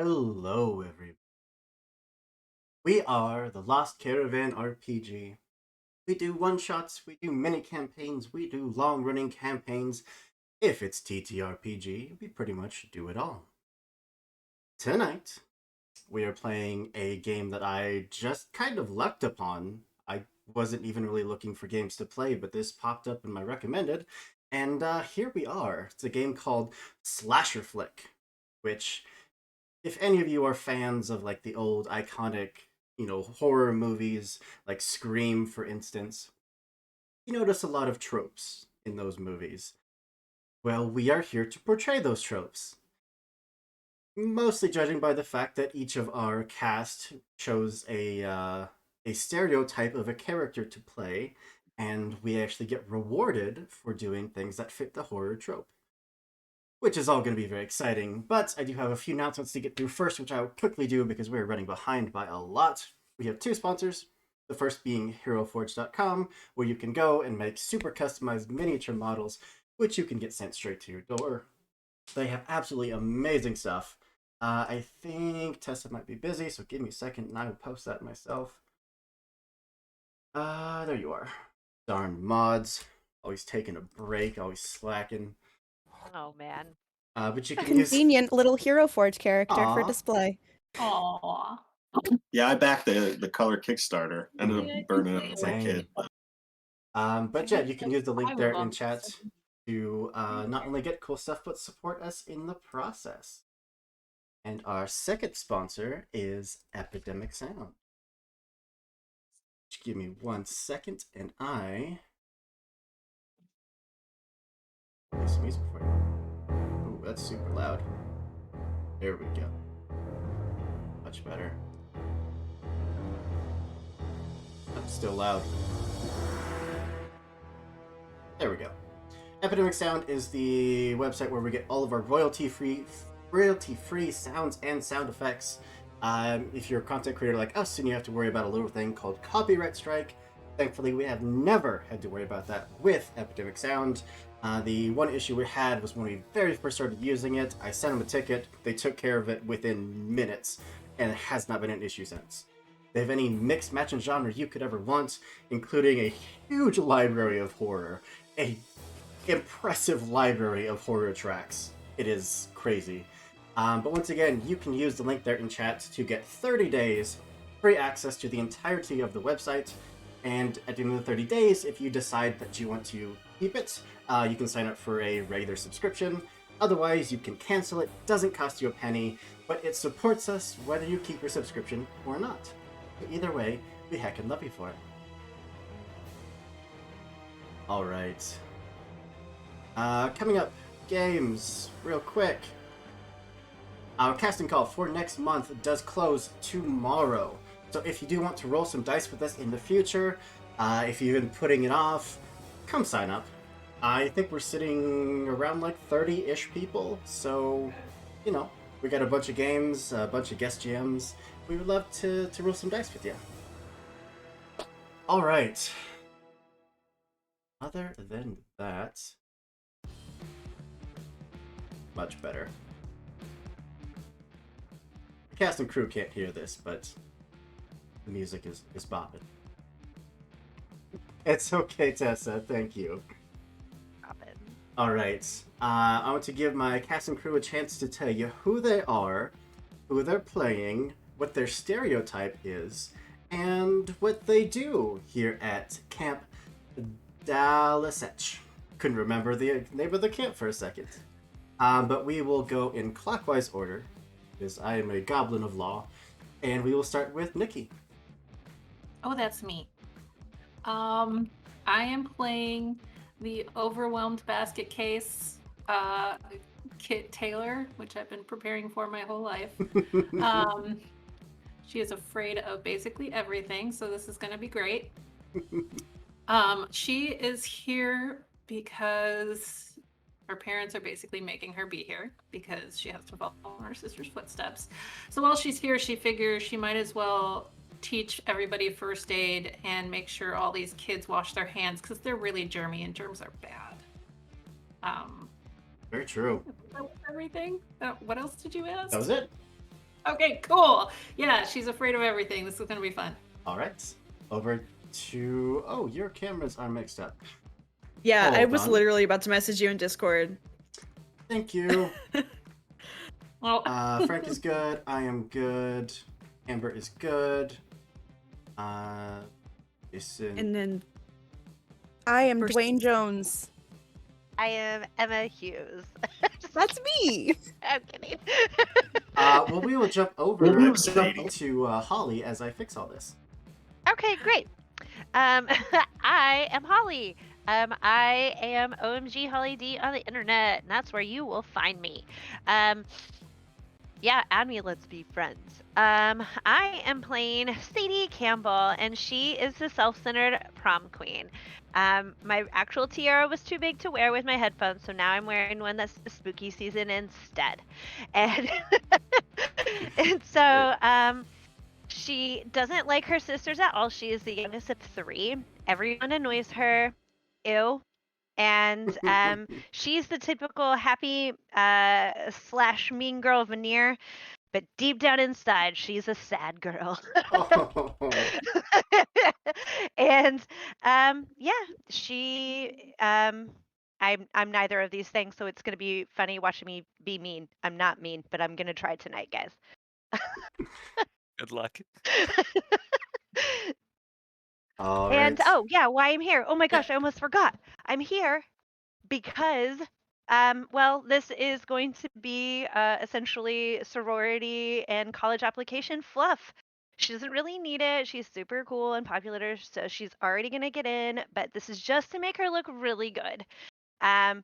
Hello, everybody. We are the Lost Caravan RPG. We do one shots, we do mini campaigns, we do long running campaigns. If it's TTRPG, we pretty much do it all. Tonight, we are playing a game that I just kind of lucked upon. I wasn't even really looking for games to play, but this popped up in my recommended, and here we are. It's a game called Slasher Flick, which if any of you are fans of like the old iconic, horror movies like Scream, for instance, you notice a lot of tropes in those movies. Well, we are here to portray those tropes. Mostly judging by the fact that each of our cast chose a stereotype of a character to play, and we actually get rewarded for doing things that fit the horror trope, which is all going to be very exciting. But I do have a few announcements to get through first, which I will quickly do because we're running behind by a lot. We have two sponsors. The first being HeroForge.com, where you can go and make super customized miniature models, which you can get sent straight to your door. They have absolutely amazing stuff. I think Tessa might be busy, so give me a second and I will post that myself. There you are. Darn mods. Always taking a break, always slacking. Oh man. But you can use. Convenient little Hero Forge character for Aw. display. Aww. Yeah, I backed the color Kickstarter. Ended Yeah, up burning it's it as a Dang. kid. But yeah, you can use the link I there would in love chat this. to not only get cool stuff, but support us in the process. And our second sponsor is Epidemic Sound. Just give me 1 second, and I play some music for you. Ooh, that's super loud. There we go. Much better. That's still loud. There we go. Epidemic Sound is the website where we get all of our royalty-free sounds and sound effects. If you're a content creator like us and you have to worry about a little thing called copyright strike, thankfully we have never had to worry about that with Epidemic Sound. The one issue we had was when we very first started using it. I sent them a ticket, they took care of it within minutes, and it has not been an issue since. They have any mixed match and genre you could ever want, including a huge library of horror, a impressive library of horror tracks. It is crazy. But once again, you can use the link there in chat to get 30 days free access to the entirety of the website. And at the end of the 30 days, if you decide that you want to keep it, you can sign up for a regular subscription. Otherwise, you can cancel it. Doesn't cost you a penny, but it supports us whether you keep your subscription or not. But either way, we heckin' love you for it. Alright. Coming up, games, real quick. Our casting call for next month does close tomorrow. So if you do want to roll some dice with us in the future, if you've been putting it off, come sign up. I think we're sitting around like 30-ish people, so, we got a bunch of games, a bunch of guest GMs. We would love to roll some dice with you. Alright. Other than that, much better. The cast and crew can't hear this, but the music is bopping. It's okay, Tessa. Thank you. Robin. All right. I want to give my cast and crew a chance to tell you who they are, who they're playing, what their stereotype is, and what they do here at Camp Dalasech. Couldn't remember the name of the camp for a second. But we will go in clockwise order, because I am a goblin of law, and we will start with Nikki. Oh, that's me. I am playing the overwhelmed basket case Kit Taylor, which I've been preparing for my whole life. She is afraid of basically everything, so this is going to be great. She is here because her parents are basically making her be here because she has to follow in her sister's footsteps. So while she's here, she figures she might as well teach everybody first aid and make sure all these kids wash their hands because they're really germy and germs are bad. Very true. That was everything. What else did you ask? That was it. Okay, cool. Yeah, she's afraid of everything. This is gonna be fun. All right. Over to. Oh, your cameras are mixed up. Yeah, I Hold was on. literally about to message you in Discord. Thank you. Well, Frank is good. I am good. Amber is good. Jason. And then I am First- Dwayne Jones. I am Emma Hughes. That's me. I'm kidding. Well, we will jump over Ooh, Sadie. to Holly as I fix all this. Okay, great. I am Holly. I am OMG Holly D on the internet, and that's where you will find me. Yeah, add me, let's be friends. I am playing Sadie Campbell, and she is the self-centered prom queen. My actual tiara was too big to wear with my headphones, so now I'm wearing one that's spooky season instead. And and so she doesn't like her sisters at all. She is the youngest of 3. Everyone annoys her. Ew. And she's the typical happy / mean girl veneer, but deep down inside, she's a sad girl. Oh. And yeah, she I'm neither of these things, so it's gonna be funny watching me be mean. I'm not mean, but I'm gonna try tonight, guys. Good luck. All And right. oh yeah, why I'm here. Oh my gosh, I almost forgot. I'm here because well, this is going to be essentially sorority and college application fluff. She doesn't really need it. She's super cool and popular, so she's already gonna get in, but this is just to make her look really good. And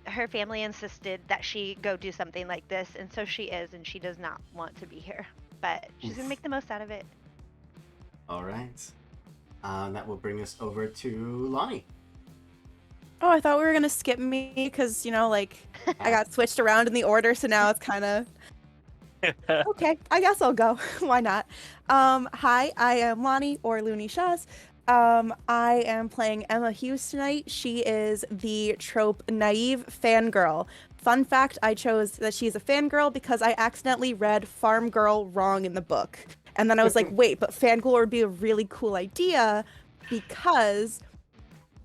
her family insisted that she go do something like this, and so she is, and she does not want to be here. But she's gonna Oof. make the most out of it. All right. That will bring us over to Lonnie. Oh, I thought we were gonna skip me because like I got switched around in the order, so now it's kind of okay. I guess I'll go. Why not? Hi, I am Lonnie or Looney Shaws. I am playing Emma Hughes tonight. She is the trope naive fangirl. Fun fact: I chose that she's a fangirl because I accidentally read Farm Girl wrong in the book, and then I was like, wait, but fangirl would be a really cool idea because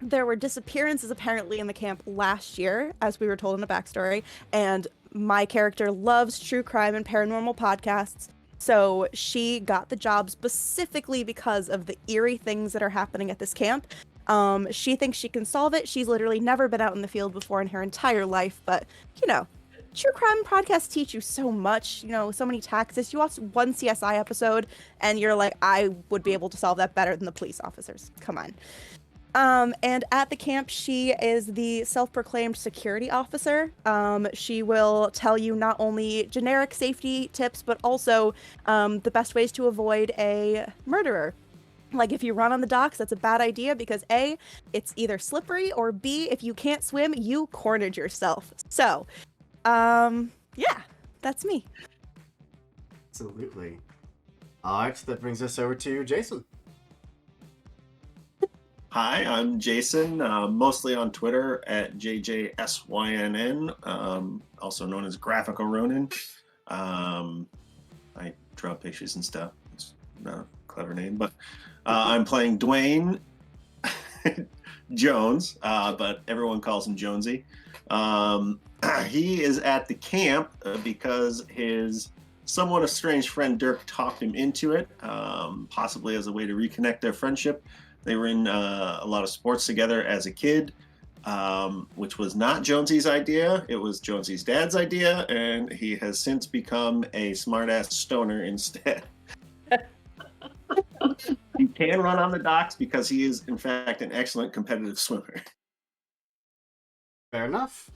there were disappearances apparently in the camp last year, as we were told in the backstory, and my character loves true crime and paranormal podcasts, so she got the job specifically because of the eerie things that are happening at this camp. She thinks she can solve it. She's literally never been out in the field before in her entire life, but, true crime podcasts teach you so much, so many tactics. You watch one CSI episode, and you're like, I would be able to solve that better than the police officers. Come on. And at the camp, she is the self-proclaimed security officer. She will tell you not only generic safety tips, but also the best ways to avoid a murderer. Like if you run on the docks, that's a bad idea because A, it's either slippery, or B, if you can't swim, you cornered yourself. So, yeah, that's me. Absolutely. All right, that brings us over to Jason. Hi, I'm Jason, mostly on Twitter at JJSYNN, also known as Graphical Ronin. I draw pictures and stuff. It's not a clever name, but I'm playing Dwayne Jones, but everyone calls him Jonesy. He is at the camp because his somewhat estranged friend Dirk talked him into it, possibly as a way to reconnect their friendship. They were in a lot of sports together as a kid, which was not Jonesy's idea. It was Jonesy's dad's idea, and he has since become a smart-ass stoner instead. He can run on the docks because he is, in fact, an excellent competitive swimmer. Fair enough.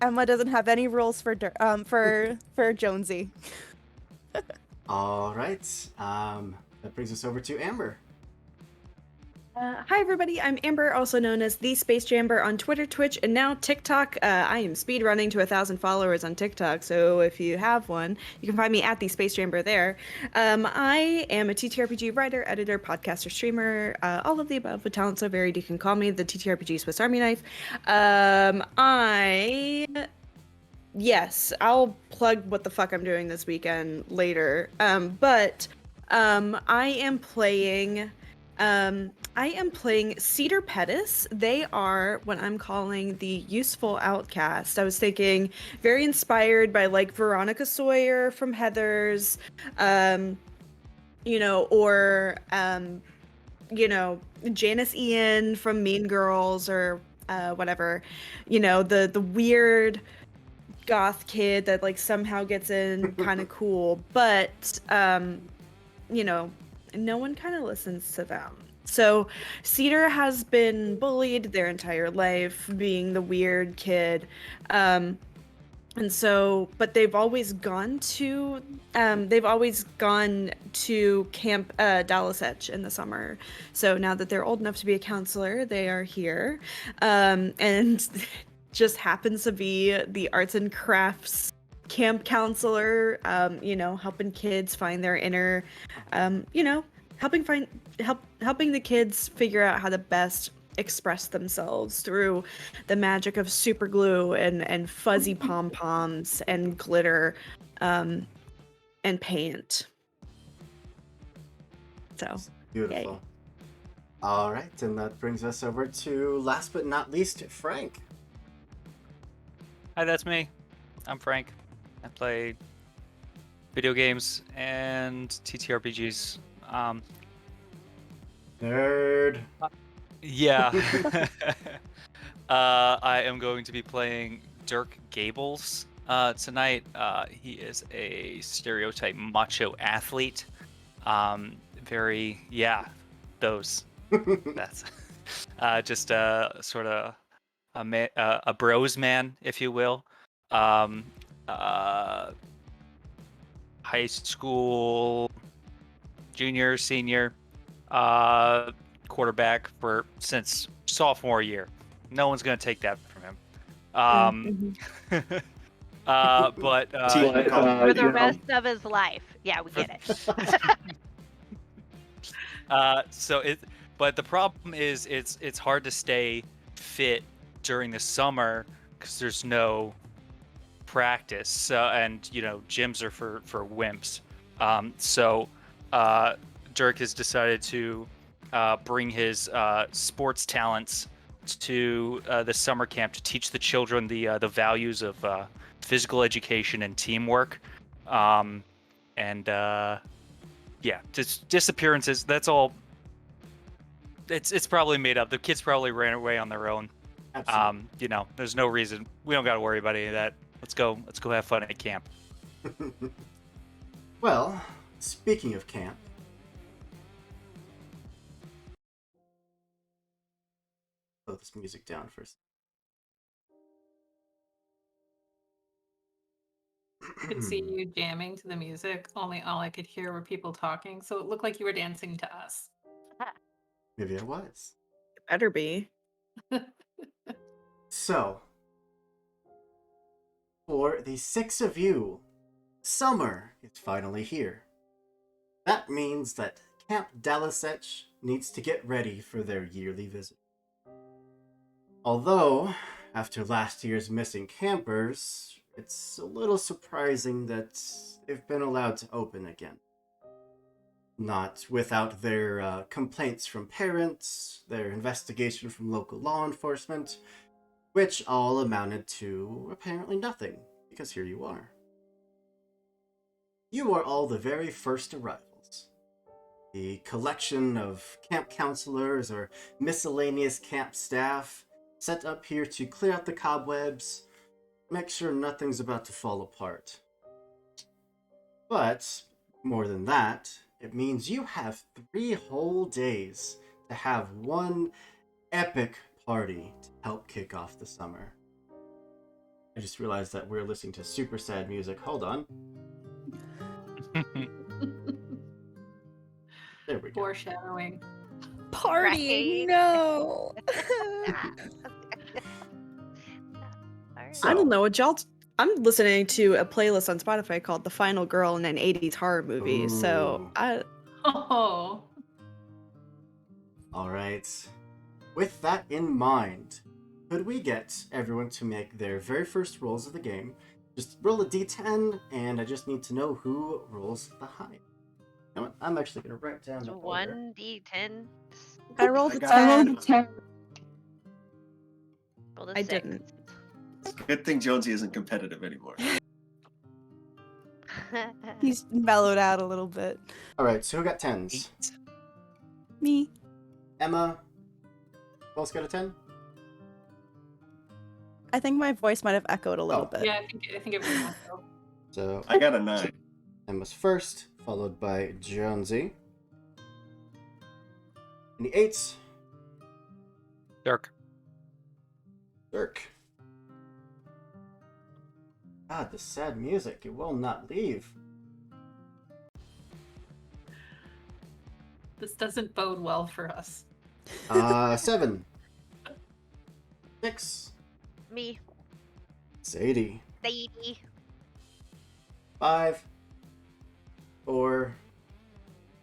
Emma doesn't have any rules for Jonesy. All right. That brings us over to Amber. Hi everybody, I'm Amber, also known as The Space Jamber on Twitter, Twitch, and now TikTok. I am speedrunning to 1,000 followers on TikTok, so if you have one, you can find me at The Space Jamber there. I am a TTRPG writer, editor, podcaster, streamer, all of the above, with talent so varied you can call me the TTRPG Swiss Army knife. I yes, I'll plug what the fuck I'm doing this weekend later. But I am playing Cedar Pettis. They are what I'm calling the useful outcast. I was thinking very inspired by like Veronica Sawyer from Heathers, or Janice Ian from Mean Girls or whatever. The weird goth kid that like somehow gets in kind of cool, but no one kind of listens to them. So Cedar has been bullied their entire life, being the weird kid. And so, but they've always gone to Camp Dalasech in the summer. So now that they're old enough to be a counselor, they are here. And just happens to be the arts and crafts camp counselor, helping kids find their inner, helping the kids figure out how to best express themselves through the magic of super glue and fuzzy pom-poms and glitter, and paint. So Beautiful. yay. All right, and that brings us over to last but not least, Frank. Hi, that's me. I'm Frank. I play video games and TTRPGs. Nerd. Yeah. I am going to be playing Dirk Gables tonight. He is a stereotype macho athlete. Those. That's just sort of a bros man, if you will. High school, junior, senior, quarterback since sophomore year. No one's gonna take that from him. But For the rest of his life. Yeah, we get it. But the problem is it's hard to stay fit during the summer because there's no practice, and gyms are for wimps. So Dirk has decided to bring his sports talents to the summer camp to teach the children the values of physical education and teamwork. Just disappearances. That's all. It's probably made up. The kids probably ran away on their own. Absolutely. There's no reason. We don't got to worry about any of that. Let's go have fun at camp. Well, speaking of camp, slow this music down first. I could see you jamming to the music, only all I could hear were people talking, so it looked like you were dancing to us. Maybe I was. Better be. So, for the 6 of you, summer is finally here. That means that Camp Dalasech needs to get ready for their yearly visit. Although, after last year's missing campers, it's a little surprising that they've been allowed to open again. Not without their complaints from parents, their investigation from local law enforcement, which all amounted to apparently nothing, because here you are. You are all the very first arrivals. The collection of camp counselors or miscellaneous camp staff set up here to clear out the cobwebs, make sure nothing's about to fall apart. But, more than that, it means you have 3 whole days to have one epic party to help kick off the summer. I just realized that we're listening to super sad music. Hold on. There we go. Foreshadowing. Party, Right. no. So- I don't know what y'all. I'm listening to a playlist on Spotify called "The Final Girl in an '80s Horror Movie." So Ooh. Oh, All right. With that in mind, could we get everyone to make their very first rolls of the game Just roll a d10, and I just need to know who rolls the high. You know what? I'm actually going to write down It's the order. 1d10. I rolled a got 10. 10. Rolled a I 6. didn't. Good thing Jonesy isn't competitive anymore. He's mellowed out a little bit. All right, so who got 10s? 8. Me. Emma. Who else got a 10? I think my voice might have echoed a little Oh. bit. Yeah, I think everyone wants to go. So I got a 9. Emma's first, followed by Jonesy. And the 8s, Dirk. Dirk. God, the sad music, it will not leave. This doesn't bode well for us. 7. 6. Me. Sadie. Sadie. 5. 4.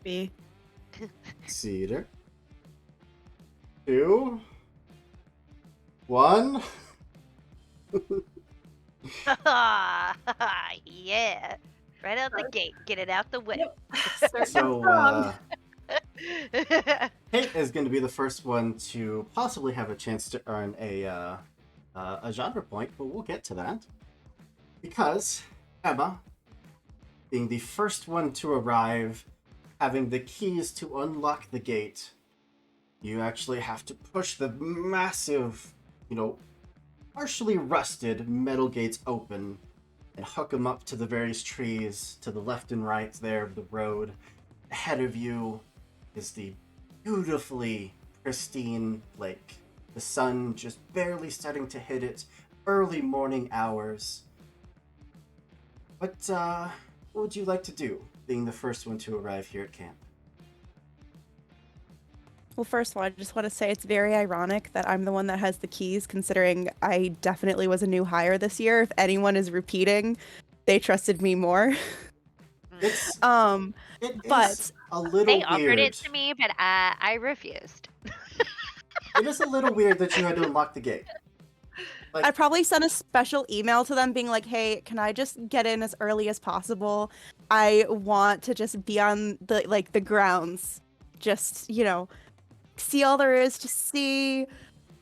B. Cedar. 2. 1. Yeah. Right out the gate. Get it out the way. So, Kate is going to be the first one to possibly have a chance to earn a genre point, but we'll get to that. Because Emma, being the first one to arrive, having the keys to unlock the gate, you actually have to push the massive, partially rusted metal gates open and hook them up to the various trees to the left and right there of the road. Ahead of you is the beautifully pristine lake. The sun just barely starting to hit it, early morning hours. What would you like to do, being the first one to arrive here at camp? Well, first of all, I just want to say it's very ironic that I'm the one that has the keys, considering I definitely was a new hire this year. If anyone is repeating, they trusted me more. It's it but is a little They weird. offered it to me, but I refused. It is a little weird that you had to unlock the gate. Like, I probably sent a special email to them being like, hey, can I just get in as early as possible? I want to just be on the grounds. Just, see all there is to see.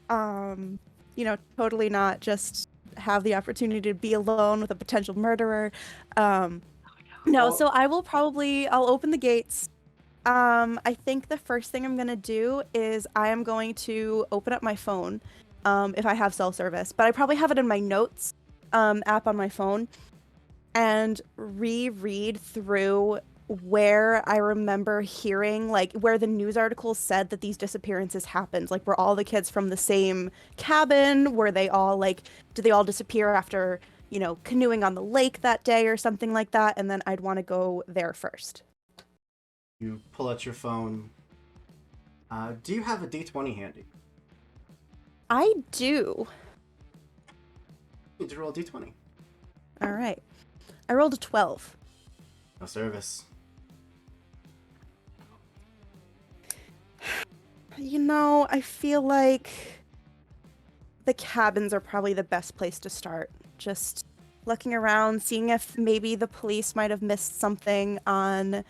Totally not just have the opportunity to be alone with a potential murderer. No, so I'll open the gates. I think the first thing I'm gonna do is I am going to open up my phone, if I have cell service, but I probably have it in my notes app on my phone, and reread through where I remember hearing, where the news articles said that these disappearances happened. Were all the kids from the same cabin? Were they all, did they all disappear after, canoeing on the lake that day or something like that? And then I'd want to go there first. you pull out your phone. Do you have a D20 handy? I do. You need to roll a D20. All right. I rolled a 12. No service. I feel like the cabins are probably the best place to start. Just looking around, seeing if maybe the police might have missed something on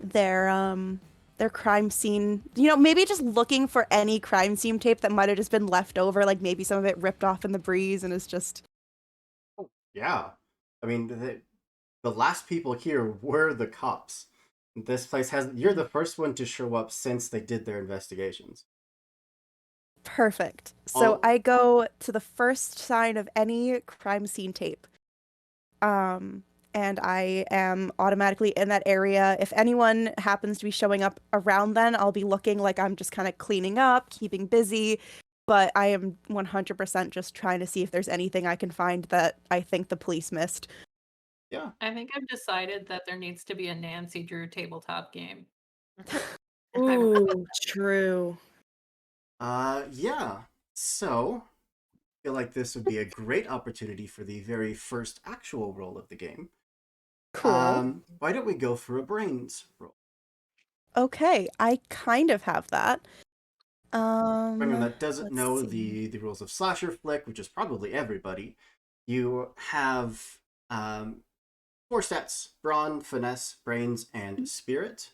their crime scene. Maybe just looking for any crime scene tape that might have just been left over, maybe some of it ripped off in the breeze and is just... Oh, yeah. I mean, the last people here were the cops. This place you're the first one to show up since they did their investigations. Perfect. So Oh. I go to the first sign of any crime scene tape. And I am automatically in that area. If anyone happens to be showing up around then, I'll be looking like I'm just kind of cleaning up, keeping busy. But I am 100% just trying to see if there's anything I can find that I think the police missed. Yeah. I think I've decided that there needs to be a Nancy Drew tabletop game. Ooh, true. Yeah. So, I feel like this would be a great opportunity for the very first actual roll of the game. Cool. Why don't we go for a brains roll? Okay, I kind of have that. For anyone that doesn't let's know see. the rules of Slasher Flick, which is probably everybody, you have 4 stats: brawn, finesse, brains, and spirit.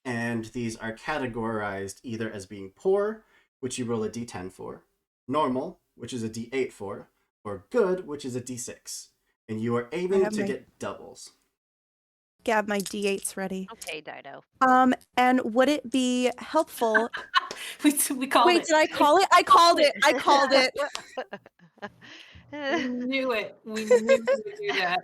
And these are categorized either as being poor, which you roll a d10 for, normal, which is a d8 for, or good, which is a d6. And you are aiming have to my- get doubles. Have my d8s ready. Okay, Dido. And would it be helpful? We called Wait, it. did I call it? I called it. I called it. We knew it. We knew you would do that.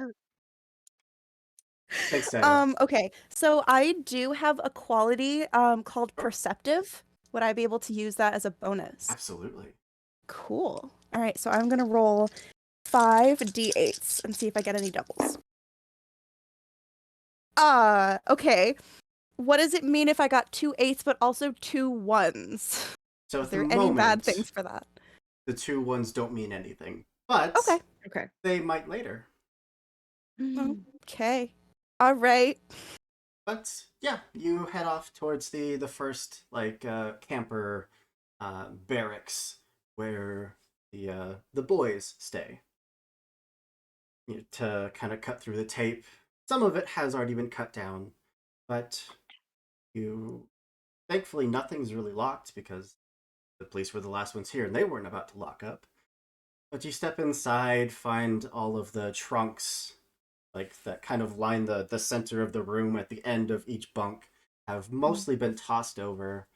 Thanks, Dido. Okay. So I do have a quality called perceptive. Would I be able to use that as a bonus? Absolutely. Cool. All right, so I'm gonna roll 5 d8s and see if I get any doubles. Okay. What does it mean if I got 2 8s but also 2 1s? So Is at the there any moment, bad things for that? the 2 1s don't mean anything, but Okay. Okay. they might later. Okay. All right. But yeah, you head off towards the first camper barracks where the boys stay. To kind of cut through the tape. Some of it has already been cut down, but thankfully nothing's really locked because the police were the last ones here and they weren't about to lock up. But you step inside, find all of the trunks that kind of line the center of the room at the end of each bunk have mostly been tossed over.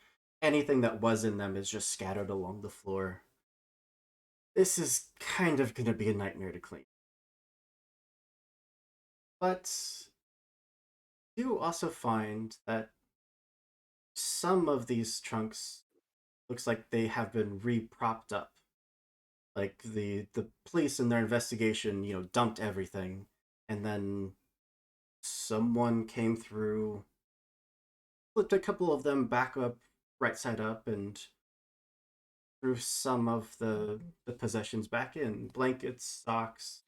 Anything that was in them is just scattered along the floor. This is kind of going to be a nightmare to clean. But you also find that some of these trunks looks like they have been re-propped up. Like the police in their investigation, dumped everything, and then someone came through, flipped a couple of them back up, right side up, and threw some of the possessions back in. Blankets, socks,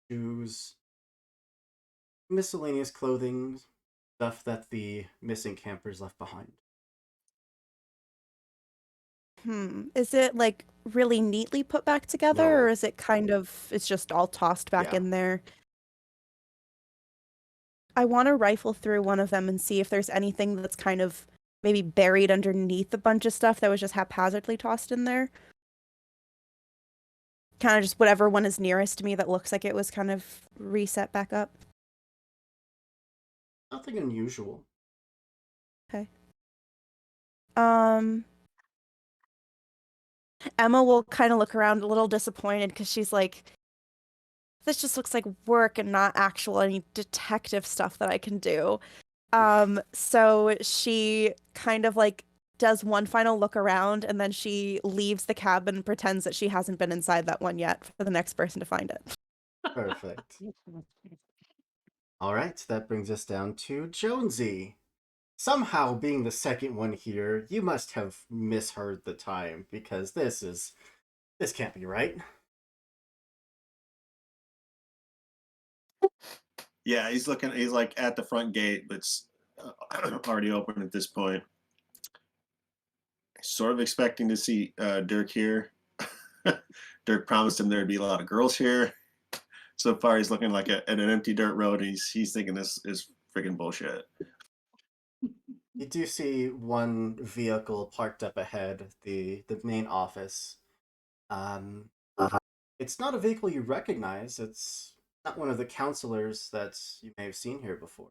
shoes, miscellaneous clothing, stuff that the missing campers left behind. Is it really neatly put back together, No. or is it it's just all tossed back Yeah. in there? I want to rifle through one of them and see if there's anything that's kind of maybe buried underneath a bunch of stuff that was just haphazardly tossed in there. Kind of just whatever one is nearest to me that looks like it was kind of reset back up. Nothing unusual. Okay. Emma will kind of look around a little disappointed because she's like, this just looks like work and not actual any detective stuff that I can do. So she kind of does one final look around and then she leaves the cabin and pretends that she hasn't been inside that one yet for the next person to find it. Perfect. All right, that brings us down to Jonesy. Somehow, being the second one here, you must have misheard the time because this can't be right. Yeah, he's looking. He's at the front gate, but it's already open at this point. Sort of expecting to see Dirk here. Dirk promised him there'd be a lot of girls here. So far, he's looking at an empty dirt road. And he's thinking this is freaking bullshit. You do see one vehicle parked up ahead, the main office. It's not a vehicle you recognize. It's not one of the counselors that you may have seen here before.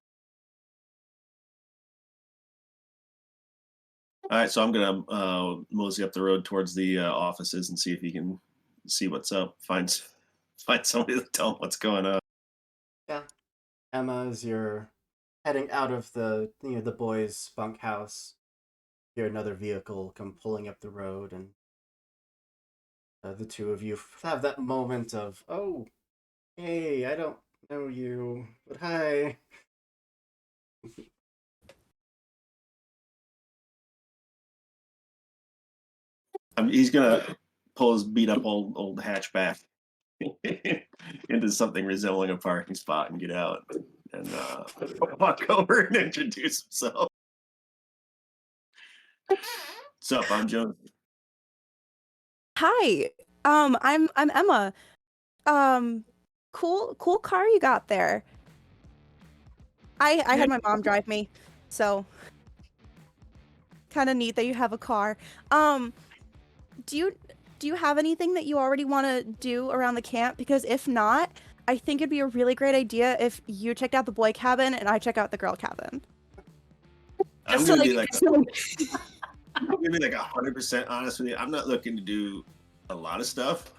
All right, so I'm gonna mosey up the road towards the offices and see if he can see what's up. Find somebody to tell him what's going on. Yeah, Emma, as you're heading out of the boys' bunkhouse, hear another vehicle come pulling up the road, and the two of you have that moment of, oh, hey, I don't know you, but hi. He's gonna pull his beat up old hatchback into something resembling a parking spot and get out and walk over and introduce himself. What's up? I'm Jones. Hi. I'm Emma. cool car you got there. I had my mom drive me, so kind of neat that you have a car. Do you have anything that you already want to do around the camp? Because if not, I think it'd be a really great idea if you checked out the boy cabin and I check out the girl cabin. I'm Just gonna to, be like, like, I'm gonna be like 100% honest with you. I'm not looking to do a lot of stuff.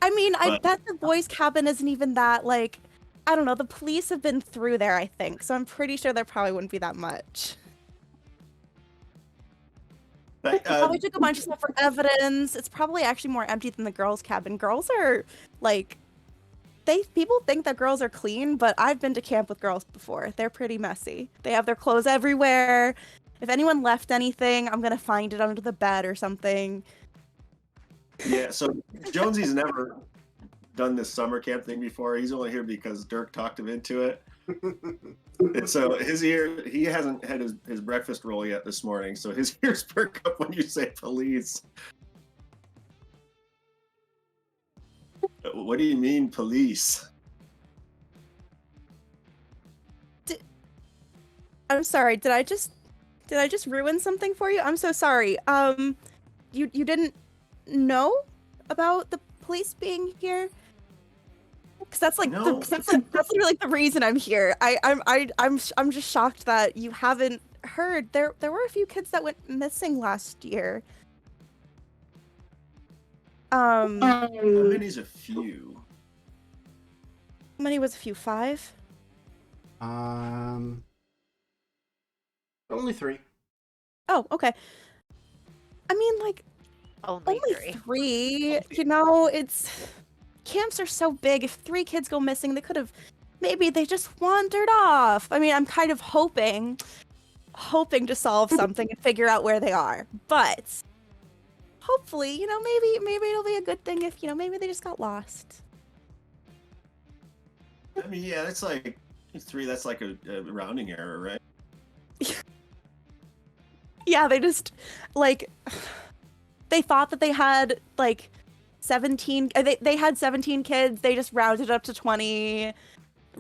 I mean, I But- bet the boys cabin isn't even that, like, I don't know, the police have been through there, I think, so I'm pretty sure there probably wouldn't be that much. Like, Probably took a bunch of stuff for evidence. It's probably actually more empty than the girls' cabin. Girls are like, people think that girls are clean, but I've been to camp with girls before. They're pretty messy. They have their clothes everywhere. If anyone left anything, I'm gonna find it under the bed or something. yeah, so Jonesy's never done this summer camp thing before. He's only here because Dirk talked him into it. And so he hasn't had his breakfast roll yet this morning, so his ears perk up when you say police. What do you mean police? I'm sorry. Did I just ruin something for you? I'm so sorry. You didn't know about the police being here? Because that's like No. that's literally like the reason I'm here. I'm just shocked that you haven't heard. There were a few kids that went missing last year. How many's a few? How many was a few? 5? Only 3. Oh, okay. I mean, like, Only only 3. 3. You know, camps are so big. If 3 kids go missing, maybe they just wandered off. I mean, I'm kind of hoping to solve something and figure out where they are. But hopefully, you know, maybe it'll be a good thing if, you know, maybe they just got lost. I mean, yeah, that's like 3. That's like a rounding error, right? Yeah, they just, like, they thought that they had, like, 17, they had 17 kids, they just rounded up to 20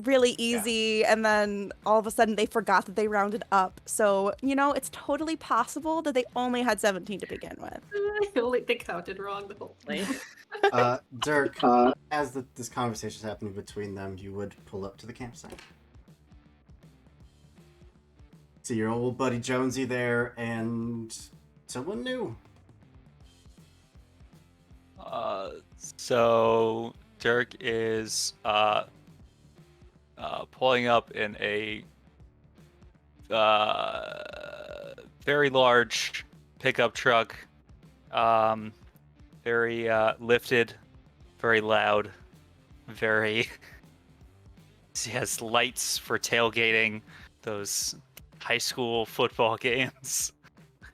really easy, and then all of a sudden they forgot that they rounded up. So, you know, it's totally possible that they only had 17 to begin with. They counted wrong the whole time. Dirk, as this conversation's happening between them, you would pull up to the campsite. See your old buddy Jonesy there, and someone new. So Dirk is pulling up in a very large pickup truck, very lifted, very loud, very. He has lights for tailgating those high school football games.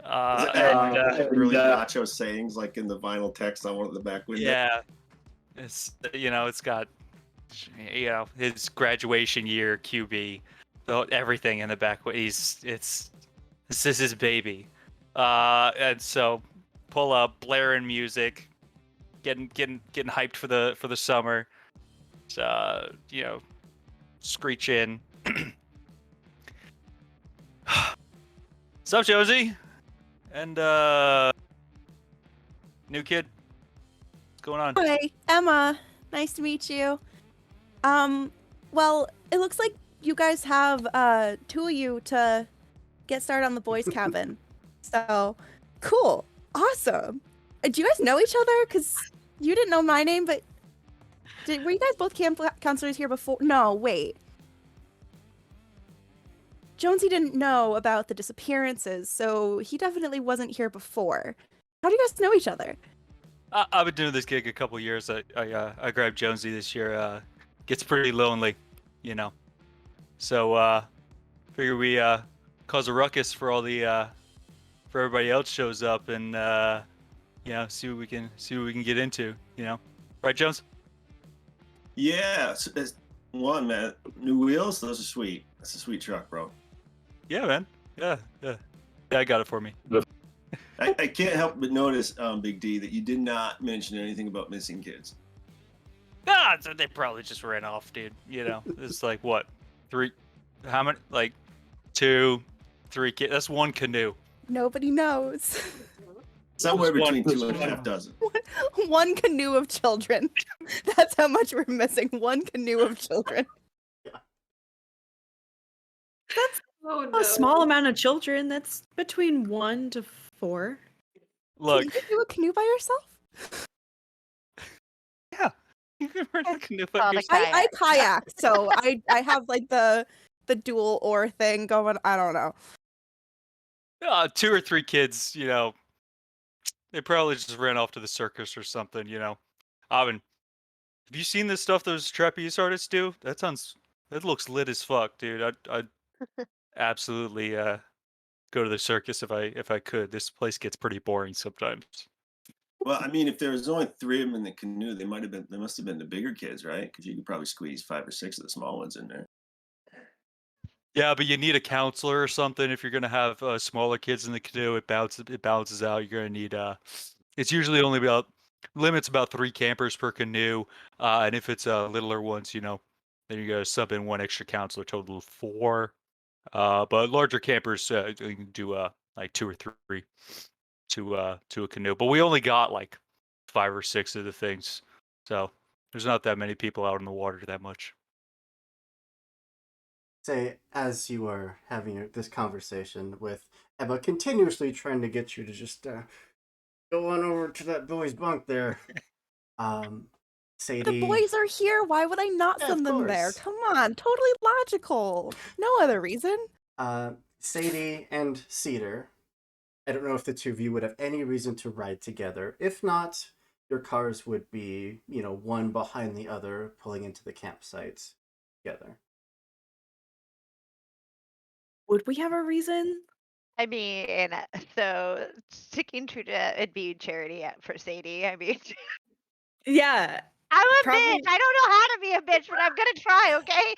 Really nacho sayings like in the vinyl text on one of the back windows. Yeah, it's it's got his graduation year QB, everything in the back. This is his baby, and so pull up, blaring music, getting hyped for the summer. Screech in. What's up, Josie? And new kid, what's going on? Hi, Emma. Nice to meet you. Well, it looks like you guys have 2 of you to get started on the boys' cabin. So, cool. Awesome. Do you guys know each other? Because you didn't know my name, but were you guys both camp counselors here before? No, wait. Jonesy didn't know about the disappearances, so he definitely wasn't here before. How do you guys know each other? I've been doing this gig a couple years. I grabbed Jonesy this year. Gets pretty lonely, So figure we cause a ruckus for all the for everybody else shows up and see what we can get into. Right, Jones? Yeah, one man, new wheels. Those are sweet. That's a sweet truck, bro. Yeah, man. Yeah. I got it for me. I can't help but notice, Big D, that you did not mention anything about missing kids. Ah, so they probably just ran off, dude. You know, it's like what, 3? How many? Like 2, 3 kids. That's 1 canoe. Nobody knows. Somewhere Just one- between just 2 and a one. half dozen. One canoe of children. That's how much we're missing. One canoe of children. Oh no. A small amount of children. That's between 1 to 4. Look, Can you do a canoe by yourself? yeah, you can run a canoe by Called a yourself. I kayak, so I have like the dual oar thing going. I don't know. 2 or 3 kids, you know, they probably just ran off to the circus or something, you know. Avin, have you seen this stuff those trapeze artists do? That looks lit as fuck, dude. I'd absolutely go to the circus if I could. This place gets pretty boring sometimes. Well, I mean, if there was only 3 of them in the canoe, they must have been the bigger kids, right? Because you could probably squeeze 5 or 6 of the small ones in there. Yeah, but you need a counselor or something if you're gonna have smaller kids in the canoe. It balances out. You're gonna need it's usually only limits about 3 campers per canoe, and if it's littler ones, you know, then you gotta sub in 1 extra counselor, total of 4. But larger campers you can do like 2 or 3 to a canoe. But we only got like 5 or 6 of the things, so there's not that many people out in the water that much. Say, as you are having this conversation with Emma, continuously trying to get you to just go on over to that boy's bunk there. Sadie. The boys are here. Why would I not Yeah, send of them there? course. Come on, totally logical. No other reason. Sadie and Cedar. I don't know if the 2 of you would have any reason to ride together. If not, your cars would be, you know, one behind the other, pulling into the campsite together. Would we have a reason? I mean, so sticking true to it'd be charity for Sadie. I mean, Yeah. I'm a Probably- bitch. I don't know how to be a bitch, but I'm gonna try. Okay.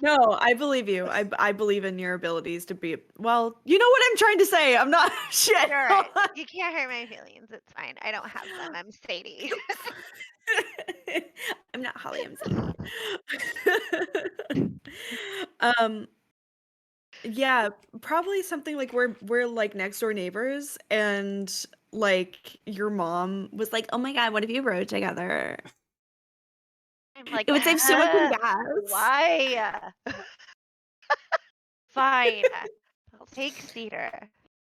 No, I believe you. I believe in your abilities to be. Well, you know what I'm trying to say. I'm not shit. You're right. You can't hurt my feelings. It's fine. I don't have them. I'm Sadie. I'm not Holly. I'm Sadie. Yeah, probably something like we're like next door neighbors, and like your mom was like, "Oh my god, what if you rode together?" I'm like, It would save so much in gas. why? Fine. I'll take Cedar.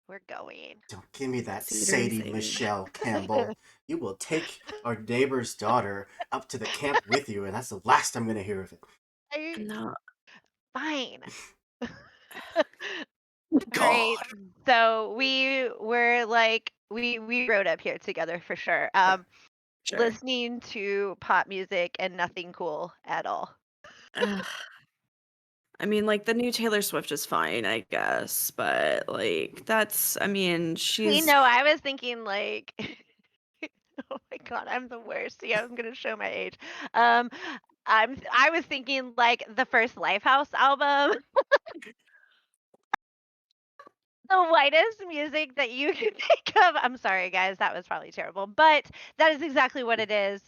We're going. Don't give me that Cedar and Sadie Sadie. Michelle Campbell. You will take our neighbor's daughter up to the camp with you, and that's the last I'm going to hear of it. No. Fine. Alright, so we were like we rode up here together for sure. Sure. Listening to pop music and nothing cool at all. Ugh. I mean, like the new Taylor Swift is fine, I guess, but like that's. I mean, she's. I was thinking like oh my god, I'm the worst. Yeah, I'm gonna show my age. I was thinking like the first Lifehouse album. The whitest music that you can think of. I'm sorry, guys, that was probably terrible, but that is exactly what it is.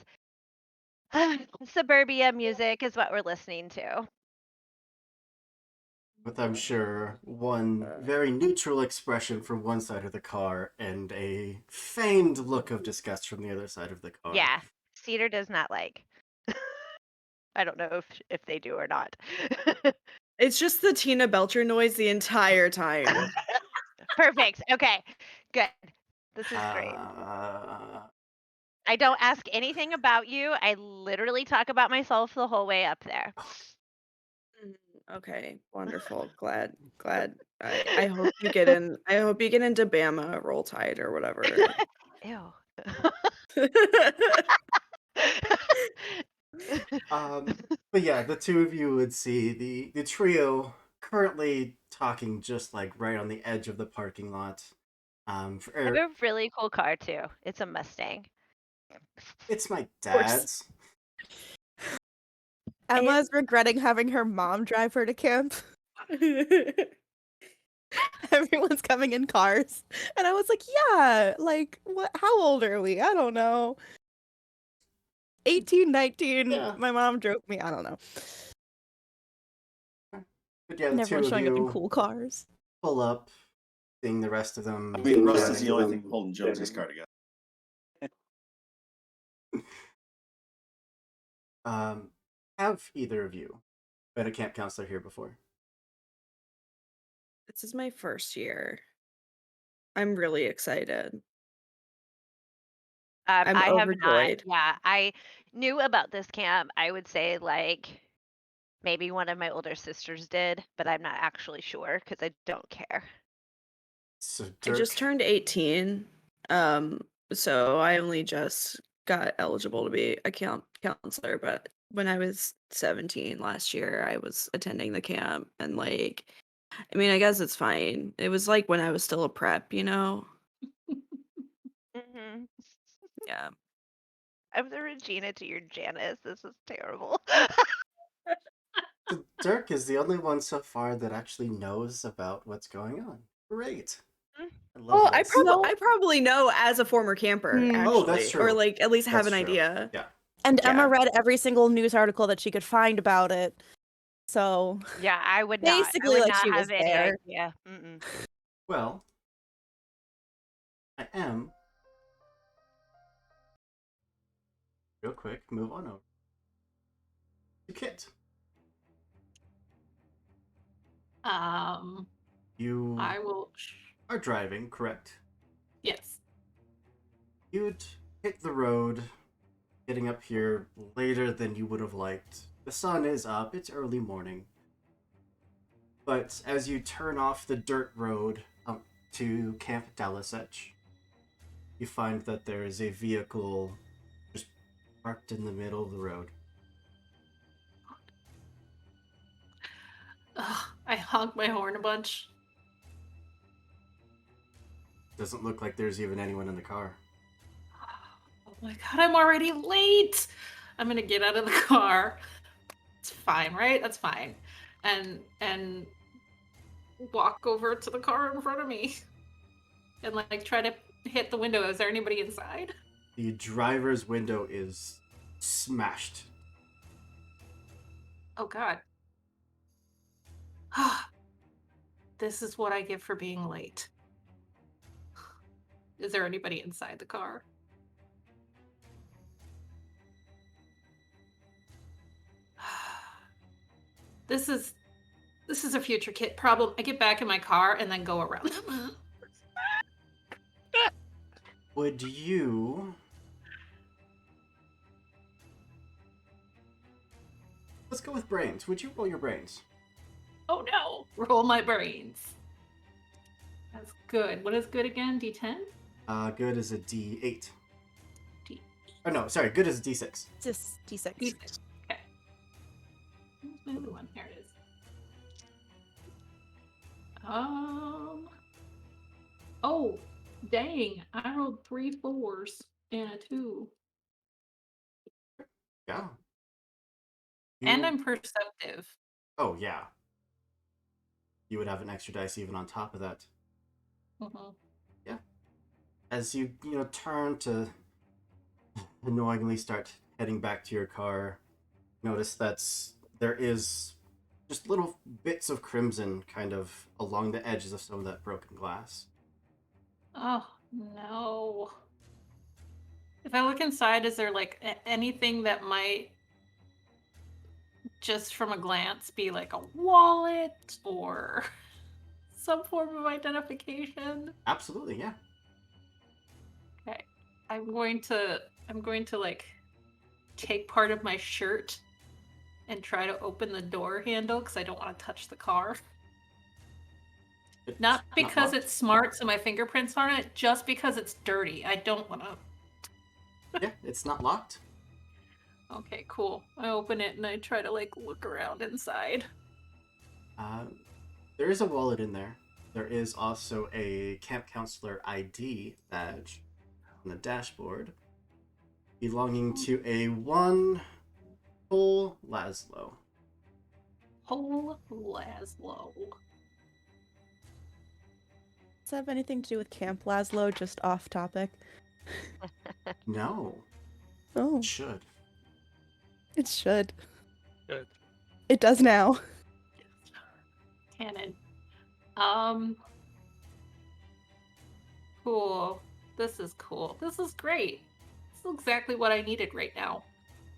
Suburbia music is what we're listening to. With, I'm sure, one very neutral expression from one side of the car and a feigned look of disgust from the other side of the car. Yeah, Cedar does not like. I don't know if they do or not. It's just the Tina Belcher noise the entire time. Perfect. Okay, good. This is great. I don't ask anything about you. I literally talk about myself the whole way up there. Okay, wonderful. Glad. I hope you get in. I hope you get into Bama, Roll Tide, or whatever. Ew. But yeah, the 2 of you would see the trio currently talking just like right on the edge of the parking lot. I have a really cool car too. It's a Mustang. It's my course. dad's. Emma's regretting having her mom drive her to camp. Everyone's coming in cars. And I was like, yeah, like, what? How old are we? I don't know. 18, 19. Yeah. My mom drove me. I don't know. But yeah, the And two everyone's of showing up in you cool cars. pull up, seeing the rest of them. I mean, Rust is the only thing holding Jonesy's car together. Have either of you been a camp counselor here before? This is my first year. I'm really excited. I'm I have not. overjoyed. Yeah, I knew about this camp. I would say like maybe one of my older sisters did, but I'm not actually sure because I don't care. So I Dirk, just turned 18. So I only just got eligible to be a counselor, but when I was 17 last year, I was attending the camp and like I mean, I guess it's fine. It was like when I was still a prep, you know? Hmm Yeah. I'm the Regina to your Janice. This is terrible. so Dirk is the only one so far that actually knows about what's going on. Great. Mm. I love Well, this. I probably know as a former camper, Mm. actually. Oh, that's Or true. like at least have That's an true. idea. Yeah. And Yeah. Emma read every single news article that she could find about it. So Yeah, I would not. I basically, would like, not she was have any there. idea. Mm-mm. Well, I am. Real quick, move on over to Kit. You I will. are driving, correct? Yes. You'd hit the road, getting up here later than you would have liked. The sun is up, it's early morning. But as you turn off the dirt road up to Camp Dalasech, you find that there is a vehicle just parked in the middle of the road. Ugh, I honk my horn a bunch. Doesn't look like there's even anyone in the car. Oh my god, I'm already late. I'm gonna get out of the car. It's fine, right? That's fine. And walk over to the car in front of me. And like try to hit the window. Is there anybody inside? The driver's window is smashed. Oh god. This is what I get for being late. Is there anybody inside the car? This is a future Kit problem. I get back in my car and then go around them. Would you... Let's go with brains. Would you roll your brains? Oh no! Roll my brains. That's good. What is good again? D10? Good as a D8. D- Oh no, sorry, good as a D6. Just D6. D6. Okay. Where's my other one? Here it is. Oh, dang. I rolled 3 4s and a 2. Yeah. And You- I'm perceptive. Oh, yeah. You would have an extra dice even on top of that. Mhm. As you turn to annoyingly start heading back to your car, notice that there is just little bits of crimson kind of along the edges of some of that broken glass. Oh, no. If I look inside, is there like anything that might just from a glance be like a wallet or some form of identification? Absolutely, yeah. Okay. I'm going to like take part of my shirt and try to open the door handle because I don't want to touch the car. It's Not because locked. it's smart so my fingerprints aren't on it, just because it's dirty. I don't want to. Yeah, it's not locked. Okay, cool. I open it and I try to like look around inside. There is a wallet in there. There is also a camp counselor ID badge on the dashboard belonging to a one Cole Laszlo. Whole Laszlo. Does that have anything to do with Camp Laszlo? Just off topic. No, Oh. it should. It should. Good. It does now. Canon. Cool. This is cool. This is great. This is exactly what I needed right now.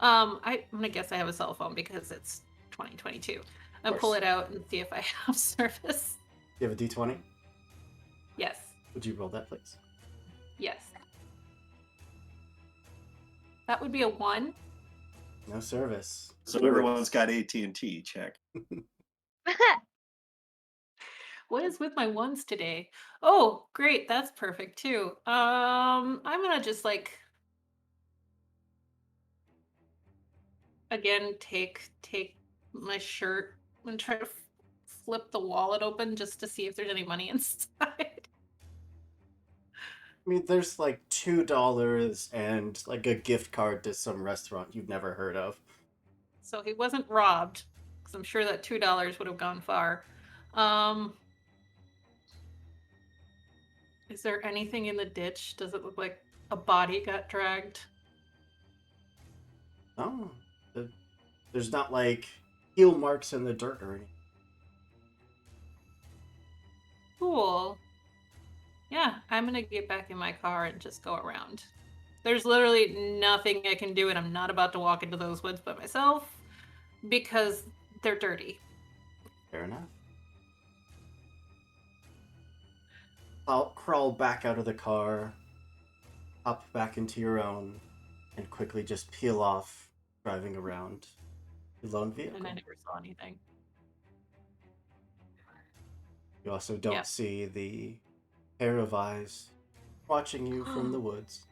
I'm gonna guess I have a cell phone because it's 2022. I'll pull course. it out and see if I have service. Do you have a D20? Yes. Would you roll that, please? Yes. That would be a 1. No service. So everyone's got AT&T. Check. What is with my 1s today? Oh, great. That's perfect too. I'm gonna just like again take my shirt and try to flip the wallet open just to see if there's any money inside. I mean, there's like $2 and like a gift card to some restaurant you've never heard of. So he wasn't robbed, because I'm sure that $2 would have gone far. Is there anything in the ditch? Does it look like a body got dragged? No, there's not like heel marks in the dirt or anything. Cool. Yeah, I'm gonna get back in my car and just go around. There's literally nothing I can do, and I'm not about to walk into those woods by myself because they're dirty. Fair enough. I'll crawl back out of the car, hop back into your own, and quickly just peel off, driving around your lone vehicle. And I never saw anything. You also don't Yeah. see the pair of eyes watching you from the woods.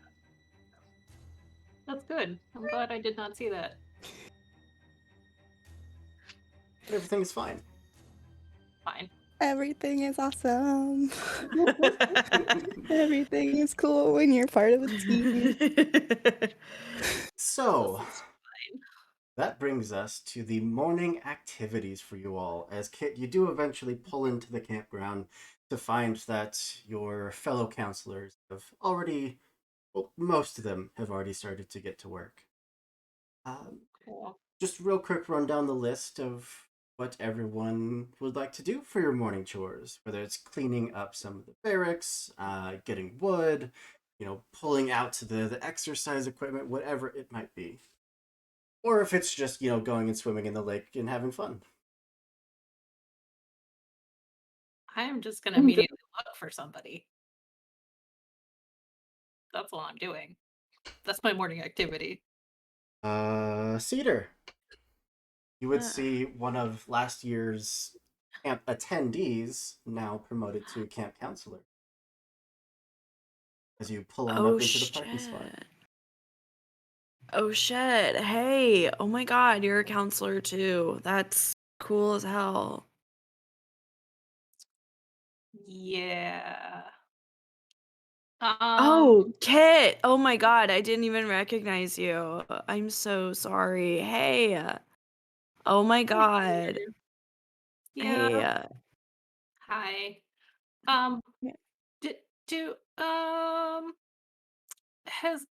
That's good. I'm glad I did not see that. But everything's fine. Fine. Everything is awesome. Everything is cool when you're part of a team. So, that brings us to the morning activities for you all. As Kit, you do eventually pull into the campground to find that your fellow counselors have already, well, most of them have already started to get to work. Cool. Just real quick run down the list of what everyone would like to do for your morning chores, whether it's cleaning up some of the barracks, getting wood, pulling out to the exercise equipment, whatever it might be. Or if it's just, going and swimming in the lake and having fun. I'm just gonna immediately look for somebody. That's all I'm doing. That's my morning activity. Cedar. You would see one of last year's camp attendees now promoted to camp counselor. As you pull on up into the parking spot. Oh shit. Hey, oh my god, you're a counselor too. That's cool as hell. Yeah. Oh, Kit. Oh my god, I didn't even recognize you. I'm so sorry. Hey. Oh my god. Yeah. Hey. Hi. Yeah.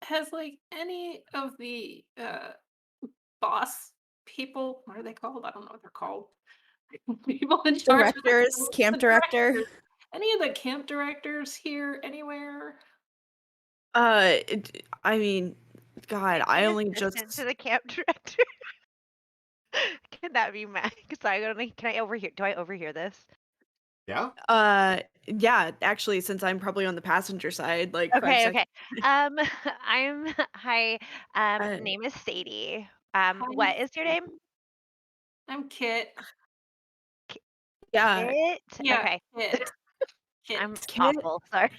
Has like any of the boss people, what are they called? I don't know what they're called. People in charge of the Directors, camp director. directors. Any of the camp directors here anywhere? I mean, god, I The only assistant just to the camp director. Can that be Max? Sorry, can I overhear? Do I overhear this? Yeah? yeah, actually, since I'm probably on the passenger side, like 5 Okay, seconds. okay. Hi. Name is Sadie. What is your name? I'm Kit. Yeah, Kit? Yeah, Okay. Kit. Kit. I'm Kit? awful. Sorry.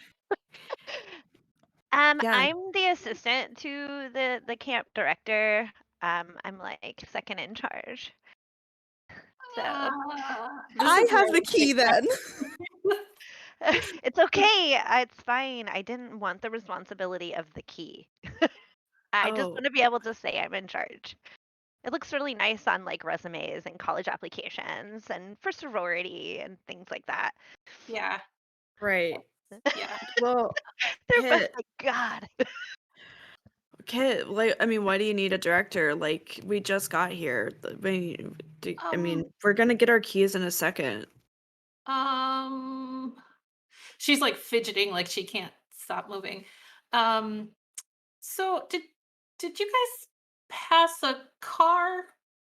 Yeah. I'm the assistant to the camp director. I'm like second in charge. So I have the key then. it's okay. It's fine. I didn't want the responsibility of the key. I just Oh. want to be able to say I'm in charge. It looks really nice on like resumes and college applications and for sorority and things like that. Yeah. Right. Yeah. Well, They're both Kit, like, God. Kit, like, I mean, why do you need a director? Like, we just got here. I mean, we're gonna get our keys in a second. She's like fidgeting, like she can't stop moving. Um, so did you guys pass a car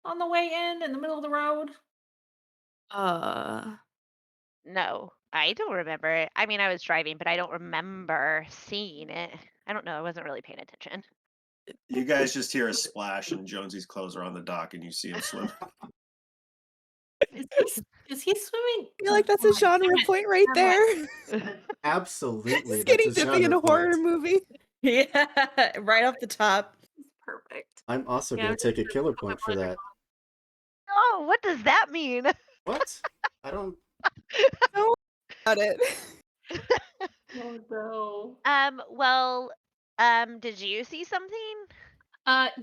on the way in the middle of the road? Uh, No, I don't remember it. I mean, I was driving, but I don't remember seeing it. I don't know. I wasn't really paying attention. You guys just hear a splash, and Jonesy's clothes are on the dock, and you see him swim. Is he swimming? I feel like that's a genre point right there. Absolutely. Skinny that's a dipping in a genre horror point. movie. yeah, right off the top. Perfect. I'm also Yeah, going to take a killer point for that. Oh, what does that mean? What? I don't. Got it. Oh no. Well, did you see something?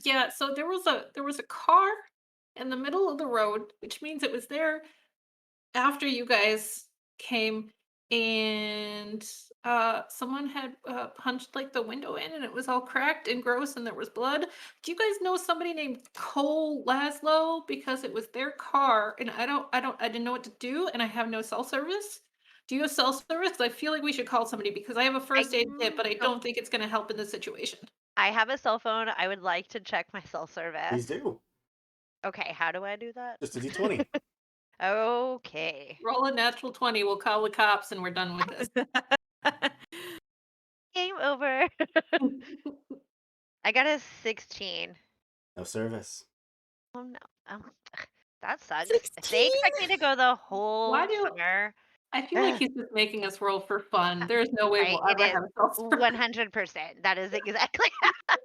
Yeah, so there was a car in the middle of the road, which means it was there after you guys came, and someone had punched like the window in, and it was all cracked and gross, and there was blood. Do you guys know somebody named Cole Laszlo? Because it was their car, and I didn't know what to do, and I have no cell service. Do you have cell service? I feel like we should call somebody because I have a first aid kit, but I don't think it's going to help in this situation. I have a cell phone. I would like to check my cell service. Please do. Okay, how do I do that? Just a d20. Okay. Roll a natural 20. We'll call the cops, and we're done with this. Game over. I got a 16. No service. Oh no. That sucks. 16? If they expect me to go the whole Why do- summer, I feel like he's just making us roll for fun. There's no way right? we'll ever It have is a cell service. 100%. That is exactly.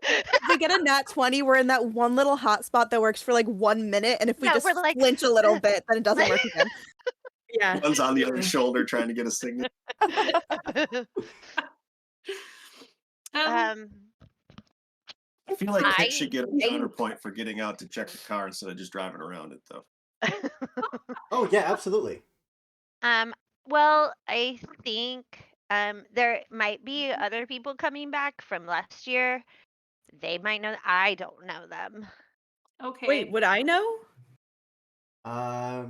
If we get a nat 20, we're in that one little hotspot that works for like 1 minute, and if we No, just we're like- flinch a little bit, then it doesn't work again. Yeah. One's on the other shoulder trying to get a signal. Um, I feel like I- Kit should get a counterpoint for getting out to check the car instead of just driving around it, though. Oh, yeah, absolutely. Well, I think there might be other people coming back from last year. They might know. I don't know them. okay. Wait, would I know? Yeah.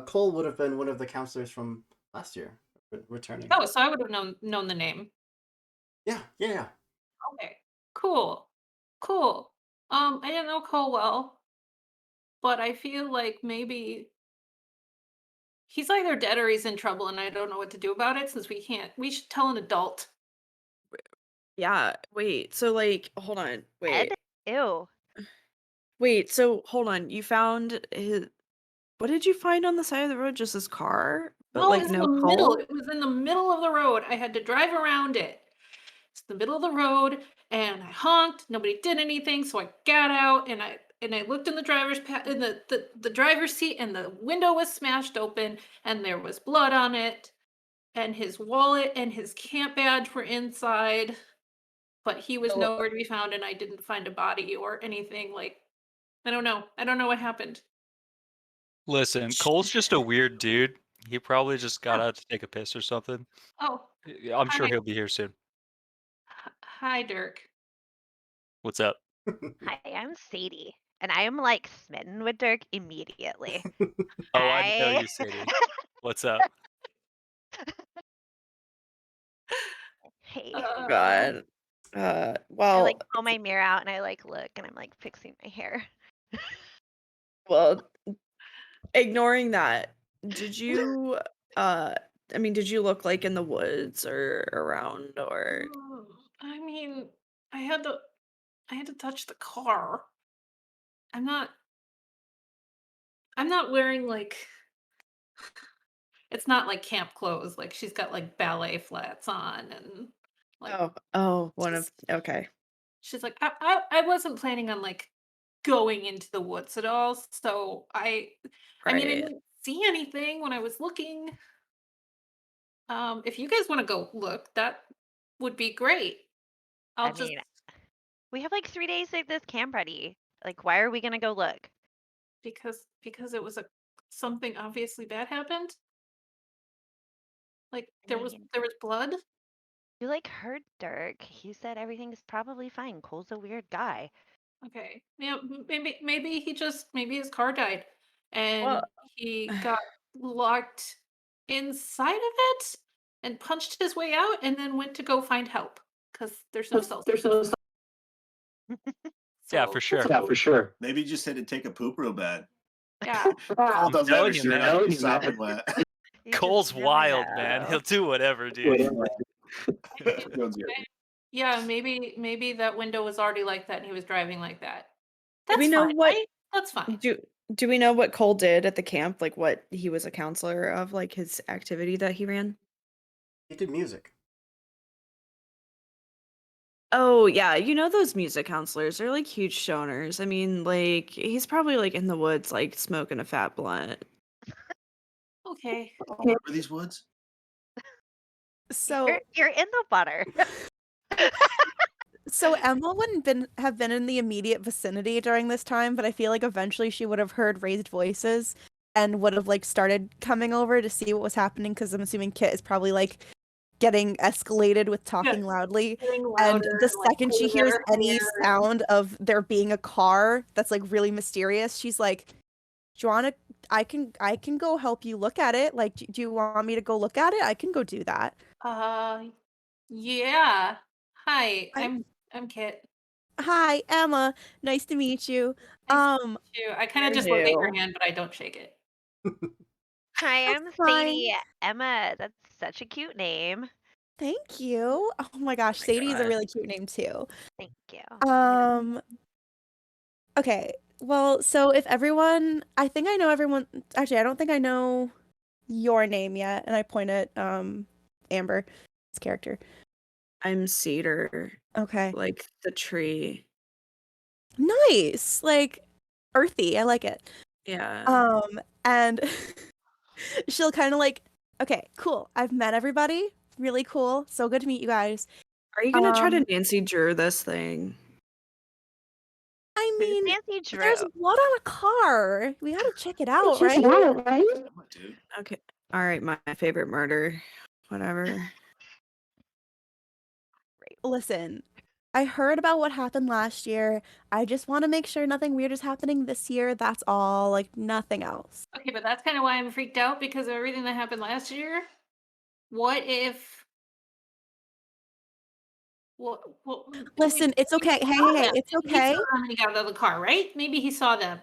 Cole would have been one of the counselors from last year, returning. Oh, so I would have known the name. Yeah. Okay. Cool. I didn't know Cole well, but I feel like maybe he's either dead or he's in trouble, and I don't know what to do about it since we can't. We should tell an adult. Yeah. Wait. So, like, hold on. Wait. Ed? Ew. Wait. So, hold on. You found his. What did you find on the side of the road? Just his car, but No, like it was no in the middle. Cole? It was in the middle of the road. I had to drive around it. It's the middle of the road, and I honked. Nobody did anything, so I got out and I looked in the in the driver's seat, and the window was smashed open, and there was blood on it, and his wallet and his camp badge were inside, but he was Oh. nowhere to be found, and I didn't find a body or anything. Like, I don't know what happened. Listen, Cole's just a weird dude. He probably just got out to take a piss or something. Oh, I'm sure Hi. he'll be here soon. hi, Dirk. What's up? Hi, I'm Sadie, and I am like smitten with Dirk immediately. Oh, I know I- you, Sadie. What's up? Hey. Oh God. I Well, like pull my mirror out and I like look and I'm like fixing my hair. well, ignoring that, did you I mean, did you look like in the woods or around or I mean, I had to touch the car. I'm not wearing like it's not like camp clothes. Like she's got like ballet flats on and like one of okay. she's like I wasn't planning on like going into the woods at all. So I mean I Right. didn't see anything when I was looking. If you guys want to go look, that would be great. I mean, we have like 3 days to get this camp ready. Like, why are we gonna go look? because it was something obviously bad happened. Like I mean- there was blood. You heard Dirk. He said everything's probably fine. Cole's a weird guy. Okay. Yeah, maybe maybe his car died and Well, he got locked inside of it and punched his way out and then went to go find help because there's no cell service. Yeah, So, for sure. Yeah, for sure. Maybe he just had to take a poop real bad. Yeah. Cole I'm doesn't have telling his you, shirt man. on, he's sopping wet. You just Cole's never wild, man. know. He'll do whatever, dude. Jonesy. Yeah, maybe that window was already like that and he was driving like that. Do we That's know fine, what- right? That's fine. Do we know what Cole did at the camp? Like what he was a counselor of, like his activity that he ran? He did music. Oh yeah, you know those music counselors, they're like huge stoners. I mean, like he's probably like in the woods, like smoking a fat blunt. Okay. Where are these woods? So You're in the butter. So Emma wouldn't have been in the immediate vicinity during this time, but I feel like eventually she would have heard raised voices and would have like started coming over to see what was happening because I'm assuming Kit is probably like getting escalated with talking loudly. And the second she hears any sound of there being a car that's like really mysterious, she's like, "Do you want to? I can go help you look at it. Like, do you want me to go look at it? I can go do that." Yeah. Hi, I'm Kit. Hi, Emma. Nice to meet you. Nice I kind of You just look at your do. hand, but I don't shake it. Hi, I'm That's fine. Sadie. Emma, that's such a cute name. Thank you. Oh my gosh, my Sadie is a God. really cute name too. Thank you. Okay. Well, so if everyone, I think I know everyone. Actually, I don't think I know your name yet, and I point at Amber's character. I'm Cedar, Okay. like the tree. Nice. Like earthy. I like it. Yeah. And she'll kind of like, okay, cool. I've met everybody. Really cool. So good to meet you guys. Are you gonna try to Nancy Drew this thing? I Who's mean, Nancy Drew? there's blood on a car. We gotta check it out, right? Come on, dude. Okay. All right, my favorite murder. Whatever. Listen, I heard about what happened last year. I just want to make sure nothing weird is happening this year. That's all. Like, nothing else. Okay, but that's kind of why I'm freaked out because of everything that happened last year. What if? What? Listen, it's okay. Hey, it's okay. He saw them when he got out of the car, right? Maybe he saw them.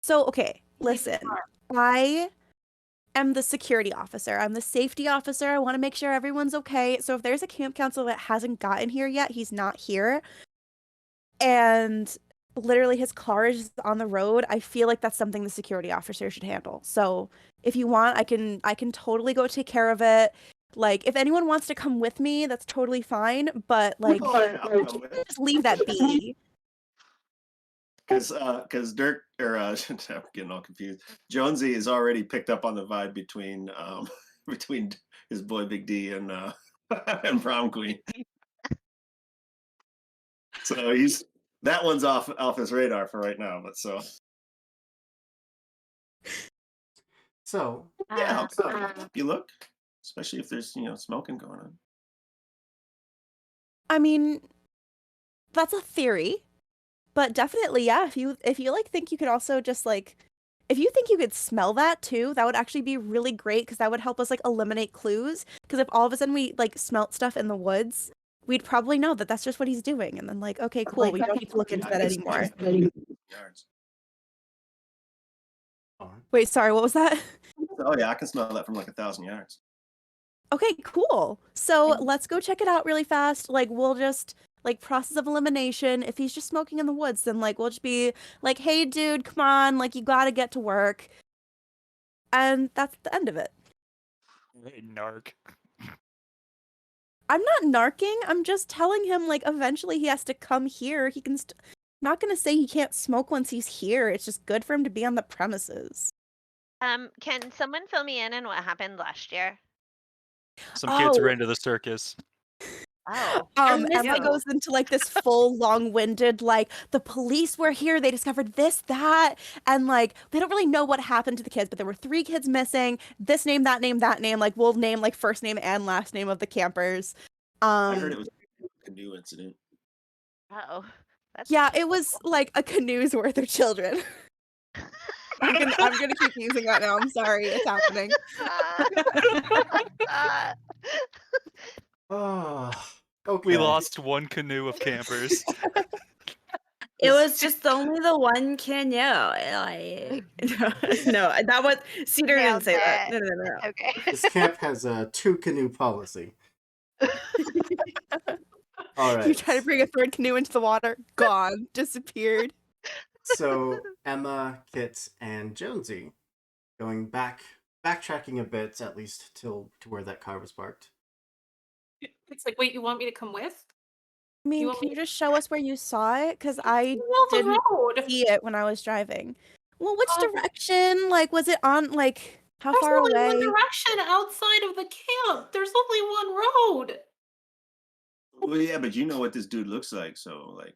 So, okay, Leave the listen. car. I am the security officer. I'm the safety officer. I want to make sure everyone's okay. So if there's a camp counselor that hasn't gotten here yet, he's not here. And literally his car is on the road. I feel like that's something the security officer should handle. So if you want, I can totally go take care of it. Like if anyone wants to come with me, that's totally fine. But like I'll come with. just leave that be. Because Dirk or I'm getting all confused. Jonesy has already picked up on the vibe between between his boy Big D and and Prom Queen. So that one's off his radar for right now. But so yeah, I'll help you look, especially if there's smoking going on. I mean, that's a theory. But definitely, yeah, if you like think you could also just like if you think you could smell that too, that would actually be really great because that would help us like eliminate clues. Because if all of a sudden we like smelt stuff in the woods, we'd probably know that that's just what he's doing. And then like, okay, cool, we don't need to look into that anymore. Yards. Wait, sorry, what was that? Oh yeah, I can smell that from like 1,000 yards. Okay, cool. So let's go check it out really fast. Like we'll just like process of elimination. If he's just smoking in the woods, then like we'll just be like, hey dude, come on, like you gotta get to work. And that's the end of it. Hey, narc. I'm not narking. I'm just telling him like eventually he has to come here. He can not gonna say he can't smoke once he's here. It's just good for him to be on the premises. Can someone fill me in on what happened last year? Some kids were Oh. into the circus. Oh. Emma goes into like this full long-winded, like, the police were here, they discovered this, that, and like they don't really know what happened to the kids, but there were 3 kids missing. This name, that name, that name. Like, we'll name like first name and last name of the campers. I heard it was a canoe incident. Oh. That's Yeah, it was like a canoe's worth of children. I'm gonna keep using that now. I'm sorry, it's happening. Oh, okay. We lost one canoe of campers. It was just only the one canoe. Like, no, that was Cedar Nailed didn't say that. it. No. Okay. This camp has a 2 canoe policy. All right. You try to bring a 3rd canoe into the water, gone, disappeared. So Emma, Kit, and Jonesy backtracking a bit, at least to where that car was parked. It's like, wait, you want me to come with? I mean, want can you just show us where you saw it? Because I Well, the didn't road. see it when I was driving. Well, which Um, direction? Like, was it on, like, how There's far only away? one direction outside of the camp. There's only one road. Well, yeah, but you know what this dude looks like, so like.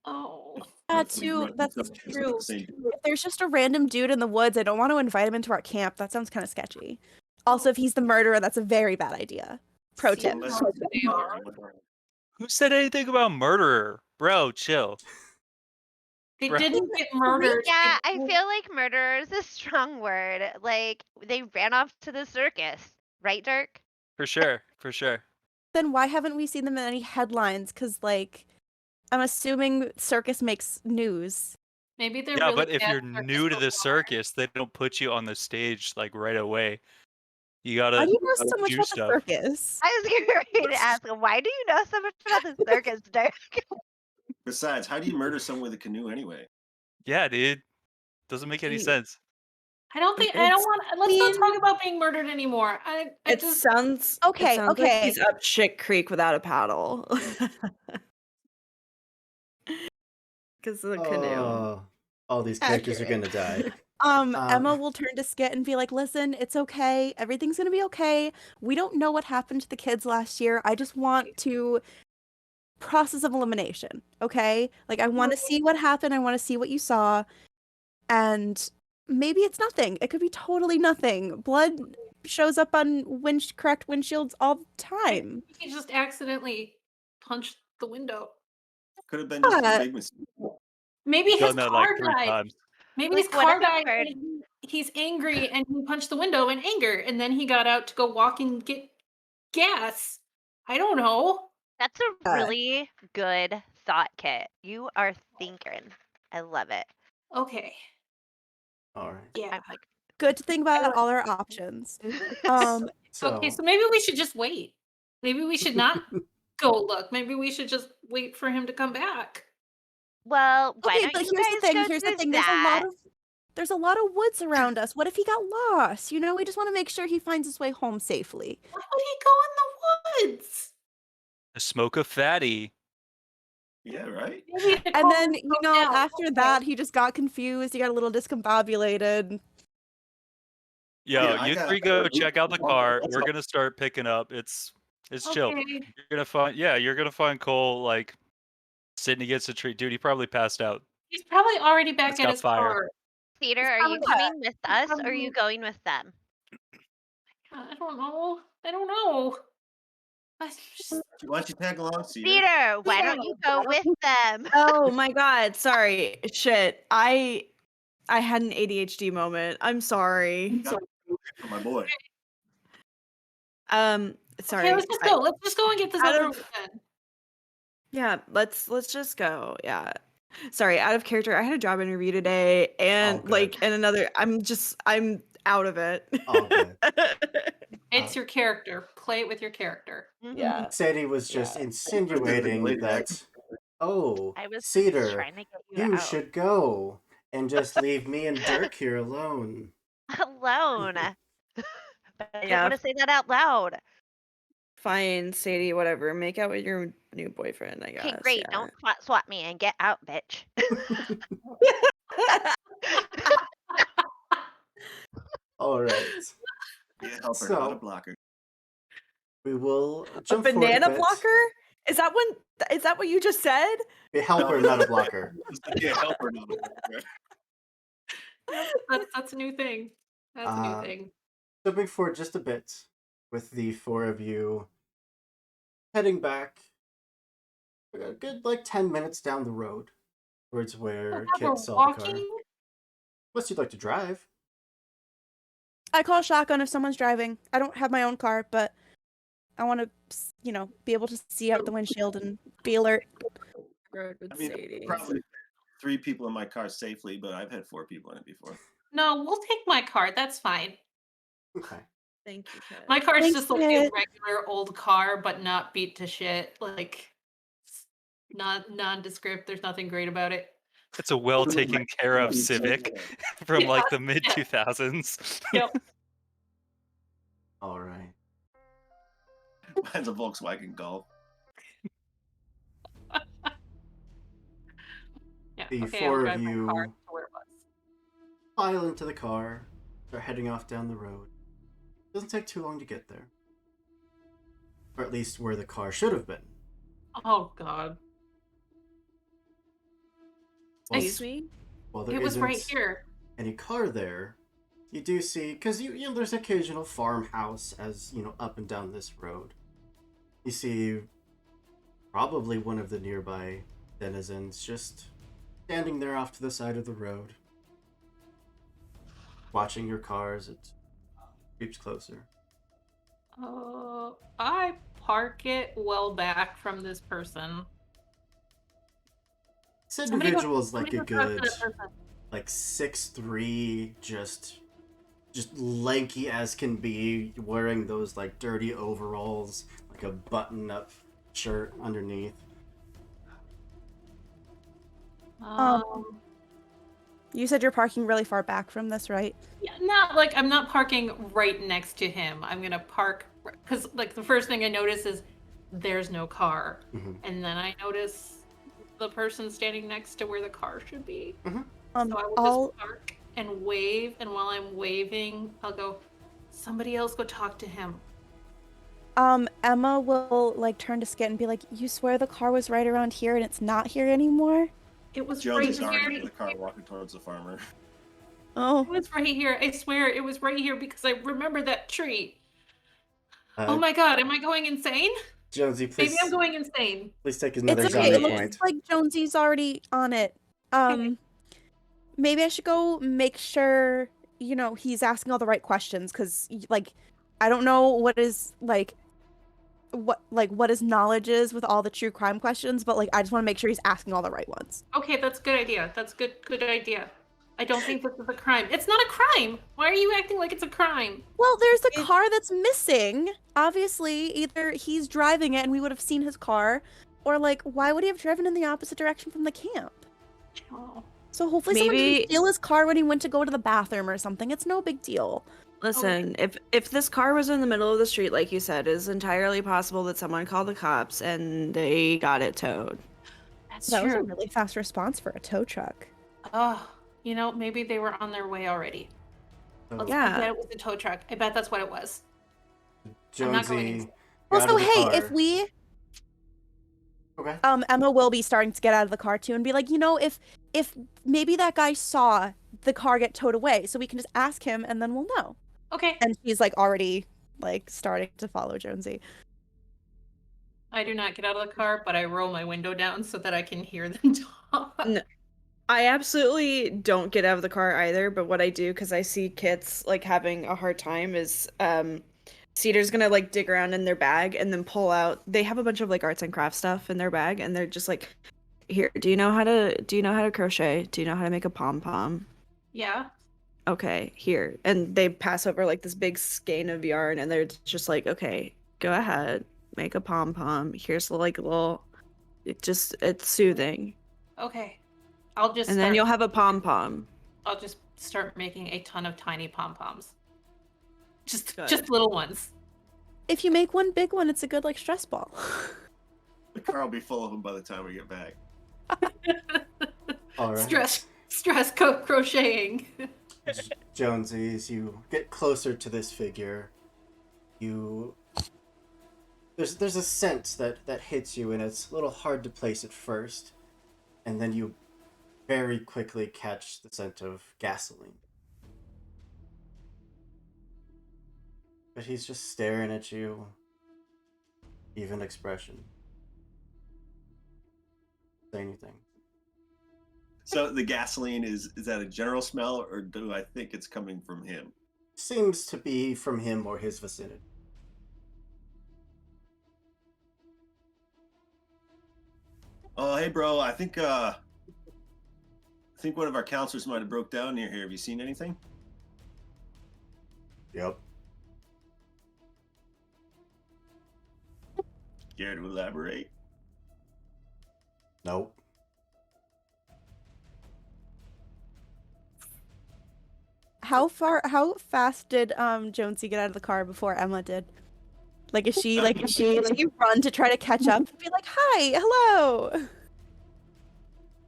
Oh. That's hopefully true. That's it's not true. the same dude. If there's just a random dude in the woods, I don't want to invite him into our camp. That sounds kind of sketchy. Also, if he's the murderer, that's a very bad idea. Pro tip. Unless- They are. Who said anything about murderer? Bro, chill. They Right. didn't get murdered. Yeah, They- I feel like murderer is a strong word. Like, they ran off to the circus. Right, Dirk? For sure. For sure. Then why haven't we seen them in any headlines? Because, like, I'm assuming circus makes news. Maybe they're Yeah, really but if bad you're circus new to the performers. circus, they don't put you on the stage like right away. You gotta Why do you know so gotta much do about stuff. the circus? I was getting ready to ask, why do you know so much about the circus, Dirk? Besides, how do you murder someone with a canoe anyway? Yeah, dude. Doesn't make any Dude. sense. I don't think I It's- don't want. Let's not talk about being murdered anymore. I It just sounds Okay, it sounds okay. Like he's up shit creek without a paddle. Because of the canoe. Oh, all these characters are gonna die. Emma will turn to Skit and be like, listen, it's okay. Everything's gonna be okay. We don't know what happened to the kids last year. I just want to process of elimination, okay? Like, I want to see what happened. I want to see what you saw. And maybe it's nothing. It could be totally nothing. Blood shows up on cracked windshields all the time. he just accidentally punched the window. Could have been just Yeah. a big mistake. Maybe his Done that car like 3 died. times. Maybe Like, his what car if he died. heard- And he's angry and he punched the window in anger, and then he got out to go walk and get gas. I don't know. That's a really good thought, Kit. You are thinking. I love it. Okay. All right. Yeah. I'm like, Good to think about all our options. So Okay, so maybe we should just wait. Maybe we should not go look. Maybe we should just wait for him to come back. well, why Okay, don't but you here's guys the thing. go Here's the do thing. that? There's a lot of woods around us. What if he got lost? You know, we just want to make sure he finds his way home safely. Why would he go in the woods? Smoke a fatty. Yeah, right. Maybe to And calm then, you himself know, down. after Okay. that, he just got confused. He got a little discombobulated. Yo, Yeah, I you got- 3 go check out the car. That's We're all. gonna start picking up. It's chill. Okay. You're gonna find Cole like sitting against a tree. Dude, he probably passed out. He's probably already back It's at got his fire. car. Peter, are you probably- coming with us or are you going with them? I don't know. I don't know. I just, Why don't you tag along, Cedar? Peter, why don't you go with them? Oh my god, sorry. Shit. I had an ADHD moment. I'm sorry. My boy. Sorry. okay, let's just go. Let's just go and get this Out over of- with then. Yeah, let's just go. Yeah. Sorry, out of character. I had a job interview today and good. and another I'm out of it. All good. It's your character. Play it with your character. Yeah. Sadie was just Yeah. insinuating that, oh, I was Cedar, trying to get you you out. should go and just leave me and Dirk here alone. Alone. But I didn't Yeah. want to say that out loud. Fine, Sadie, whatever. Make out with your new boyfriend, I guess. Okay, great. yeah. Don't swat me and get out, bitch. All right. Yeah, help her. So- Not a blocker. We will A jump forward banana bit. blocker? Is that what you just said? A helper, not a blocker. Yeah, helper, not a blocker. That's a new thing. That's a new thing. Jumping forward just a bit, with the four of you heading back a good 10 minutes down the road towards where We're Kit saw the car. walking. Unless you'd like to drive. I call shotgun if someone's driving. I don't have my own car, but I want to, be able to see out the windshield and be alert. Road with I mean, Sadie. probably 3 people in my car safely, but I've had 4 people in it before. No, we'll take my car. That's fine. Okay. Thank you, Kit. My car's Thanks, just like a Kit. regular old car, but not beat to shit. Like, not nondescript. There's nothing great about it. It's a well taken care of Civic from Yeah, the mid yeah. 2000s. Yep. All right. Mine's a Volkswagen Golf. Yeah. The okay, four I'll of drive my you car to where it was. pile into the car. They're heading off down the road. Doesn't take too long to get there. Or at least where the car should have been. Oh God. Well, Excuse me? While there It was right isn't here. any car there, you do see, because there's occasional farmhouse as up and down this road. You see probably one of the nearby denizens just standing there off to the side of the road, watching your car as it creeps closer. I park it well back from this person. This Somebody go- individual is like a somebody go talk to good that person. 6'3", just lanky as can be, wearing those dirty overalls, like a button-up shirt underneath. You said you're parking really far back from this, right? Yeah, I'm not parking right next to him. I'm gonna park because the first thing I notice is there's no car, Mhm. and then I notice the person standing next to where the car should be. So I will I'll just park and wave, and while I'm waving, I'll go, somebody else go talk to him. Emma will turn to Skit and be like, "You swear the car was right around here and it's not here anymore?" It was Jones is right already here. in the car walking towards the farmer. Oh. It was right here. I swear it was right here because I remember that tree. Uh, Oh my God, am I going insane? Jonesy, please, Maybe I'm going insane. please take another It's okay. genre It looks point. like Jonesy's already on it. Maybe I should go make sure, he's asking all the right questions, because, I don't know what his knowledge is with all the true crime questions, but, I just want to make sure he's asking all the right ones. Okay, that's a good idea. That's good idea. I don't think this is a crime. It's not a crime. Why are you acting like it's a crime? Well, there's a car that's missing. Obviously, either he's driving it and we would have seen his car, or, why would he have driven in the opposite direction from the camp? Oh. So hopefully someone Maybe- didn't steal his car when he went to go to the bathroom or something. It's no big deal. Listen, if this car was in the middle of the street, like you said, it's entirely possible that someone called the cops and they got it towed. That's That was a true. really fast response for a tow truck. Oh, maybe they were on their way already. So, I Yeah. bet it was a tow truck. I bet that's what it was. I'm not going Jonesy, insane. get out Also, of the hey, car. if we Okay. Emma will be starting to get out of the car too and be like, if maybe that guy saw the car get towed away, so we can just ask him and then we'll know. Okay. And she's already starting to follow Jonesy. I do not get out of the car, but I roll my window down so that I can hear them talk. No. I absolutely don't get out of the car either, but what I do, because I see Kit's having a hard time, is Cedar's gonna dig around in their bag and then pull out. They have a bunch of arts and crafts stuff in their bag, and they're just here. Do you know how to crochet? Do you know how to make a pom pom? Yeah. Okay, here. And they pass over this big skein of yarn, and they're just okay, go ahead, make a pom pom. Here's little. It's soothing, Okay. I'll just and then you'll have a pom pom. I'll just start making a ton of tiny pom poms. Just Good. little ones. If you make one big one, it's a good stress ball. The car will be full of them by the time we get back. All right. Stress crocheting. Jonesy, as you get closer to this figure, you there's a scent that hits you, and it's a little hard to place at first, and then you very quickly catch the scent of gasoline. But he's just staring at you, even expression. Say anything. So the gasoline is that a general smell, or do I think it's coming from him? Seems to be from him or his vicinity. Oh, hey, bro. I think one of our counselors might have broke down near here. Have you seen anything? Yep. Care to elaborate? Nope. How fast did Jonesy get out of the car before Emma did? Like, is she like you run to try to catch up and be like, "Hi, hello"?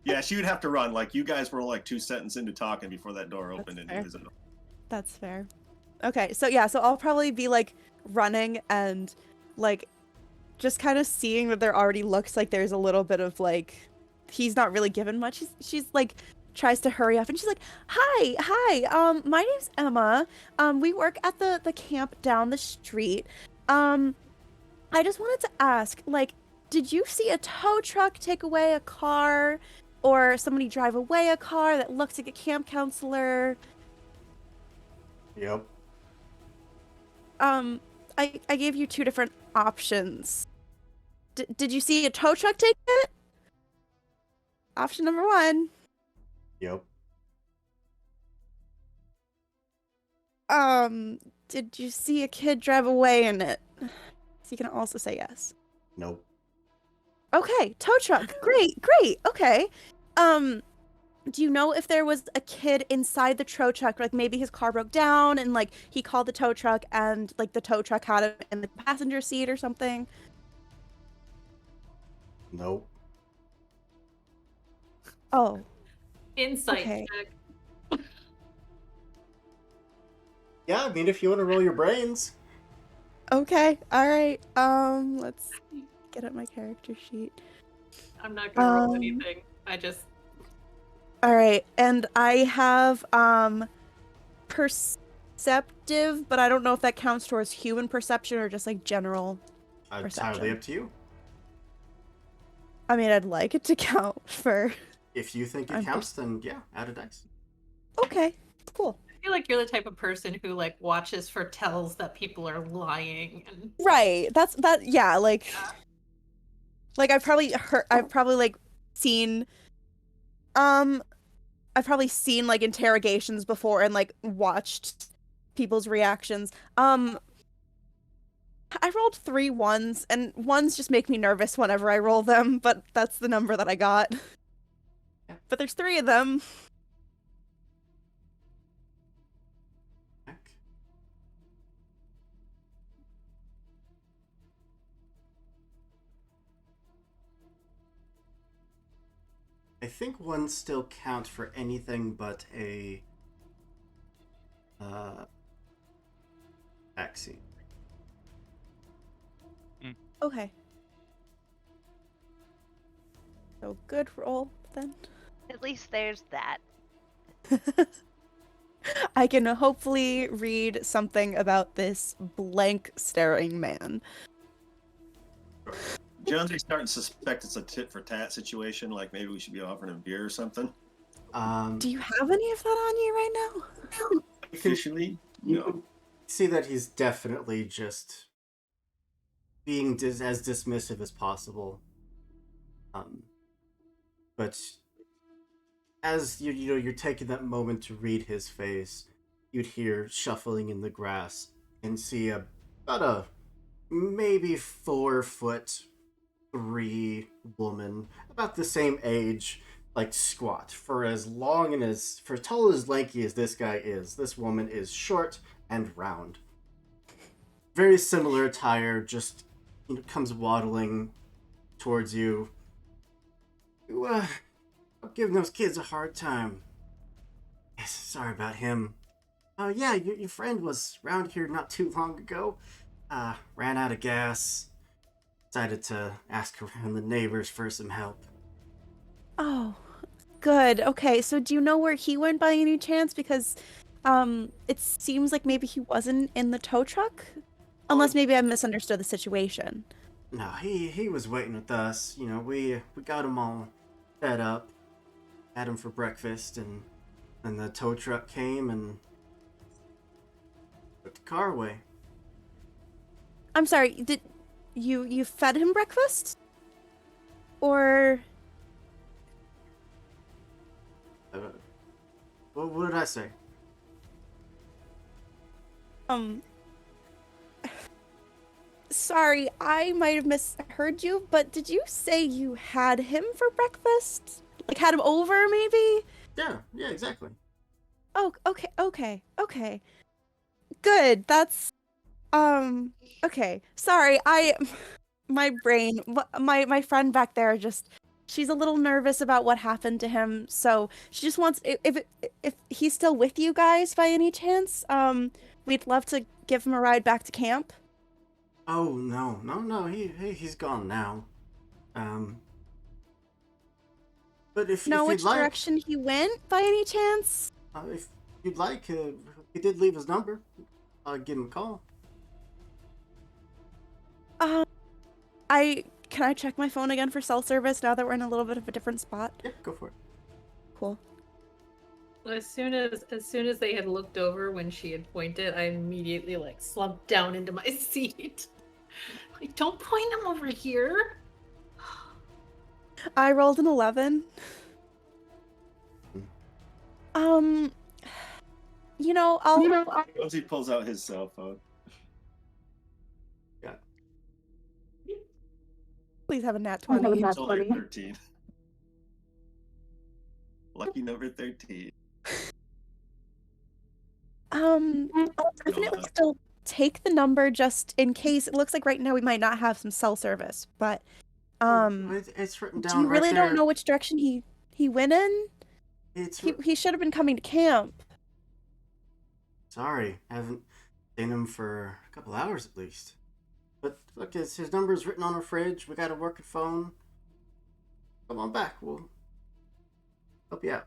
Yeah, she would have to run. Like, you guys were like 2 sentences into talking before that door opened, That's and he fair. was in. That's fair. Okay, so yeah, so I'll probably be like running and like just kind of seeing that there already looks like there's a little bit of like he's not really given much. She's like tries to hurry up and she's like, hi, my name's Emma. We work at the camp down the street. I just wanted to ask, like, did you see a tow truck take away a car or somebody drive away a car that looks like a camp counselor? Yep. I gave you 2 different options. Did you see a tow truck take it? Option number 1. Yep. Did you see a kid drive away in it? So you can also say yes. Nope. Okay, tow truck. Great. Okay. Do you know if there was a kid inside the tow truck? Like maybe his car broke down and like he called the tow truck and like the tow truck had him in the passenger seat or something? Nope. Oh, Insight Okay. check. Yeah, I mean, if you want to roll your brains. okay. All right. Let's get up my character sheet. I'm not gonna roll Um, anything. I just All right, and I have perceptive, but I don't know if that counts towards human perception or just like general. Entirely Perception. up to you. I mean, I'd like it to count for. If you think it I'm counts, then yeah, add a dice. Okay, cool. I feel like you're the type of person who like watches for tells that people are lying and Right. That's that. Yeah. Like I've probably heard. I've probably like seen. I've probably seen like interrogations before and like watched people's reactions. I rolled 3 ones, and ones just make me nervous whenever I roll them, but that's the number that I got. But there's 3 of them. Heck. I think ones still count for anything but a vaccine. Okay. So good roll then. At least there's that. I can hopefully read something about this blank staring man. Jonesy's starting to suspect it's a tit for tat situation. Like maybe we should be offering him beer or something. Do you have any of that on you right now? Officially, no. See that he's definitely just being as dismissive as possible. But as you're taking that moment to read his face, you'd hear shuffling in the grass and see about a maybe 4'3" woman, about the same age, like squat. For as long and for tall and as lanky as this guy is, this woman is short and round. Very similar attire, just comes waddling towards you. I'm giving those kids a hard time. Yes, sorry about him. Yeah, your friend was around here not too long ago. Ran out of gas. decided to ask around the neighbors for some help. Oh, good. Okay, so do you know where he went by any chance? Because it seems like maybe he wasn't in the tow truck. Unless maybe I misunderstood the situation. No, he was waiting with us. You know, we got him all fed up, had him for breakfast, and the tow truck came and put the car away. I'm sorry, did you fed him breakfast? Or What did I say? Sorry, I might have misheard you, but did you say you had him for breakfast? Like had him over maybe? Yeah, exactly. Oh, okay. Good. That's okay. Sorry. My brain, my friend back there just she's a little nervous about what happened to him, so she just wants if he's still with you guys by any chance, we'd love to give him a ride back to camp. Oh no, he's gone now. But if Know if which you'd like, direction he went by any chance? if you'd like, he did leave his number. I'll give him a call. Can I check my phone again for cell service now that we're in a little bit of a different spot? Yeah, go for it. Cool. As soon as they had looked over when she had pointed, I immediately like slumped down into my seat. Like, don't point them over here. I rolled an 11. I'll Jonesy pulls out his cell phone. please have a nat 20. It's only 13. Lucky number 13. I'll definitely still take the number just in case. It looks like right now we might not have some cell service, but It's written down. do you right really there. don't know which direction he went in? He should have been coming to camp. Sorry, haven't seen him for a couple hours at least. But look, his number's written on our fridge. We got a working phone. Come on back. We'll help you out.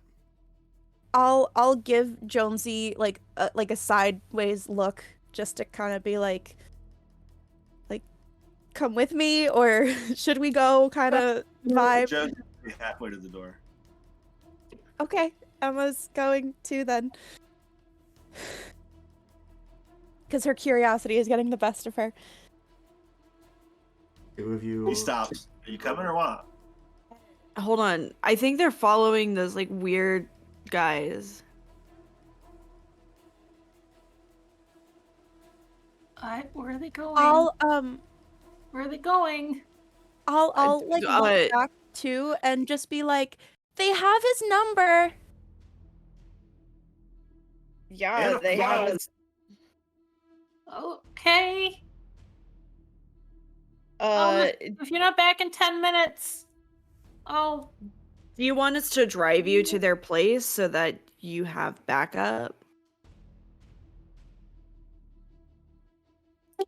I'll give Jonesy like a sideways look just to kind of be like come with me or should we go kind of vibe. Jonesy halfway to the door. Okay, Emma's going to then. Because her curiosity is getting the best of her. Two of you. He stops. Are you coming or what? Hold on. I think they're following those like weird guys. Where are they going? Where are they going? I'll like look back too and just be like, they have his number. Yeah, they have his. Okay. If you're not back in 10 minutes. Oh. Do you want us to drive you to their place so that you have backup?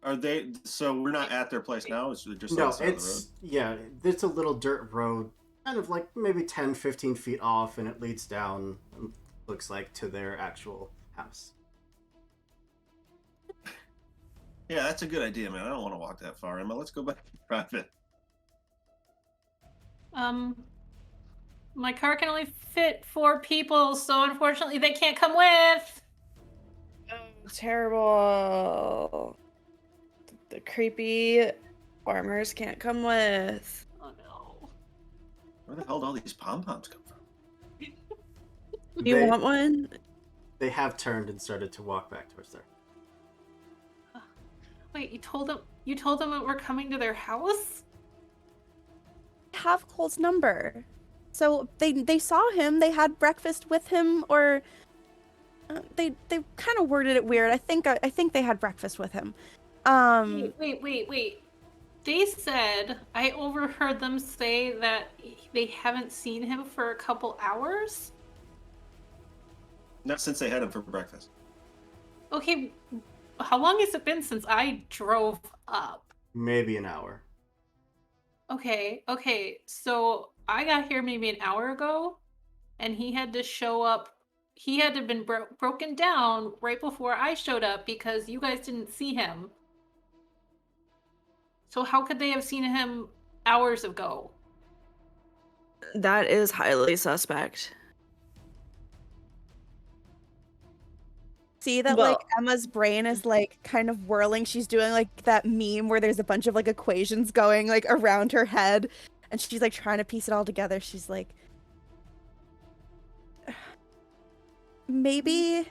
Are they? So we're not at their place now. It's just No, outside of the road. it's a little dirt road, kind of like maybe 10, 15 feet off, and it leads down. Looks like to their actual house. Yeah, that's a good idea, man. I don't want to walk that far, Emma. Let's go back to private. My car can only fit 4 people, so unfortunately they can't come with. Oh, terrible. The creepy farmers can't come with. Oh no. Where the hell did all these pom-poms come from? Do you want one? They have turned and started to walk back towards there. Wait, you told them that we're coming to their house? Have Cole's number. So they saw him, they had breakfast with him, or they kind of worded it weird. I think they had breakfast with him. Wait. They said, I overheard them say that they haven't seen him for a couple hours? Not since they had him for breakfast. Okay, how long has it been since I drove up? Maybe an hour. Okay. So I got here maybe an hour ago, and he had to show up. He had to have been broken down right before I showed up because you guys didn't see him. So how could they have seen him hours ago? That is highly suspect. See that Well- like Emma's brain is like kind of whirling. She's doing like that meme where there's a bunch of like equations going like around her head, and she's like trying to piece it all together. She's like, maybe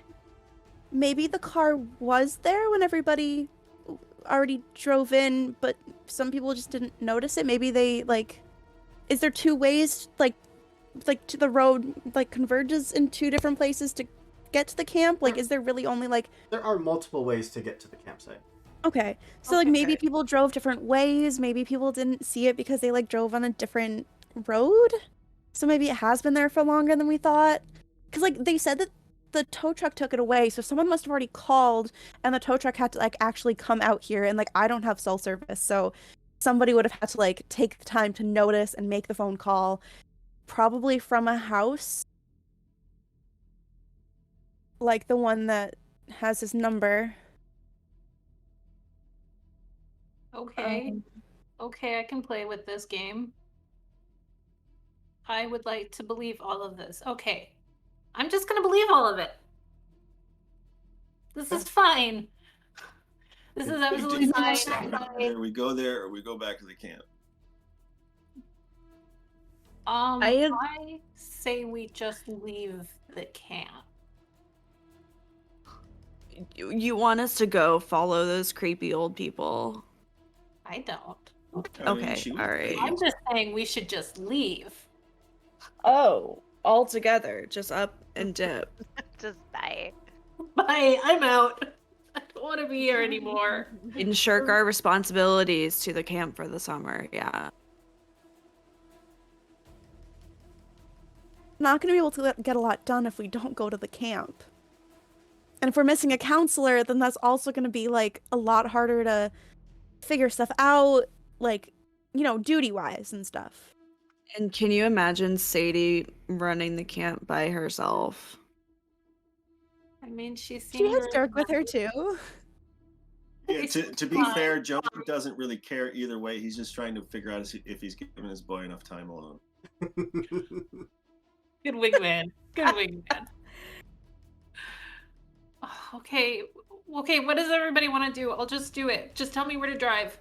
the car was there when everybody already drove in, but some people just didn't notice it. Maybe they like, is there two ways like to the road like converges in two different places to get to the camp? Like, is there really only like, There are multiple ways to get to the campsite. okay, so like maybe Okay. people drove different ways, maybe people didn't see it because they like drove on a different road, so maybe it has been there for longer than we thought, because like they said that the tow truck took it away, so someone must have already called and the tow truck had to like actually come out here, and like I don't have cell service, so somebody would have had to like take the time to notice and make the phone call, probably from a house like the one that has his number. Okay. Okay, I can play with this game. I would like to believe all of this. Okay. I'm just gonna believe all of it. This is fine. This is absolutely fine. Either we go there or we go back to the camp. I say we just leave the camp. You want us to go follow those creepy old people? I don't. I mean, Okay, she was all right. I'm just saying we should just leave. Oh, all together, just up and dip. Just bye. Bye. I'm out. I don't want to be here anymore. And shirk our responsibilities to the camp for the summer. Yeah. Not going to be able to get a lot done if we don't go to the camp. And if we're missing a counselor, then that's also going to be like a lot harder to figure stuff out, like, you know, duty-wise and stuff. And can you imagine Sadie running the camp by herself? I mean, she seems. She has Dirk with her too. Yeah, to be fair, Joe doesn't really care either way. He's just trying to figure out if he's giving his boy enough time alone. Good wingman. Good wingman. Okay. Okay, what does everybody want to do? I'll just do it. Just tell me where to drive.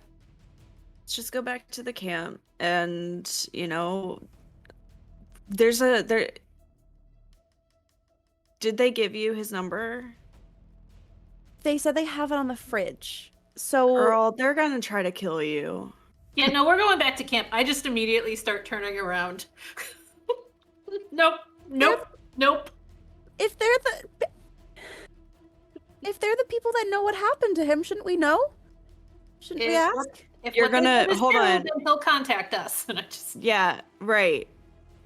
Let's just go back to the camp and, you know, there did they give you his number? They said they have it on the fridge. So Girl, they're gonna try to kill you. Yeah, no, we're going back to camp. I just immediately start turning around. Nope. if they're the people that know what happened to him, shouldn't we know? Shouldn't we If ask? what- if You're what they gonna- said is hold true, on. then he'll contact us. And I just Yeah, right.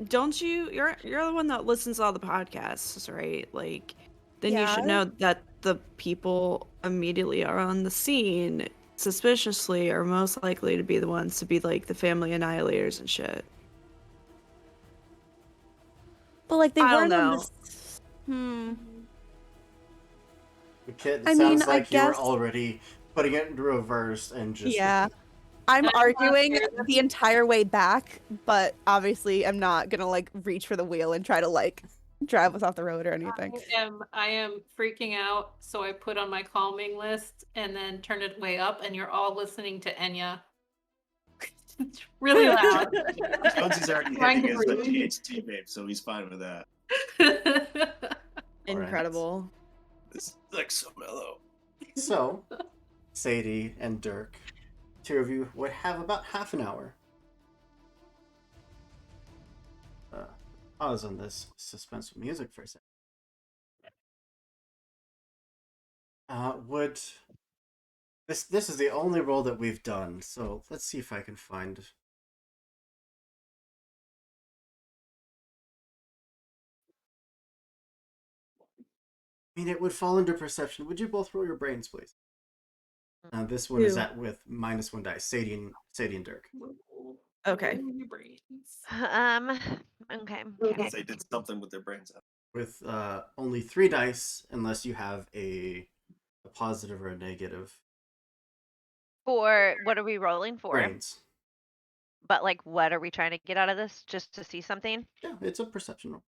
Don't you? You're the one that listens to all the podcasts, right? Like, then you should Yeah. know that the people immediately are on the scene, suspiciously, are most likely to be the ones to be like the family annihilators and shit. But like they I don't weren't on know. this. The kid, I it mean, sounds I like you were guess- already putting it into reverse and just Yeah. I'm I'm arguing not- the entire way back, but obviously I'm not gonna like reach for the wheel and try to like drive us off the road or anything. I am freaking out, so I put on my calming list and then turn it way up, and you're all listening to Enya. It's really loud. Jonesy's already Trying hitting to his breathe. THT vape, so he's fine with that. Alright. Incredible. This is like so mellow. So, Sadie and Dirk, two of you would have about half an hour. Pause on this suspenseful music for a second. Would this is the only roll that we've done, so let's see if I can find. I mean, it would fall under perception. Would you both roll your brains, please? This one is Who? at with -1 dice. Sadie and Dirk. Okay. Your brains. Okay. Because they did something with their brains. With only 3 dice, unless you have a positive or a negative. For what are we rolling for? Brains. But like, what are we trying to get out of this? Just to see something? Yeah, it's a perception roll.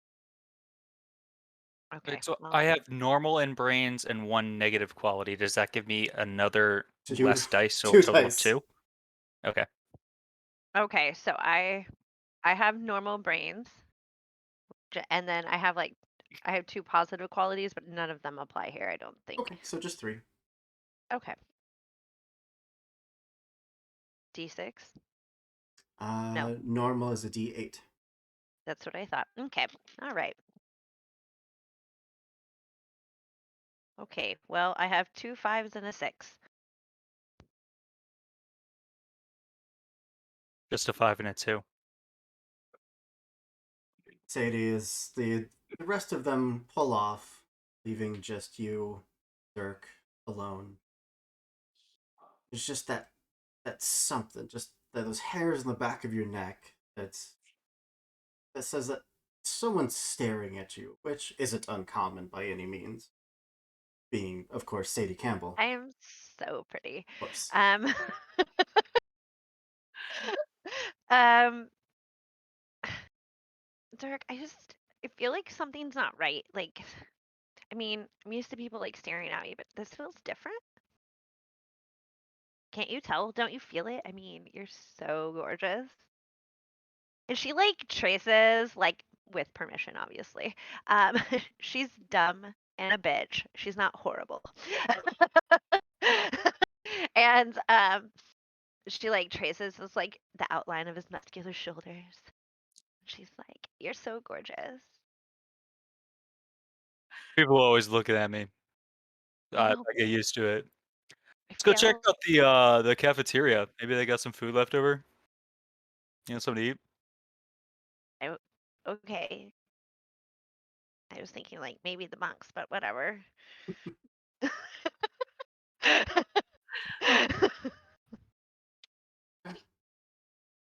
Okay. Wait, so well, I have normal in brains and 1 negative quality. Does that give me another 2 less dice, so 2 a total of dice. 2? Okay. Okay, so I have normal brains, and then I have 2 positive qualities, but none of them apply here. I don't think. Okay, so just 3. Okay. D6. No. Normal is a D8. That's what I thought. Okay. All right. Okay. Well, I have 2 5s and a 6. Just a 5 and a 2. Sadie is the rest of them pull off, leaving just you, Dirk, alone. It's just that something, just those hairs in the back of your neck that says that someone's staring at you, which isn't uncommon by any means. Being, of course, Sadie Campbell. I am so pretty. Of course. Dirk, I feel like something's not right. Like, I mean, I'm used to people like staring at me, but this feels different. Can't you tell? Don't you feel it? I mean, you're so gorgeous. And she like traces, like with permission, obviously. She's dumb and a bitch. She's not horrible. And she like traces this like the outline of his muscular shoulders. She's like, "You're so gorgeous." People always looking at me. I know. get used to it. I Let's go check feel- out the cafeteria. Maybe they got some food left over. You know, something to eat. Okay. I was thinking like maybe the monks, but whatever.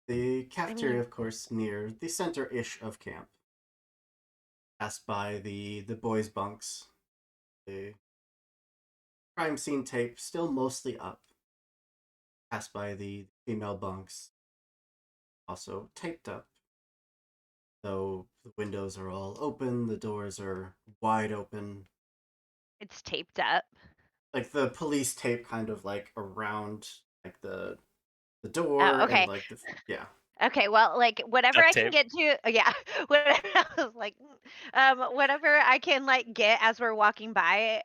The cafeteria, of course, near the center-ish of camp. Passed by the boys' bunks. The crime scene tape still mostly up. Passed by the female bunks. Also taped up. Though the windows are all open, the doors are wide open. It's taped up. Like the police tape kind of like around like the door Oh, okay. and like the yeah. Okay, well, like whatever Duct I can tape. get to, yeah, whatever. I was like, whatever I can like get as we're walking by,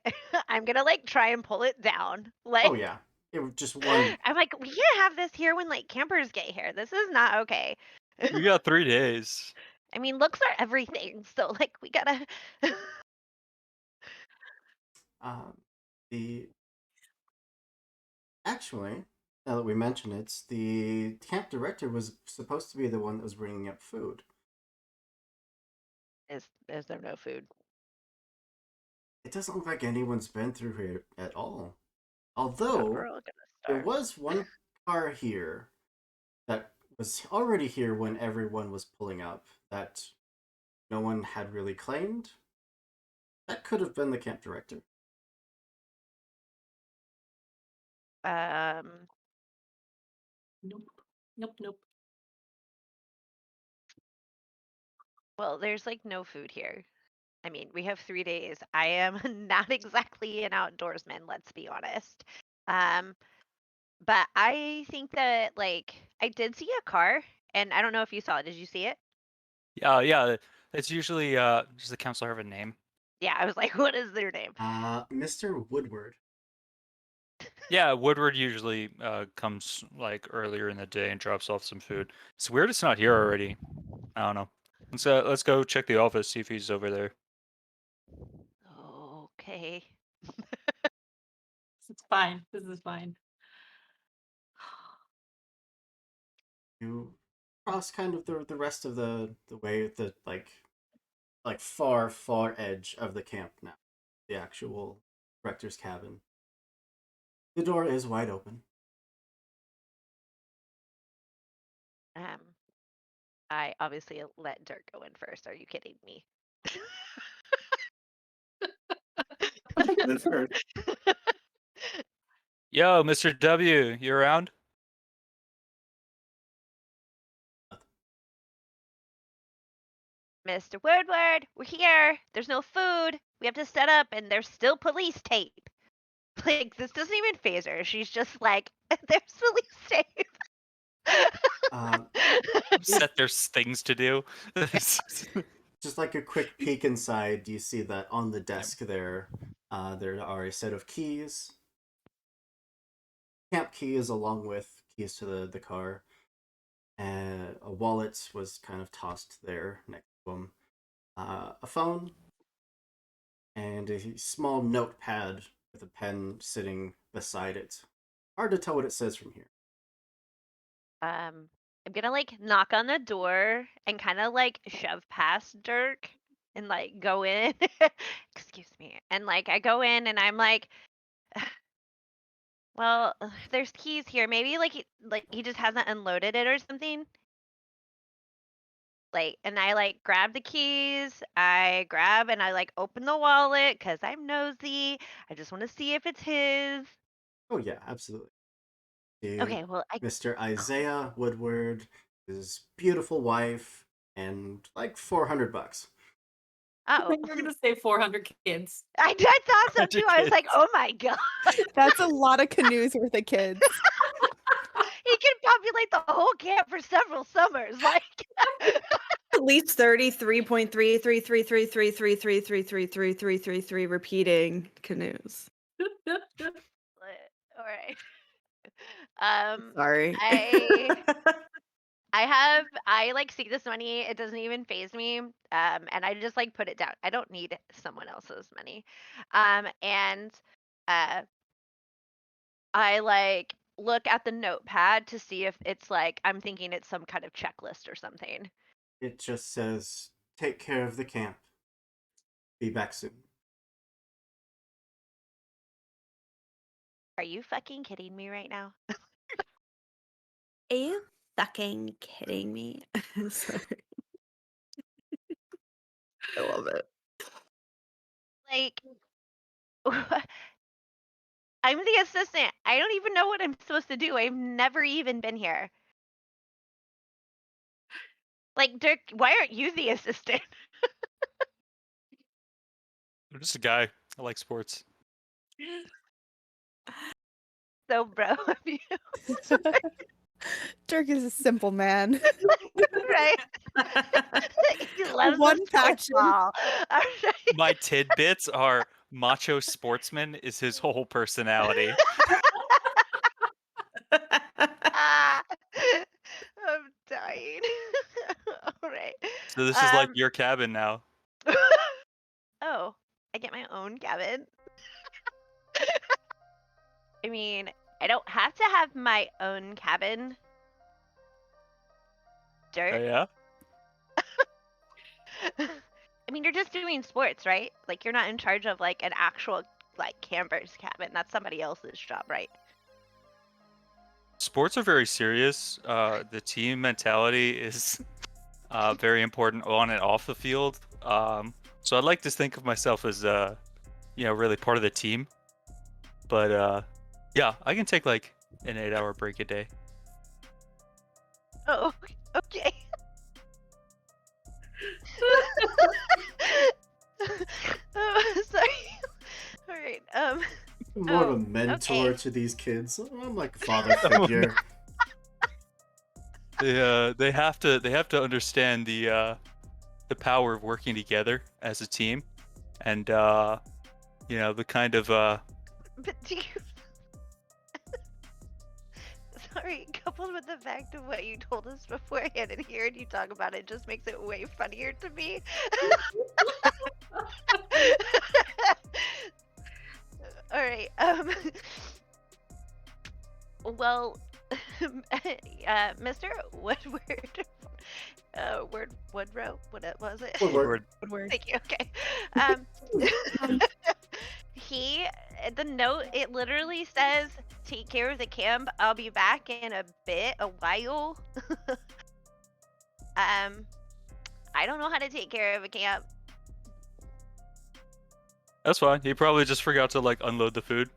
I'm gonna like try and pull it down. Like, Oh yeah. It was just one. I'm like, we can't have this here when like campers get here. This is not okay. We got 3 days. I mean, looks are everything, so like we gotta. The actually, now that we mention it, the camp director was supposed to be the one that was bringing up food. Is there no food? It doesn't look like anyone's been through here at all. God, Although we're all gonna there starve. was one car here that was already here when everyone was pulling up that no one had really claimed. That could have been the camp director. Nope. Nope. Nope. Well, there's like no food here. I mean, we have 3 days. I am not exactly an outdoorsman, let's be honest. But I think that like I did see a car, and I don't know if you saw it. Did you see it? Yeah. It's usually does the counselor have a name? Yeah, I was like, what is their name? Mr. Woodward. Yeah, Woodward usually comes like earlier in the day and drops off some food. It's weird it's not here already. I don't know. Let's go check the office, see if he's over there. Okay. It's fine. This is fine. You cross kind of the rest of the way, the like far edge of the camp now. The actual rector's cabin. The door is wide open. I obviously let Dirk go in first. Are you kidding me? That's fair. Yo, Mr. W, you around? Mr. Woodward, we're here. There's no food. We have to set up, and there's still police tape. Like, this doesn't even phase her. She's just like, there's police tape. Set there's things to do. Just like a quick peek inside, you see that on the desk there are a set of keys, camp keys, along with keys to the car. And a wallet was kind of tossed there next to him. A phone and a small notepad with a pen sitting beside it. Hard to tell what it says from here. I'm gonna like knock on the door and kind of like shove past Dirk and like go in. Excuse me. And like I go in and I'm like, well, there's keys here. Maybe like he just hasn't unloaded it or something. Like, and I like grab the keys. I grab and I like open the wallet because I'm nosy. I just want to see if it's his. Oh yeah, absolutely. To Okay, well Mr. Isaiah Woodward, his beautiful wife, and like $400. Oh, You're gonna say 400 kids. I thought so 100 too. I was like, kids. oh my god. That's a lot of canoes worth of kids. He can populate the whole camp for several summers. Like, At least 33.3333333333333 repeating canoes. all right. Sorry. I like see this money. It doesn't even phase me. And I just like put it down. I don't need someone else's money. And I like look at the notepad to see if it's like I'm thinking it's some kind of checklist or something. It just says, "Take care of the camp. Be back soon." Are you fucking kidding me right now? Are you fucking kidding me? Sorry. I love it. Like, I'm the assistant. I don't even know what I'm supposed to do. I've never even been here. Like, Dirk, why aren't you the assistant? I'm just a guy. I like sports. So, bro, of you, Dirk is a simple man. right? He loves the One sports passion. ball. All right. My tidbits are macho sportsman is his whole personality. Ah, I'm dying. All right. So this is like your cabin now. Oh, I get my own cabin. I mean, I don't have to have my own cabin. Dirk. Oh yeah? I mean, you're just doing sports, right? Like, you're not in charge of like an actual like camper's cabin. That's somebody else's job, right? Sports are very serious. The team mentality is very important on and off the field. So I'd like to think of myself as really part of the team. But yeah, I can take like an 8-hour break a day. Oh, okay. Oh, sorry. All right. More of Oh, a mentor okay. to these kids. I'm like a father figure. They have to understand the power of working together as a team, and the kind of But do you... Sorry, coupled with the fact of what you told us beforehand and hearing you talk about it just makes it way funnier to me. All right. Well, Mr. Woodward, Woodrow, what was it? Woodward. Woodward. Thank you. Okay. The note, it literally says, "Take care of the camp. I'll be back in a while." I don't know how to take care of a camp. That's fine. He probably just forgot to like unload the food.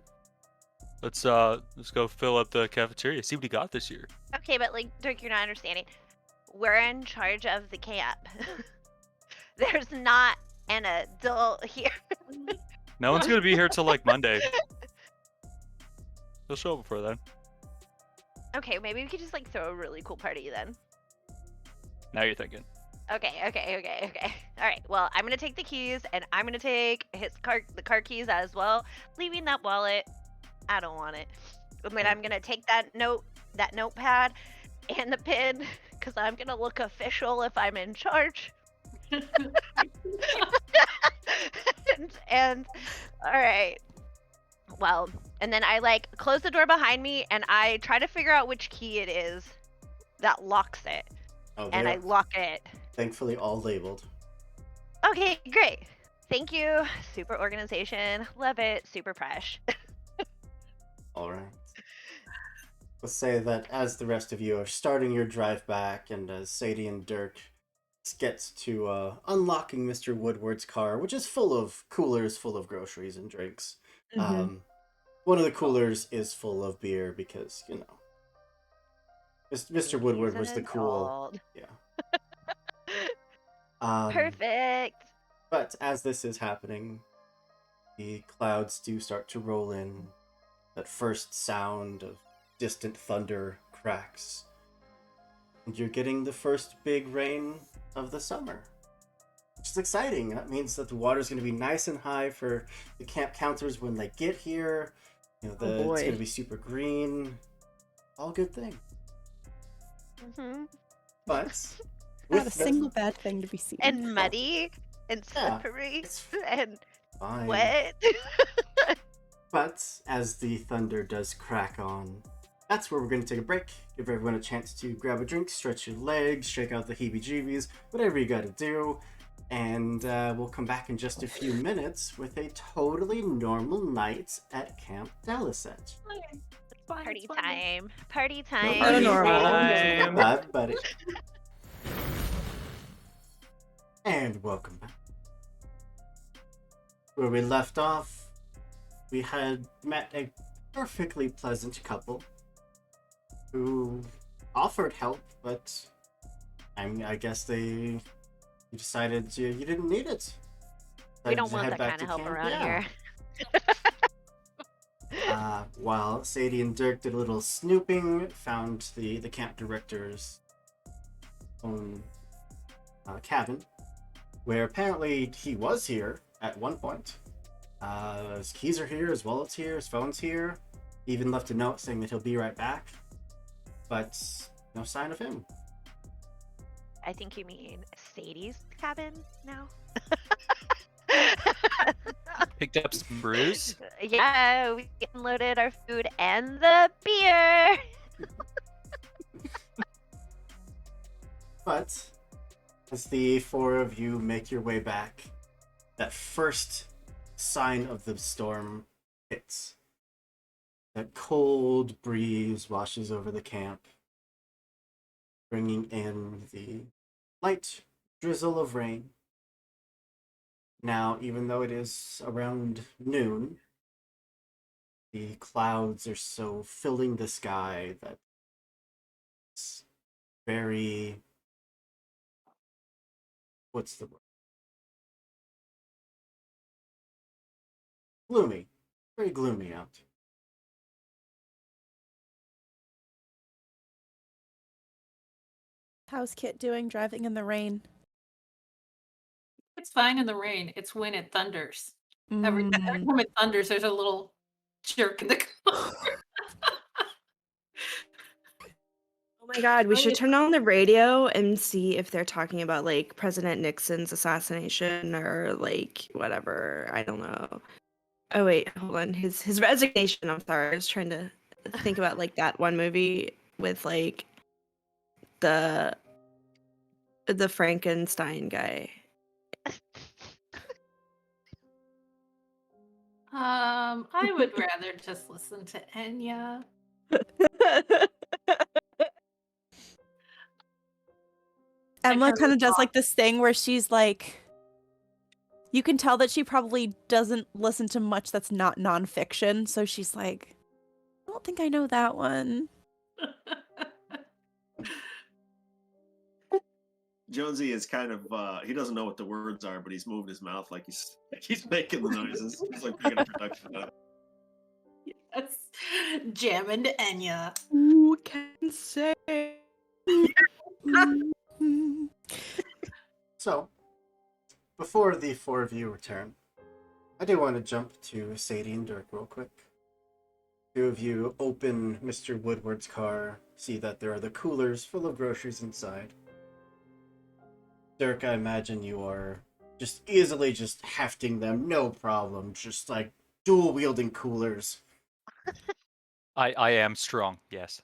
Let's go fill up the cafeteria. See what he got this year. Okay, but like, Dirk, you're not understanding. We're in charge of the camp. There's not an adult here. No one's gonna be here till like Monday. He'll show up before then. Okay, maybe we could just like throw a really cool party then. Now you're thinking. Okay. All right. Well, I'm gonna take the keys, and I'm gonna take the car keys as well, leaving that wallet. I don't want it. And then I'm gonna take that notepad, and the pin, because I'm gonna look official if I'm in charge. and all right. Well, and then I like close the door behind me, and I try to figure out which key it is that locks it, Oh, and I they're lock it. thankfully all labeled. Okay, great. Thank you. Super organization. Love it. Super fresh. All right. Let's say that as the rest of you are starting your drive back, and as Sadie and Dirk gets to unlocking Mr. Woodward's car, which is full of coolers full of groceries and drinks. One of the coolers is full of beer because, you know, Mr. Woodward was the cool. Yeah. Perfect. But as this is happening, the clouds do start to roll in. That first sound of distant thunder cracks. And you're getting the first big rain of the summer. Which is exciting. That means that the water's going to be nice and high for the camp counters when they get here. You know, it's going to be super green. All good thing. Mm-hmm. But Not a with single bad thing to be seen. And muddy and Yeah, slippery it's and fine. wet. But as the thunder does crack on, that's where we're going to take a break. Give everyone a chance to grab a drink, stretch your legs, shake out the heebie-jeebies, whatever you got to do. And we'll come back in just a few minutes with a totally normal night at Camp Delisette. It's fine, Party it's fine. time. Party No time. party normal. time. Bye, buddy. And welcome back. Where we left off, we had met a perfectly pleasant couple who offered help, but I guess they decided you didn't need it. We Decided don't to want head that back kind to of help camp. around Yeah. here. While Sadie and Dirk did a little snooping, found the camp director's own cabin, where apparently he was here at one point. His keys are here, his wallet's here, his phone's here. He even left a note saying that he'll be right back, but no sign of him. I think you mean Sadie's cabin now. Picked up some brews. Yeah, we unloaded our food and the beer. But as the four of you make your way back, that first sign of the storm hits. That cold breeze washes over the camp, bringing in the light drizzle of rain. Now, even though it is around noon, the clouds are so filling the sky that it's very... what's the word? Gloomy. Very gloomy out. How's Kit doing driving in the rain? It's fine in the rain. It's when it thunders. Every Mm. time it thunders, there's a little jerk in the car. Oh my god, we Oh, should yeah. turn on the radio and see if they're talking about like President Nixon's assassination or like whatever. I don't know. Oh wait, hold on. His resignation. I'm sorry. I was trying to think about like that one movie with like the Frankenstein guy. I would rather just listen to Enya. Emma Because kind of it's does off. like this thing where she's like, you can tell that she probably doesn't listen to much that's not nonfiction. So she's like, I don't think I know that one. Jonesy is kind of he doesn't know what the words are, but he's moving his mouth like he's making the noises. He's like making a production of it. Yes. Jamming to Enya. Who can say? So, before the four of you return, I do want to jump to Sadie and Dirk real quick. Two of you open Mr. Woodward's car, see that there are the coolers full of groceries inside. Dirk, I imagine you are just easily just hefting them, no problem, just like dual-wielding coolers. I am strong, yes.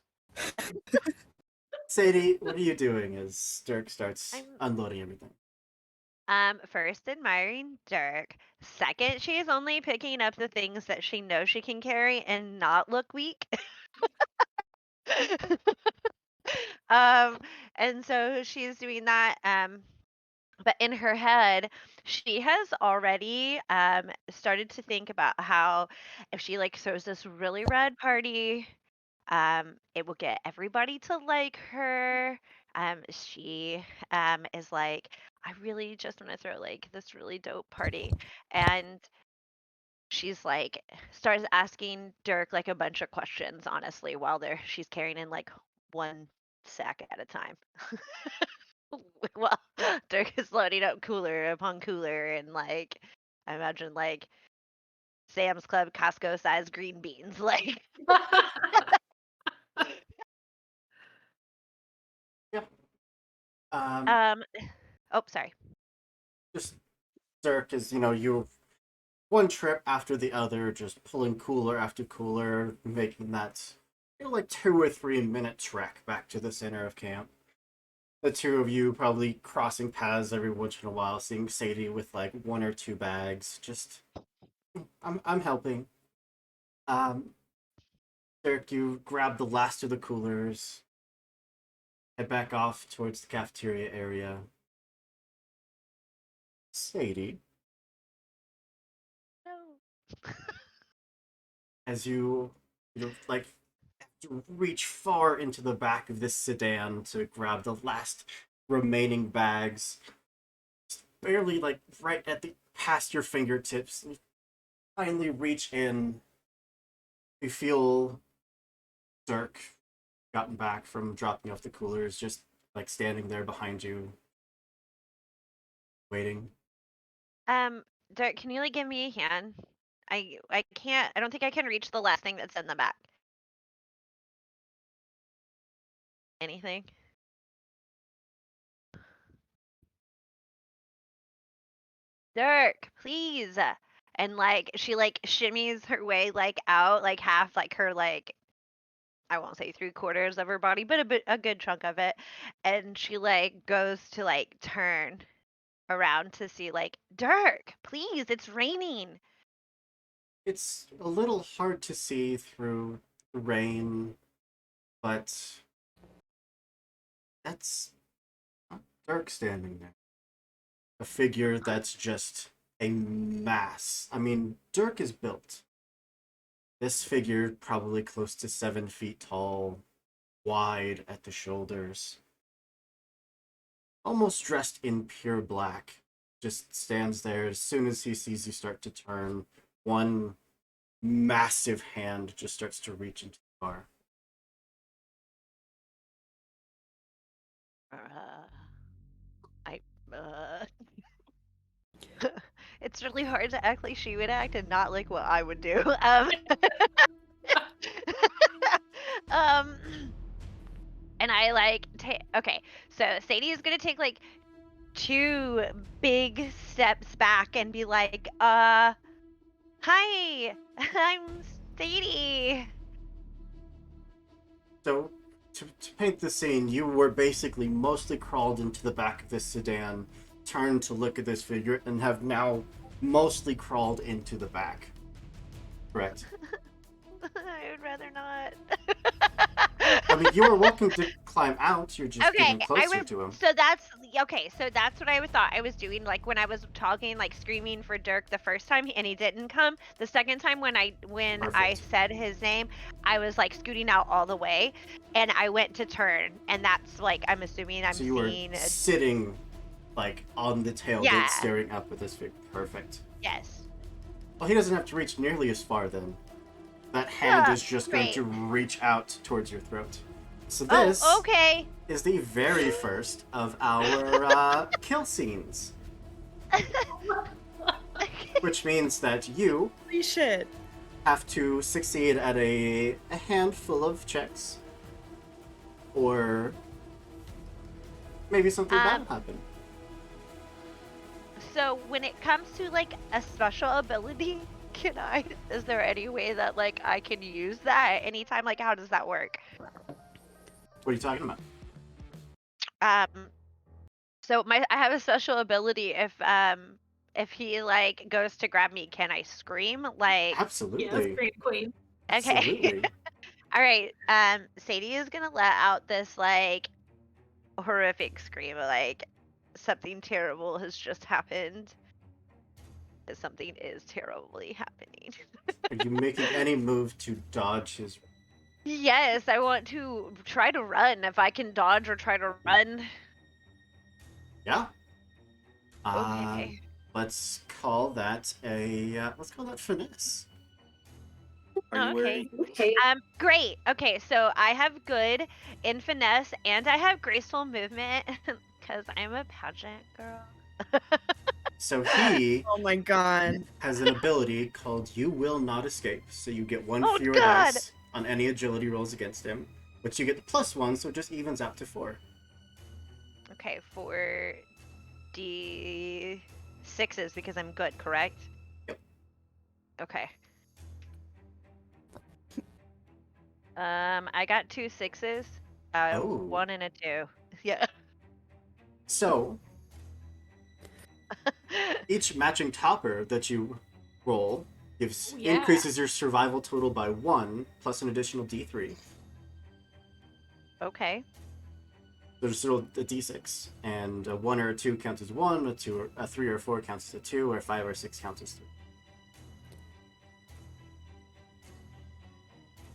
Sadie, what are you doing as Dirk starts I'm- unloading everything? First admiring Dirk. Second, she's only picking up the things that she knows she can carry and not look weak. And so she's doing that. But in her head, she has already started to think about how if she like throws this really rad party, it will get everybody to like her. She is like, I really just want to throw like this really dope party, and she's like starts asking Dirk like a bunch of questions, honestly, while she's carrying in like one sack at a time. Well, Dirk is loading up cooler upon cooler, and like I imagine like Sam's Club Costco sized green beans. Like Um, oh sorry. just Dirk is, you one trip after the other, just pulling cooler after cooler, making that like 2 or 3 minute trek back to the center of camp. The two of you probably crossing paths every once in a while, seeing Sadie with like 1 or 2 bags. Just, I'm helping. Dirk, you grab the last of the coolers, head back off towards the cafeteria area. Sadie, No. as you like have to reach far into the back of this sedan to grab the last remaining bags, just barely like right at the past your fingertips, and you finally reach in. You feel Dirk gotten back from dropping off the coolers, just like standing there behind you, waiting. Dirk, can you like give me a hand? I can't. I don't think I can reach the last thing that's in the back. Anything? Dirk, please. And like she like shimmies her way like out like half like her like I won't say 3/4 of her body, but a good chunk of it. And she like goes to like turn around to see like Dirk, please, it's raining. It's a little hard to see through the rain, but that's not Dirk standing there. A figure that's just a mass. I mean, Dirk is built. This figure, probably close to 7 feet tall, wide at the shoulders, almost dressed in pure black, just stands there. As soon as he sees you start to turn, one massive hand just starts to reach into the car. It's really hard to act like she would act and not like what I would do. And I like okay, so Sadie is gonna take like 2 big steps back and be like, hi, I'm Sadie. So, to paint the scene, you were basically mostly crawled into the back of this sedan, turned to look at this figure, and have now mostly crawled into the back. Correct. I would rather not. I mean, you were welcome to climb out, you're just Okay, getting closer to him. So that's okay, so that's what I thought I was doing. Like when I was talking, like screaming for Dirk the first time, and he didn't come. The second time when I Perfect. said his name, I was like scooting out all the way, and I went to turn, and that's like I'm assuming I'm So you were seeing. sitting, like, on the tailgate, Yeah. staring up with this figure. Perfect. Yes. Well, he doesn't have to reach nearly as far then. That hand Yeah, is just going great. to reach out towards your throat. So Oh, this okay. is the very first of our kill scenes, which means that you Holy shit. have to succeed at a handful of checks, or maybe something bad will happen. So when it comes to like a special ability, is there any way that like I can use that at any time? Like how does that work? What are you talking about? So I have a special ability if he like goes to grab me, can I scream? Like Yes, Absolutely. Green Queen. okay. Absolutely. All right. Sadie is gonna let out this like horrific scream, like something terrible has just happened. Something is terribly happening. Are you making any move to dodge his? Yes, I want to try to run if I can dodge or try to run. Yeah. Okay. Let's call that let's call that finesse. Are you Okay. wearing? Great. Okay, so I have good in finesse and I have graceful movement because I'm a pageant girl. So he Oh my god. has an ability called You Will Not Escape. So you get one Oh, fewer God. dice on any agility rolls against him, but you get the +1, so it just evens out to 4. Okay, 4d6s because I'm good, correct? Yep. Okay. I got 2 6s, Oh. 1 and a 2. Yeah. So each matching topper that you roll gives Yeah. increases your survival total by 1 plus an additional d3. Okay. So just roll a d6, and a 1 or a 2 counts as 1, a 3 or a 4 counts as a 2, or a 5 or a 6 counts as 3.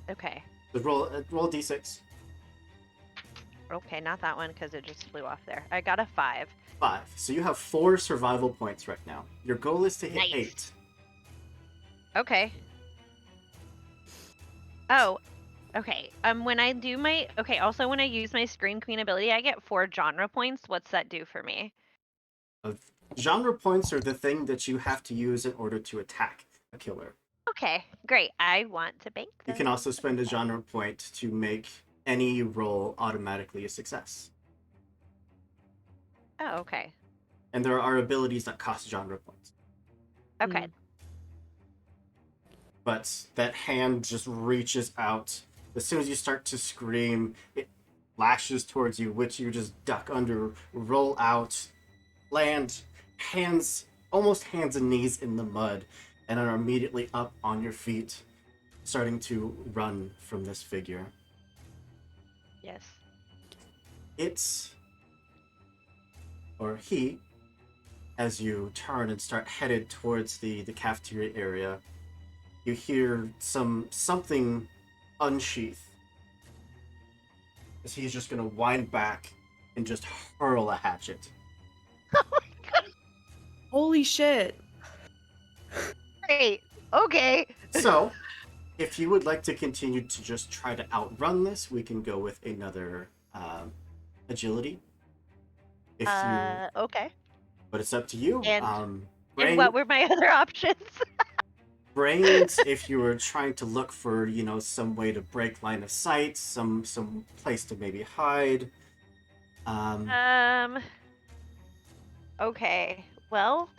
Okay. So roll a d6. Okay, not that one because it just flew off there. I got a 5. 5. So you have 4 survival points right now. Your goal is to hit Nice. 8. Okay. Oh, okay. When I do my also when I use my Scream Queen ability, I get 4 genre points. What's that do for me? Genre points are the thing that you have to use in order to attack a killer. Okay, great. I want to bank You those. can also spend a genre point to make any roll automatically a success. Oh, okay. And there are abilities that cost genre points. Okay. But that hand just reaches out. As soon as you start to scream, it lashes towards you, which you just duck under, roll out, land, almost hands and knees in the mud, and are immediately up on your feet, starting to run from this figure. Yes. He, as you turn and start headed towards the cafeteria area, you hear something unsheath. As he's just gonna wind back and just hurl a hatchet. Holy shit. Great. Okay. So, if you would like to continue to just try to outrun this, we can go with another agility. Okay. But it's up to you. And- um, And what were my other options? brains, if you were trying to look for, some way to break line of sight, some place to maybe hide. Okay. Well,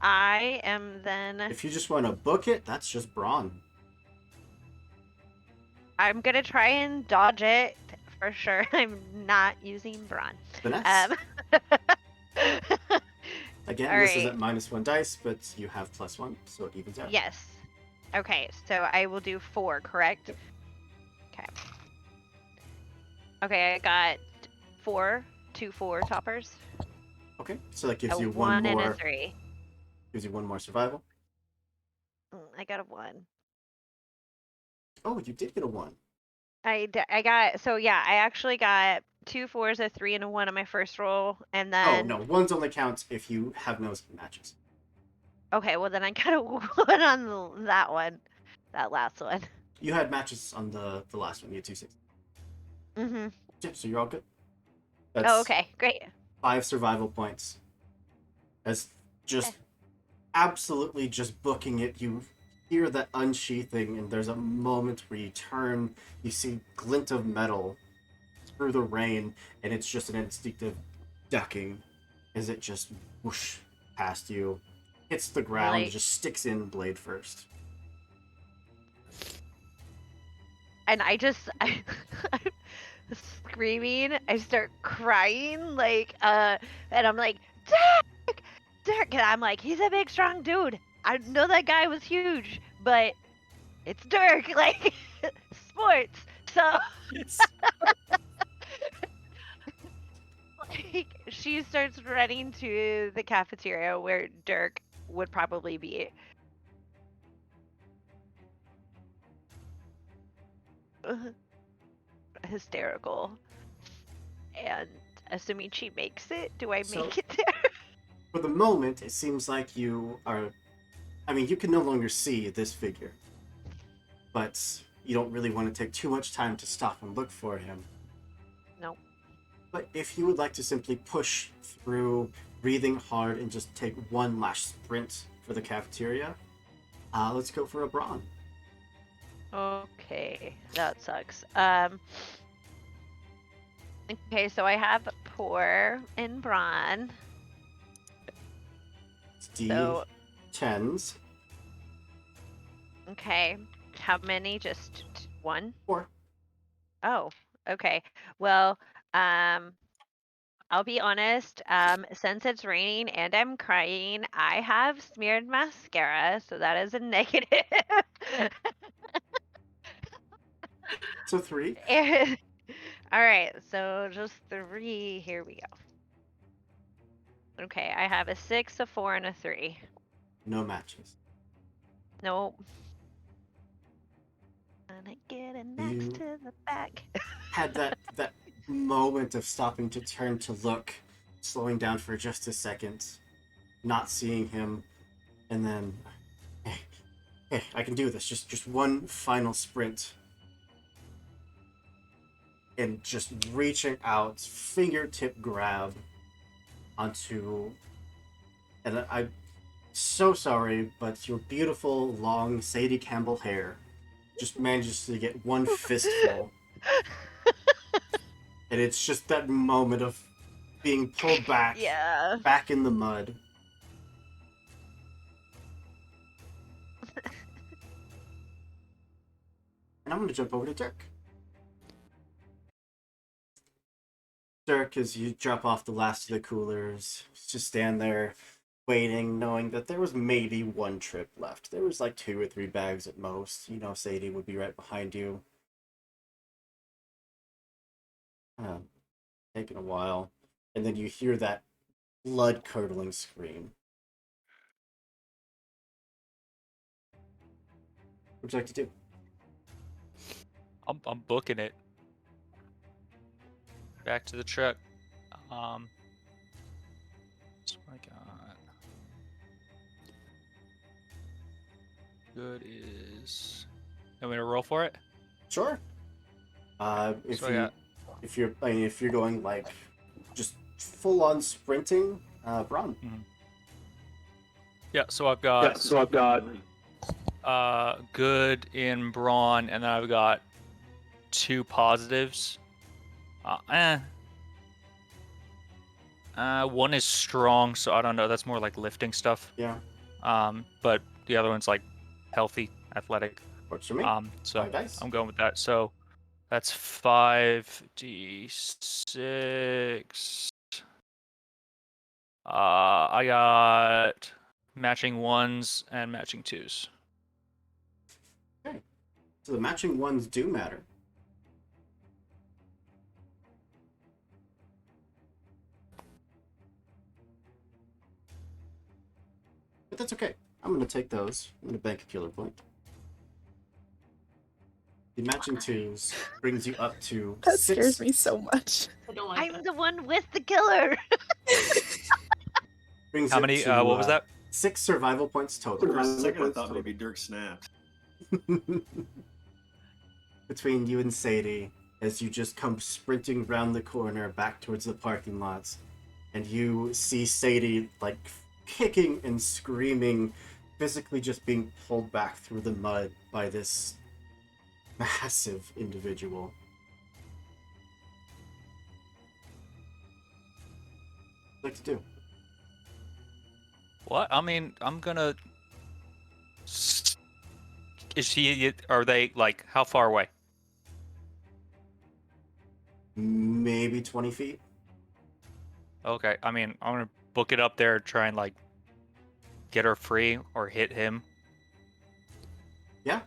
I am then. If you just want to book it, that's just brawn. I'm gonna try and dodge it for sure. I'm not using brawn. Finesse. Again, all this is right. at -1 dice, but you have +1, so it evens out. Yes. Okay, so I will do 4, correct? Yep. Okay. Okay, I got 4 toppers. Okay, so that gives A you 1 and a more. 3. Gives you one more survival. I got a 1. Oh, you did get a 1. I got, so yeah, I actually got 2 4s, a 3, and a 1 on my first roll, and Oh then no, 1s only counts if you have no matches. okay, well then I got a 1 on that one, that last one. You had matches on the last one. You had 2 6. Mm-hmm. Yeah, so you're all good. That's Oh, okay, great. 5 survival points. That's just absolutely just booking it. You hear that unsheathing, and there's a moment where you turn, you see glint of metal through the rain, and it's just an instinctive ducking as it just whoosh past you, hits the ground, Like, just sticks in blade first. and I just, I'm screaming. I start crying, like, and I'm like, Dirk, Dirk, and I'm like, he's a big, strong dude. I know that guy was huge, but it's Dirk, like, sports. So, like, she starts running to the cafeteria where Dirk would probably be. Hysterical. And assuming she makes it, do I So- make it there? For the moment, it seems like you are. I mean, you can no longer see this figure, but you don't really want to take too much time to stop and look for him. Nope. But if you would like to simply push through, breathing hard, and just take one last sprint for the cafeteria, let's go for a brawn. Okay, that sucks. Okay, so I have Pour and Brawn. It's So, D10s. okay, how many? Just one? 4. Oh, okay. Well, I'll be honest. Since it's raining and I'm crying, I have smeared mascara, so that is a negative. So 3. And- all right, so just 3. Here we go. Okay, I have a 6, a 4, and a 3. No matches. Nope. Gonna get it next You- to the back. Had that moment of stopping to turn to look, slowing down for just a second, not seeing him, and then, hey, I can do this. Just one final sprint, and just reaching out, fingertip grab onto, and I'm so sorry, but your beautiful long Sadie Campbell hair just manages to get one fistful. And it's just that moment of being pulled back, Yeah. back in the mud. And I'm going to jump over to Dirk. Dirk, as you drop off the last of the coolers, just stand there waiting, knowing that there was maybe one trip left. There was like 2 or 3 bags at most. You know, Sadie would be right behind you. Taking a while. And then you hear that blood-curdling scream. What would you like to do? I'm booking it. Back to the truck. So I got good is. You want me to roll for it? Sure. If So I you got- if you're going like just full on sprinting, Braun. Yeah. So I've got. Good in brawn, and then I've got 2 positives. One is strong, so I don't know. That's more like lifting stuff. Yeah, But the other one's like healthy, athletic. works for me. So 5 dice. I'm going with that. So that's 5d6. I got matching 1s and matching 2s. So the matching ones do matter. But that's okay. I'm gonna take those. I'm gonna bank a killer point. The matching twos brings you up to That 6. scares me so much. I don't like I'm that. the one with the killer. Brings How you many? to, What was that? 6 survival points total. For a second, I thought maybe Dirk snapped. Between you and Sadie, as you just come sprinting round the corner back towards the parking lots, and you see Sadie like kicking and screaming, physically just being pulled back through the mud by this massive individual. What would you like to do? What? I mean, I'm gonna. Is she? Are they like how far away? Maybe 20 feet? Okay. I mean, I'm gonna book it up there, try and like get her free or hit him. Yeah.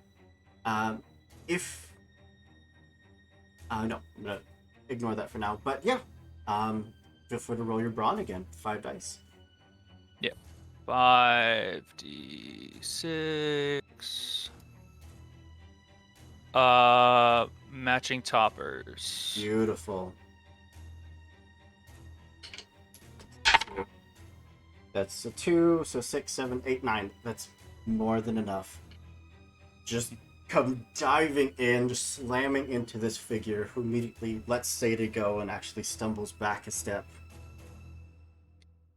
If no, I'm gonna ignore that for now. But yeah, feel free to roll your brawn again. 5 dice. 5d6. Matching toppers. Beautiful. That's a 2, so 6, 7, 8, 9. That's more than enough. Just come diving in, just slamming into this figure who immediately lets Sadie go and actually stumbles back a step.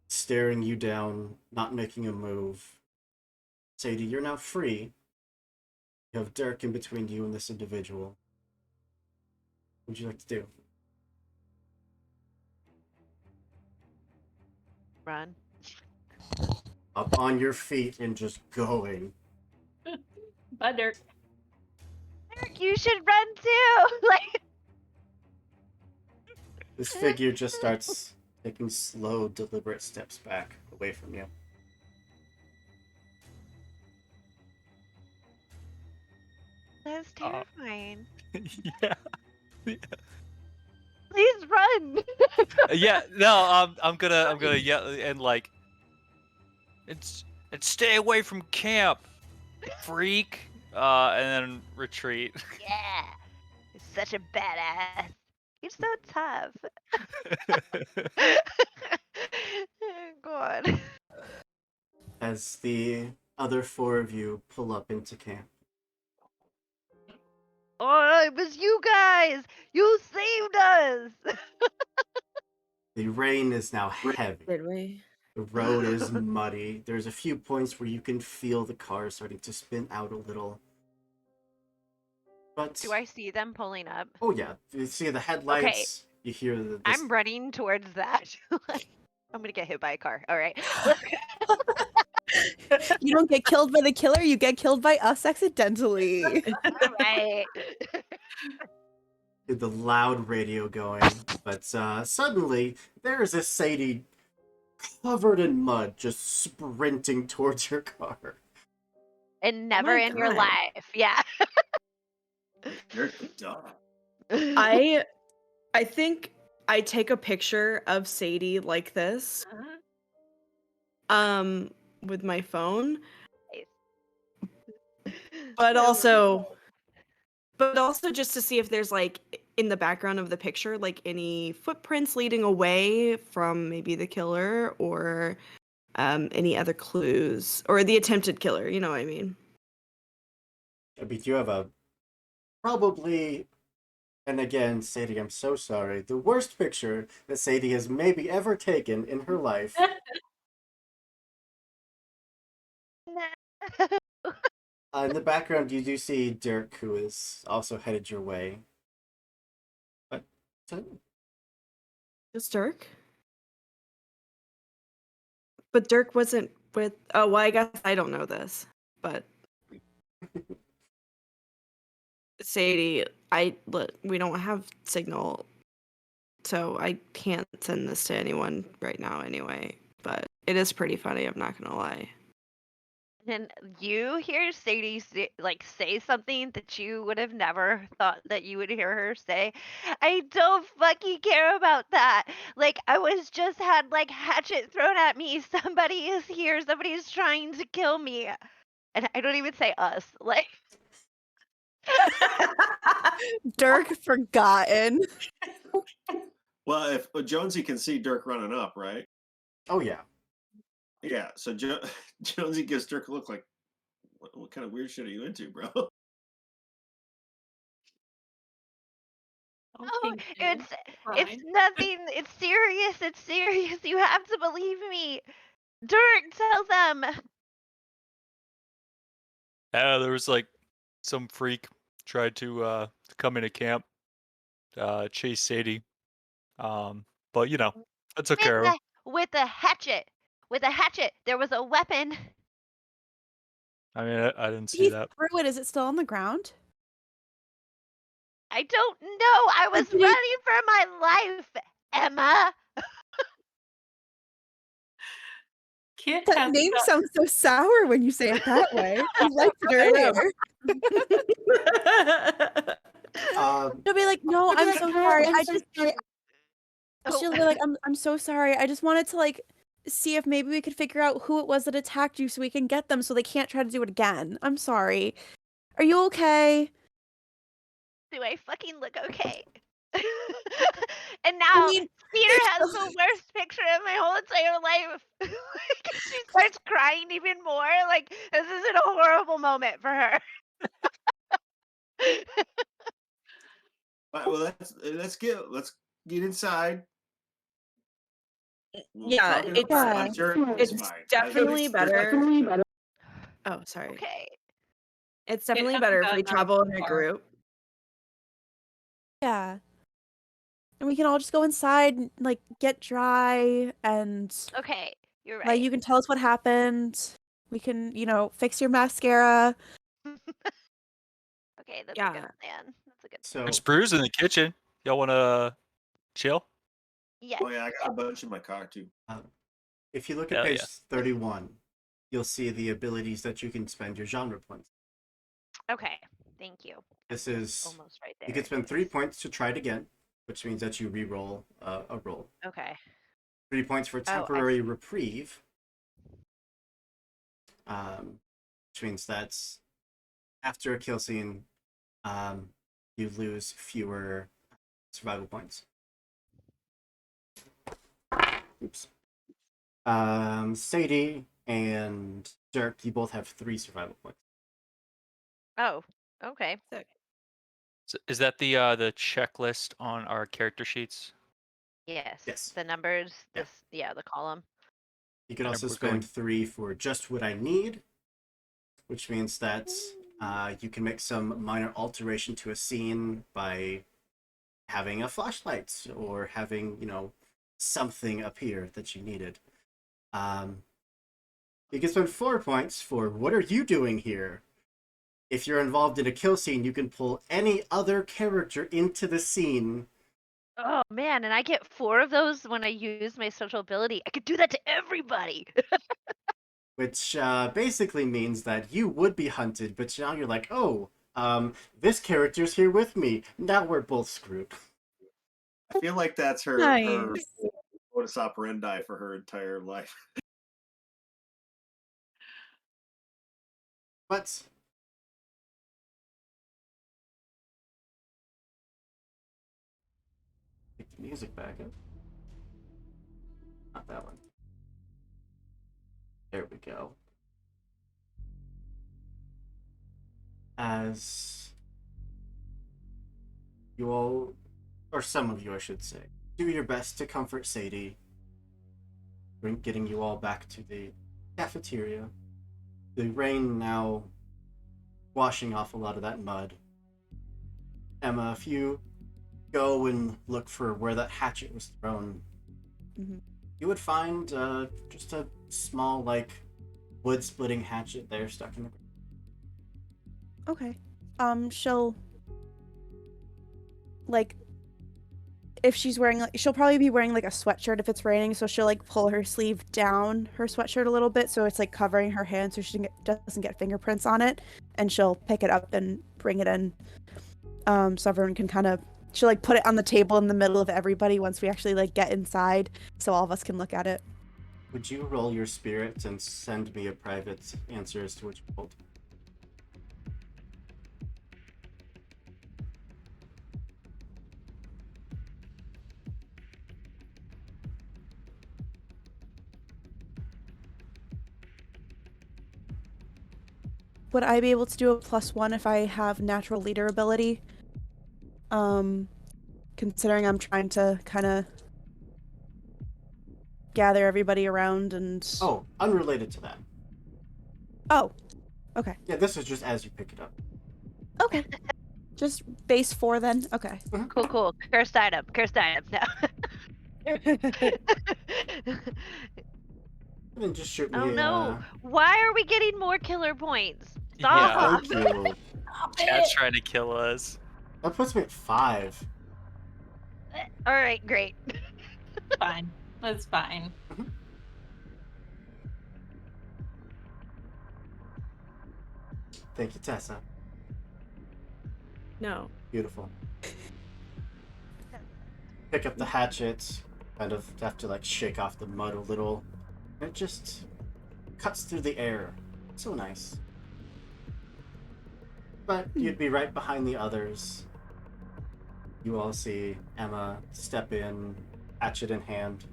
Staring you down, not making a move. Sadie, you're now free. You have Dirk in between you and this individual. What would you like to do? Run. Up on your feet and just going. Bye, Dirk. Eric, you should run too. Like, This figure just starts taking slow, deliberate steps back away from you. that's terrifying. Yeah. Please run. Yeah. No. I'm gonna yell and like. It's stay away from camp, freak. And then retreat. Yeah. He's such a badass. He's so tough. Oh, God. As the other 4 of you pull up into camp. Oh, it was you guys. You saved us. The rain is now heavy. Did we? The road is muddy. There's a few points where you can feel the car starting to spin out a little. But Do I see them pulling up? oh yeah, you see the headlights. You hear the. I'm running towards that. I'm gonna get hit by a car. All right. You don't get killed by the killer, you get killed by us accidentally. All right. The loud radio going, but suddenly there's a Sadie covered in mud just sprinting towards your car. And never my in your God. life. Yeah. Dirk the dog. I think I take a picture of Sadie like this. With my phone. But also just to see if there's like in the background of the picture like any footprints leading away from maybe the killer or any other clues or the attempted killer, you know what I mean? I mean, you have a probably, and again, Sadie, I'm so sorry, the worst picture that Sadie has maybe ever taken in her life. In the background, you do see Dirk, who is also headed your way. But Just Dirk? But Dirk wasn't with oh well I guess I don't know this, but Sadie, we don't have signal, so I can't send this to anyone right now anyway. But it is pretty funny, I'm not gonna lie. and you hear Sadie say something that you would have never thought that you would hear her say. I don't fucking care about that. Like I was just had like hatchet thrown at me. Somebody is here. Somebody is trying to kill me. And I don't even say us. Like Dirk forgotten. Well, if Jonesy can see Dirk running up, right? Oh yeah. Yeah. So Jonesy gives Dirk a look like, what kind of weird shit are you into, bro? oh, Okay, it's fine. nothing. It's serious. It's serious. You have to believe me. Dirk, tell them. There was like some freak tried to come into camp, chase Sadie. But you know, I took care of him. With a hatchet. With a hatchet. There was a weapon. I mean, I didn't see He that. threw it. Is it still on the ground? I don't know. I was did he- running for my life, Emma. Kit That has name got- sounds so sour when you say it that way. I liked it earlier. She'll be like, no, I'm so sorry. She'll be like, I'm so sorry. I just wanted to like see if maybe we could figure out who it was that attacked you so we can get them so they can't try to do it again. I'm sorry. Are you okay? Do I fucking look okay? And now mean, Peter has the worst picture of my whole entire life. Like, she starts crying even more. Like this is a horrible moment for her. All right, well, let's get inside. We'll Yeah, talk in it's- private. I'm sure it's fine. definitely better. Oh, sorry. Okay. It's definitely hasn't better if gotten we out travel in a far. group. Yeah. And we can all just go inside and like get dry and Okay. You're right. like you can tell us what happened. We can, fix your mascara. Okay, that's a Yeah. good plan. That's a good So There's brews in the kitchen. Y'all wanna chill? Yes. Oh yeah, I got a bunch in my car too. if you look at Hell page yeah. 31, you'll see the abilities that you can spend your genre points. Okay. Thank you. This is Almost right there. you can spend 3 points to try it again, which means that you re-roll a roll. Okay. 3 points for I temporary see. reprieve, which means that's after a kill scene, you lose fewer survival points. Oops. Sadie and Dirk, you both have 3 survival points. Oh. Okay. Is that the checklist on our character sheets? Yes. Yes. The numbers. Yeah. The column. You can And also we're spend going- 3 for just what I need, which means that you can make some minor alteration to a scene by having a flashlight or having, something appear that you needed. You can spend 4 points for what are you doing here? If you're involved in a kill scene, you can pull any other character into the scene. Oh man, and I get 4 of those when I use my social ability. I could do that to everybody. Which basically means that you would be hunted, but now you're like, oh, this character's here with me. Now we're both screwed. I feel like that's her Nice. modus operandi for her entire life. But pick the music back up. Not that one. There we go. As you all, or some of you I should say, do your best to comfort Sadie, getting you all back to the cafeteria. The rain now washing off a lot of that mud. Emma, if you go and look for where that hatchet was thrown, Mhm. you would find just a small, wood splitting hatchet there stuck in the ground. Okay. She'll if she's wearing like, she'll probably be wearing like a sweatshirt if it's raining, so she'll like pull her sleeve down her sweatshirt a little bit so it's like covering her hand so she doesn't get fingerprints on it, and she'll pick it up and bring it in, so everyone can kind of, she'll like put it on the table in the middle of everybody once we actually like get inside so all of us can look at it. Would you roll your spirits and send me a private answer as to what you rolled? Would I be able to do a +1 if I have natural leader ability? Considering I'm trying to kind of gather everybody around and... Oh, unrelated to that. Oh, okay. Yeah, this is just as you pick it up. Okay. Just base 4 then? Okay. Cool. Cursed item. No. And then just shoot me. Oh no! Why are we getting more killer points? Yeah. Stop! Thank you. Cat's trying to kill us. That puts me at 5. All right, great. Fine. That's fine. Thank you, Tessa. No. Beautiful. Pick up the hatchet. Kind of have to like shake off the mud a little. And it just cuts through the air. So nice. But you'd be right behind the others. You all see Emma step in, hatchet in hand.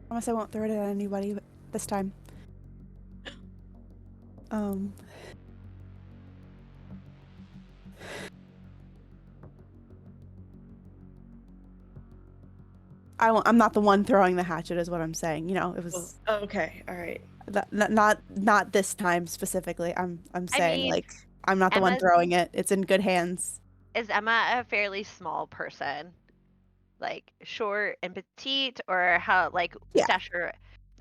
Promise I won't throw it at anybody this time. I'm not the one throwing the hatchet, is what I'm saying. You know, it was Oh, okay. All right. not this time specifically. I'm saying mean, like I'm not the one Emma's- throwing it. It's in good hands. Is Emma a fairly small person? Like short and petite, or how like Yeah. stature?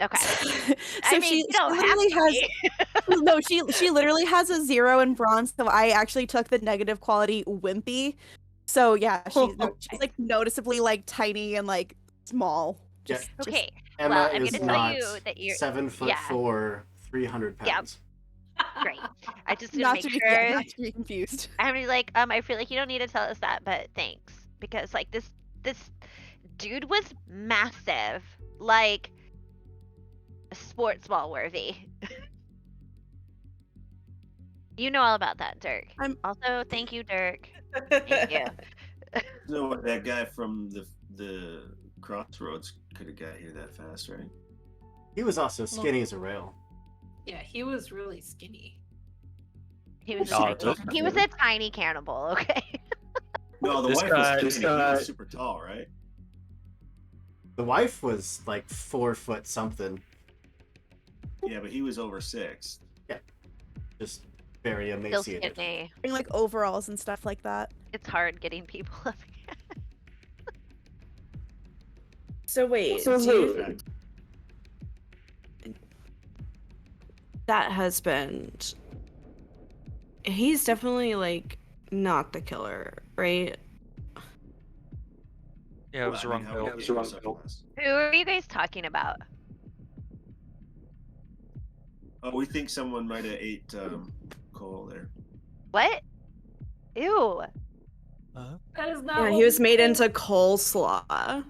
Okay. So I mean, she you don't literally have to has no. She literally has a 0 in bronze. So I actually took the negative quality wimpy. So yeah, she's like noticeably like tiny and like small. Yeah. Okay. Emma Well, I'm is gonna tell not you that you're 7'4", yeah. 300 Yeah. pounds. great. I just gonna Not make to be sure. not to be confused. I'm gonna be like, I feel like you don't need to tell us that, but thanks. Because like this dude was massive. Like sports ball worthy. You know all about that, Dirk. I'm- Also, thank you, Dirk. Thank you. You know what? That guy from the Crossroads could have got here that fast, right? He was also skinny as a rail. Yeah, he was really skinny. He was Oh, a doesn't he was a tiny cannibal, okay? No, the This wife guy- was this skinny. He guy- was super tall, right? The wife was like 4 foot something. Yeah, but he was over 6. Just very Still emaciated. skinny. Wearing, like overalls and stuff like that. It's hard getting people up. So wait, So do you- wait. that husband, he's definitely like not the killer, right? Yeah, it was the wrong how bill. would you say this? Who are you guys talking about? Oh, we think someone might have ate Cole there. What? Ew. That is not. Yeah, what he was we made said. into coleslaw.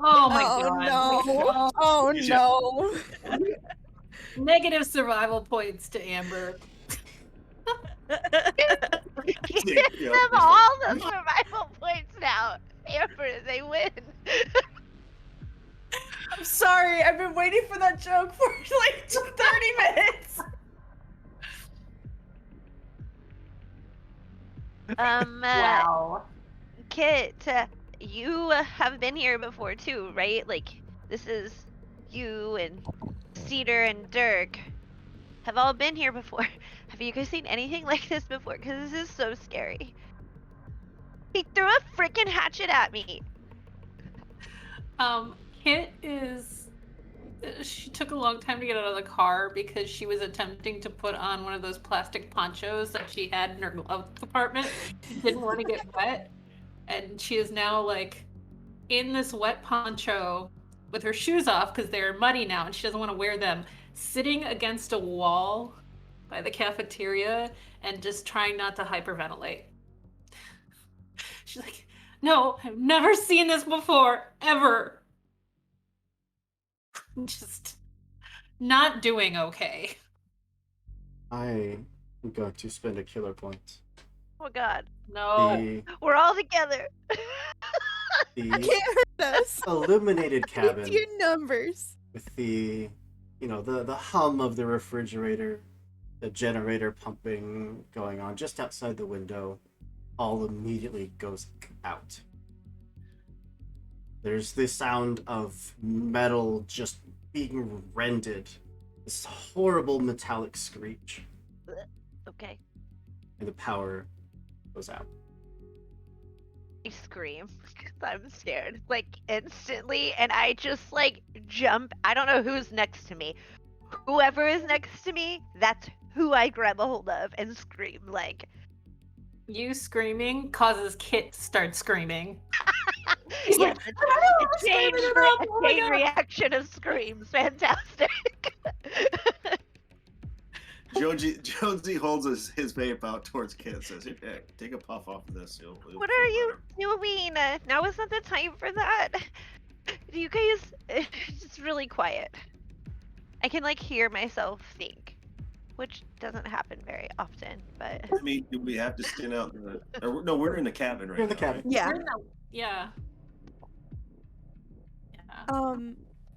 Oh my Oh, god. no. Oh He's no. Negative survival points to Amber. Give Yeah, them all the survival points now. Amber, they win. I'm sorry, I've been waiting for that joke for like 30 minutes. Wow. Kit, you have been here before too, right? Like, this is you and Cedar and Dirk have all been here before. Have you guys seen anything like this before? Because this is so scary. He threw a freaking hatchet at me. Kit is she took a long time to get out of the car because she was attempting to put on one of those plastic ponchos that she had in her glove compartment. She didn't want to get wet. And she is now like in this wet poncho with her shoes off because they're muddy now and she doesn't want to wear them, sitting against a wall by the cafeteria and just trying not to hyperventilate. She's like, no, I've never seen this before, ever. Just not doing okay. I am going to spend a killer point. Oh god. No. The, We're all together. the Can't hurt us. illuminated With cabin your numbers. with the, the hum of the refrigerator, the generator pumping going on just outside the window, all immediately goes out. There's the sound of metal just being rended, this horrible metallic screech, Okay. and the power goes out. I scream because I'm scared, like instantly, and I just like jump. I don't know who's next to me. Whoever is next to me, that's who I grab a hold of and scream like. You screaming causes Kit to start screaming. He's Yes, like, a chain, Oh my God. reaction of screams. Fantastic. Jonesy holds his vape out towards Kit and says, "Hey, take a puff off of this. You'll What feel are you better." doing? Now is not the time for that. You guys, it's really quiet. I can like hear myself think, which doesn't happen very often. But I mean, do we have to stand out in the... No, we're in the cabin right You're in the now, cabin. right? Yeah. Yeah.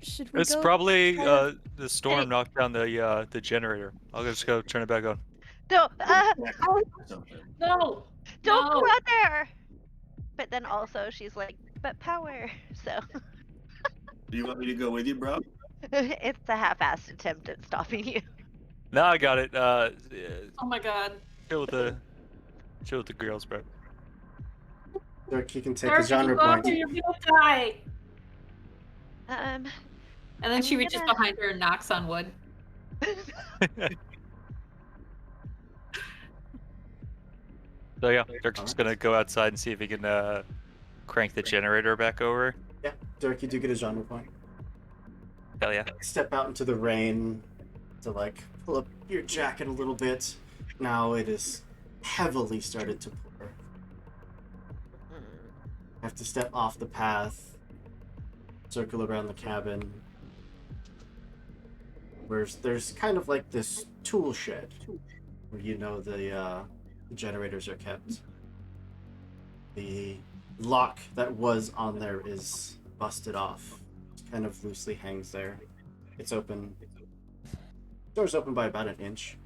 Should we It's go? probably kind of- the storm knocked down the generator. I'll just go turn it back on. don't Something. No. don't No. go out there. But then also she's like, but power. So Do you want me to go with you, bro? it's a half-assed attempt at stopping you. No, I got it. Oh my God. Chill with the girls, bro. Dirk, you can take Dirk, a genre you go out point. there, you're gonna die. Um. And then I'm she reaches gonna- behind her and knocks on wood. So yeah, Dirk's just gonna go outside and see if he can crank the generator back over. Yeah, Dirk, you do get a genre point. Hell yeah. Step out into the rain to like pull up your jacket a little bit. Now it is heavily started to pour. Have to step off the path, circle around the cabin. Where there's kind of like this tool shed where the generators are kept. The lock that was on there is busted off. It kind of loosely hangs there. It's open. Door's open by about an inch.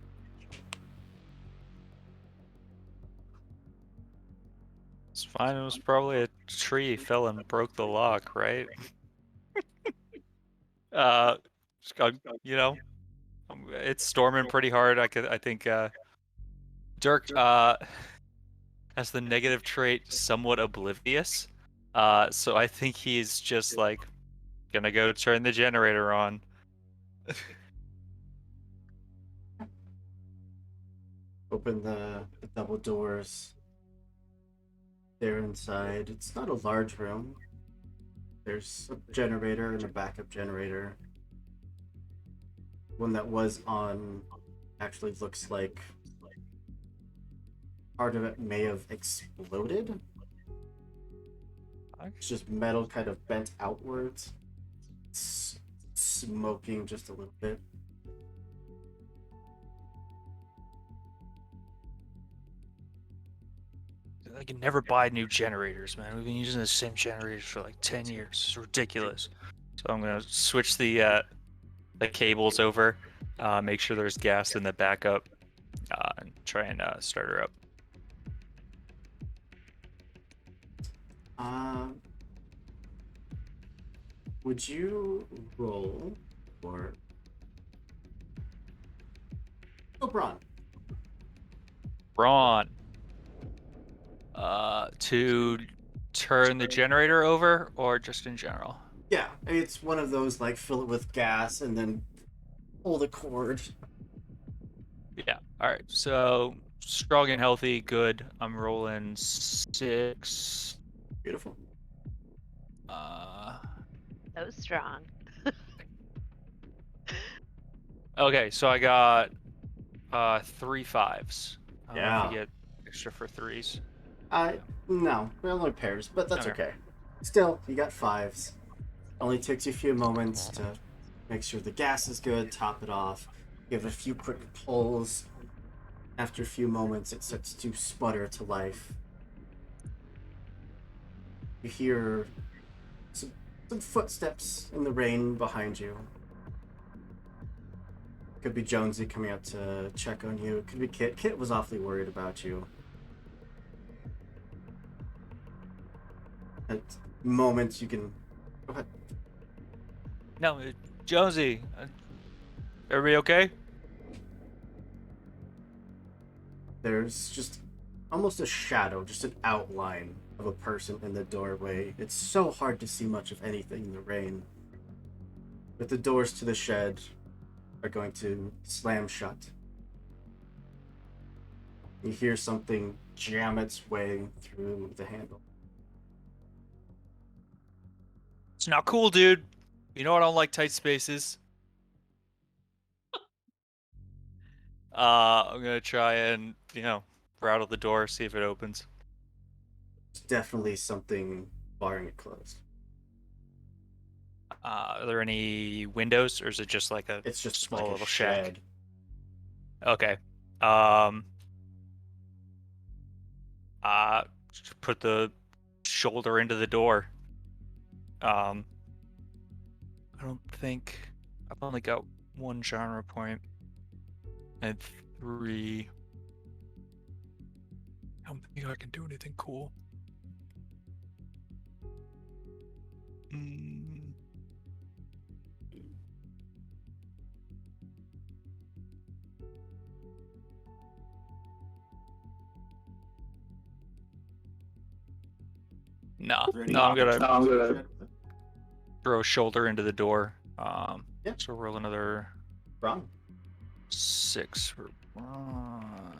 It's fine. It was probably a tree fell and broke the lock, right? Just got, it's storming pretty hard. I think Dirk has the negative trait somewhat oblivious. So I think he's just like gonna go turn the generator on. Open the double doors. They're inside. It's not a large room. There's a generator and a backup generator. One that was on actually looks like part of it may have exploded. It's just metal kind of bent outwards. It's smoking just a little bit. I can never buy new generators, man. We've been using the same generators for like 10 years. It's ridiculous. So I'm gonna switch the cables over, make sure there's gas in the backup, and try and start her up. Would you roll for LeBron? Braun. To turn the generator over, or just in general? Yeah, it's one of those like fill it with gas and then pull the cord. Yeah. All right. So strong and healthy, good. I'm rolling 6. Beautiful. So strong. Okay, so I got 3 5s. I don't know Yeah. if you get extra for 3s. No, we're only pairs, but that's Okay. okay. Still, you got 5s. Only takes you a few moments to make sure the gas is good, top it off, give it a few quick pulls. After a few moments, it starts to sputter to life. You hear some footsteps in the rain behind you. Could be Jonesy coming out to check on you. Could be Kit. Kit was awfully worried about you. At moments, you can... Go ahead. No, Jonesy, everybody okay? There's just almost a shadow, just an outline of a person in the doorway. It's so hard to see much of anything in the rain. But the doors to the shed are going to slam shut. You hear something jam its way through the handle. It's not cool, dude. You know I don't like tight spaces. I'm gonna try and, rattle the door, see if it opens. It's definitely something barring it closed. Are there any windows, or is it just like a It's just small like a little shack? shed. Okay. Just put the shoulder into the door. I don't think I've only got 1 genre point and 3. I don't think I can do anything cool. No, I'm gonna throw a shoulder into the door. Yeah. So roll another Wrong. 6 for Ron.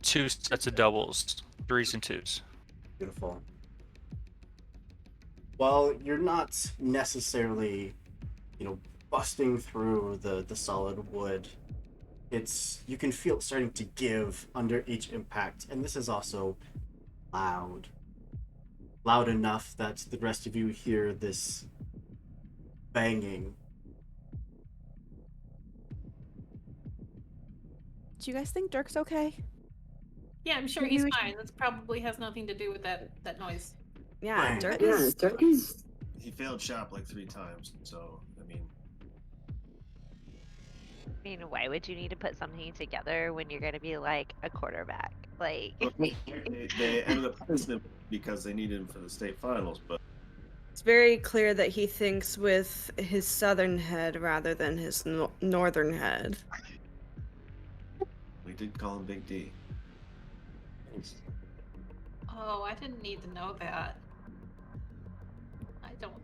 2 sets of doubles, 3s and 2s. Beautiful. While you're not necessarily, busting through the solid wood, you can feel it starting to give under each impact, and this is also loud. Loud enough that the rest of you hear this banging. Do you guys think Dirk's okay? Yeah, I'm sure Maybe he's we should- fine. That's probably has nothing to do with that noise. Yeah, Right. Dirk is. He failed shop like 3 times, so I mean, I mean, why would you need to put something together when you're going to be like a quarterback? Like, they ended up placing him because they needed him for the state finals, but It's very clear that he thinks with his southern head rather than his northern head. we did call him Big D. Oh, I didn't need to know that. I don't.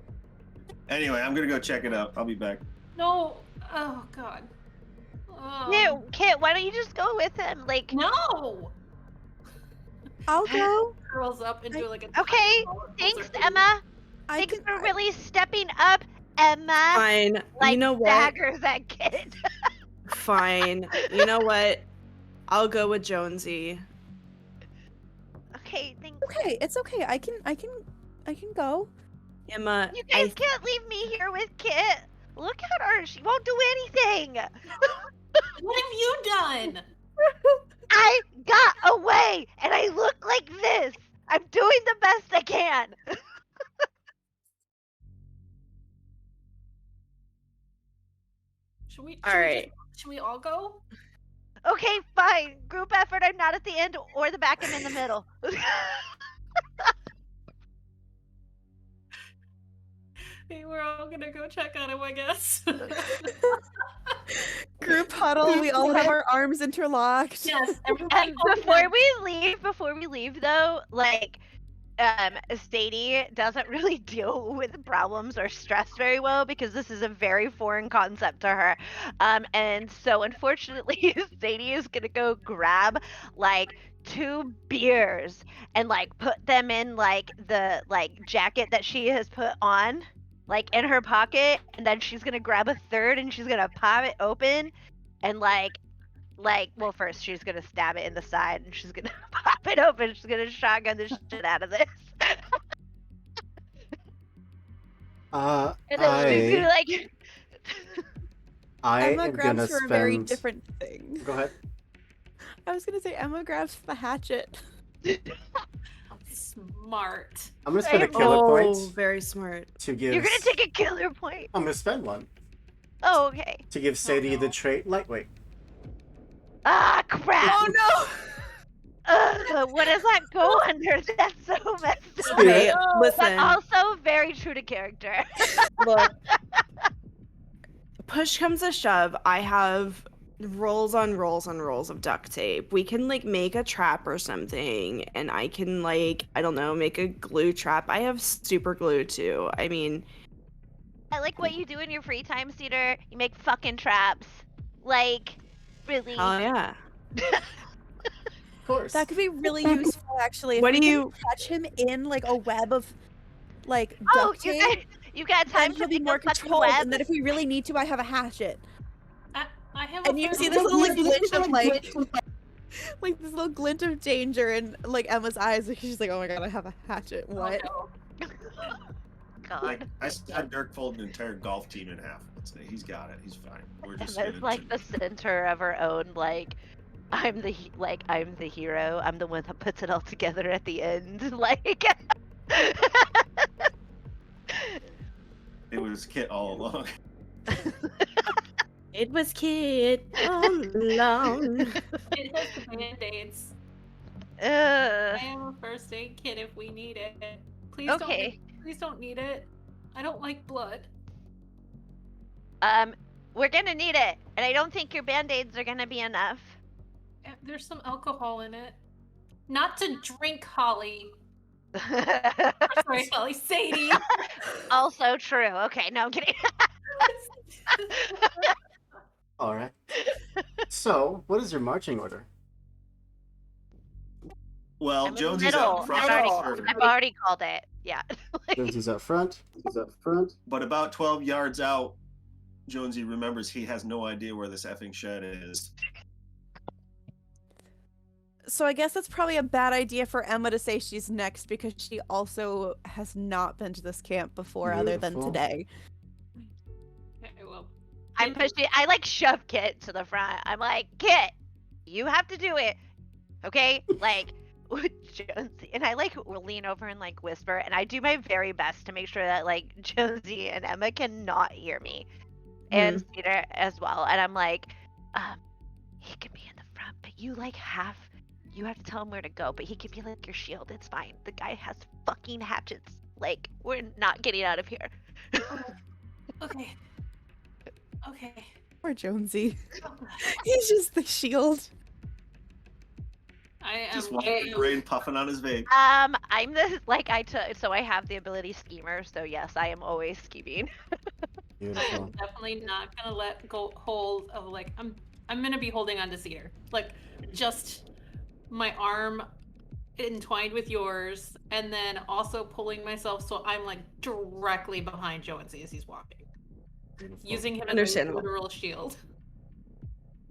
Anyway, I'm gonna go check it out. I'll be back. No. Oh God. no, Kit, why don't you just go with him? Like, No. I'll go. Curls up into like a. okay, tiny ball and pulls thanks, her through. Emma. I Thanks can. for really stepping up, Emma. Fine. Like, You know what? daggers at Kit. Fine. You know what? I'll go with Jonesy. Okay, thanks. Okay, it's okay. I can go. Emma, You guys can't leave me here with Kit. Look at her. She won't do anything. What have you done? I got away and I look like this. I'm doing the best I can. Should we? All right. Should we all go? Okay, fine. Group effort. I'm not at the end or the back. I'm in the middle. Hey, we're all gonna go check on him, I guess. Group huddle. We all have our arms interlocked. Yes. Everybody And hold before hands. we leave though, like Sadie doesn't really deal with problems or stress very well because this is a very foreign concept to her. And so unfortunately Sadie is gonna go grab like 2 beers and like put them in like the like jacket that she has put on like in her pocket, and then she's gonna grab a third and she's gonna pop it open and like well, first she's gonna stab it in the side and she's gonna pop it open. She's gonna shotgun the shit out of this. And then she's gonna like I Emma am grabs gonna for a very spend. different thing. Go ahead. I was gonna say Emma grabs the hatchet. Smart. I'm gonna spend a Same. killer Oh, point very smart. to give. You're gonna take a killer point. I'm gonna spend one Oh, okay. to give Sadie the no. trait lightweight. Ah, crap. Oh no! What does that go under? That's so messed up. Okay, Yeah. listen. But also very true to character. Look. Push comes to shove. I have rolls on rolls on rolls of duct tape. We can like make a trap or something, and I can like, I don't know, make a glue trap. I have super glue too. I mean, I like what you do in your free time, Cedar. You make fucking traps. Like, really. oh yeah. Of course. That could be really useful, actually. If What we do can you- catch him in like a web of like Oh, duct you tape? got Then time he'll to be make more a fucking controlled, web? and then if we really need to, I have a hatchet. I have. And a you fair see bit this of little like glue. glint of like this little glint of danger in like Emma's eyes. Like she's like, "Oh my god, I have a hatchet." Oh, What? no. God. Like I had Dirk fold an entire golf team in half. Let's say he's got it. He's fine. We're just Emma's gonna like the center of her own. Like, I'm the hero. I'm the one that puts it all together at the end. Like, It was Kit all along. It was Kid all along. It has the band-aids. I am a first aid kit if we need it. Please Okay. Please don't need it. I don't like blood. We're gonna need it, and I don't think your band-aids are gonna be enough. There's some alcohol in it. Not to drink, Holly. Or, sorry, Holly. Sadie. Also true. Okay, no, I'm kidding. All right. So, what is your marching order? Well, I'm in the Jonesy's middle. out front. I've already called it. Yeah. Jonesy's up front. But about 12 yards out, Jonesy remembers he has no idea where this effing shed is. So I guess that's probably a bad idea for Emma to say she's next because she also has not been to this camp before other than Beautiful. today. Okay, well, I'm pushing. I like shove Kit to the front. I'm like, Kit, you have to do it, okay? Like, Jonesy, and I like lean over and like whisper, and I do my very best to make sure that like Jonesy and Emma cannot hear me, and Cedar as well. And I'm like, he can be in the front, but you have to tell him where to go. But he can be like your shield. It's fine. The guy has fucking hatchets. Like, we're not getting out of here. okay. Okay. Poor Jonesy. He's just the shield. I am. Just walking brain puffing on his vape. I'm the so I have the ability schemer. So yes, I am always scheming. I Beautiful. am definitely not gonna let go hold of like I'm gonna be holding on to Cedar. Like just my arm entwined with yours, and then also pulling myself so I'm like directly behind Jonesy as he's walking. Beautiful. Using him as a Understandable. literal shield.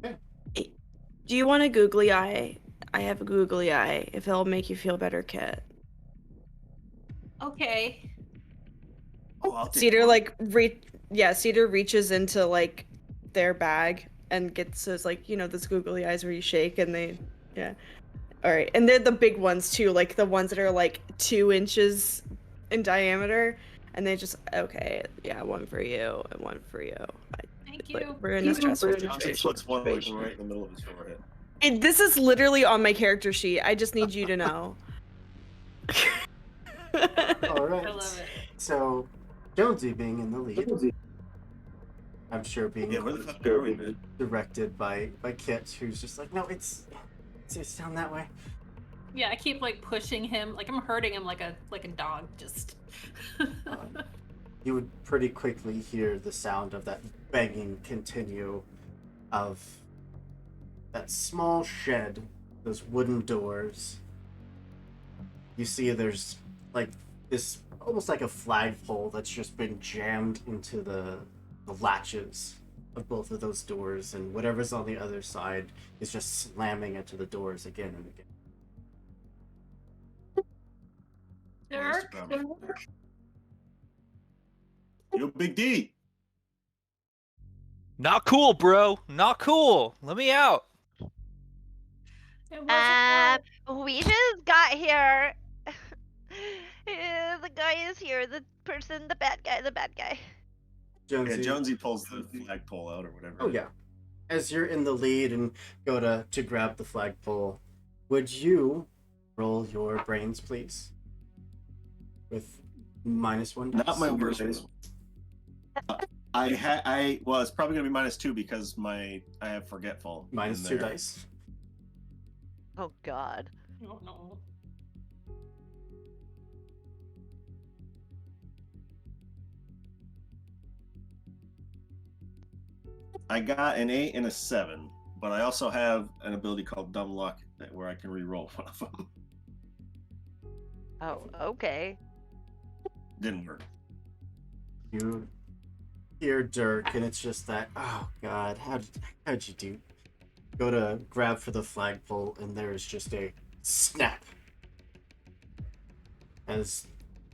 Do you want a googly eye? I have a googly eye. If it'll make you feel better, Kit. Okay. Oh, I'll take Cedar one. Cedar reaches into like their bag and gets those like, you know, those googly eyes where you shake and they all right, and they're the big ones too, like the ones that are like 2 inches in diameter, and they just one for you and one for you. Thank you. We're in a stressful Jonesy situation. puts one like right in the middle of his forehead. This is literally on my character sheet. I just need you to know. All right. I love it. So, Jonesy being in the lead, I'm sure being Yeah, where the fuck are we, man? directed by Kit, who's just like, no, it's down that way. Yeah, I keep like pushing him, like I'm hurting him like a dog. Just. You would pretty quickly hear the sound of that banging continue of that small shed, those wooden doors. You see there's like this, almost like a flagpole that's just been jammed into the latches of both of those doors, and whatever's on the other side is just slamming into the doors again and again. Where's the problem? Yo, Big D. Not cool, bro. Not cool. Let me out. It wasn't We just got here. The guy is here. The person, the bad guy. Yeah, Jonesy. Jonesy pulls the flagpole out or whatever. Oh yeah. As you're in the lead and go to grab the flagpole, would you roll your brains, please? With -1 dice. Not my worst. Well, it's probably gonna be -2 because I have forgetful. in -2 there. dice. Oh God. Oh no. I got an 8 and a 7, but I also have an ability called Dumb Luck where I can re-roll one of them. Oh, okay. Didn't work. You hear Dirk, and it's just that. Oh God, how'd you do? Go to grab for the flagpole, and there's just a snap. As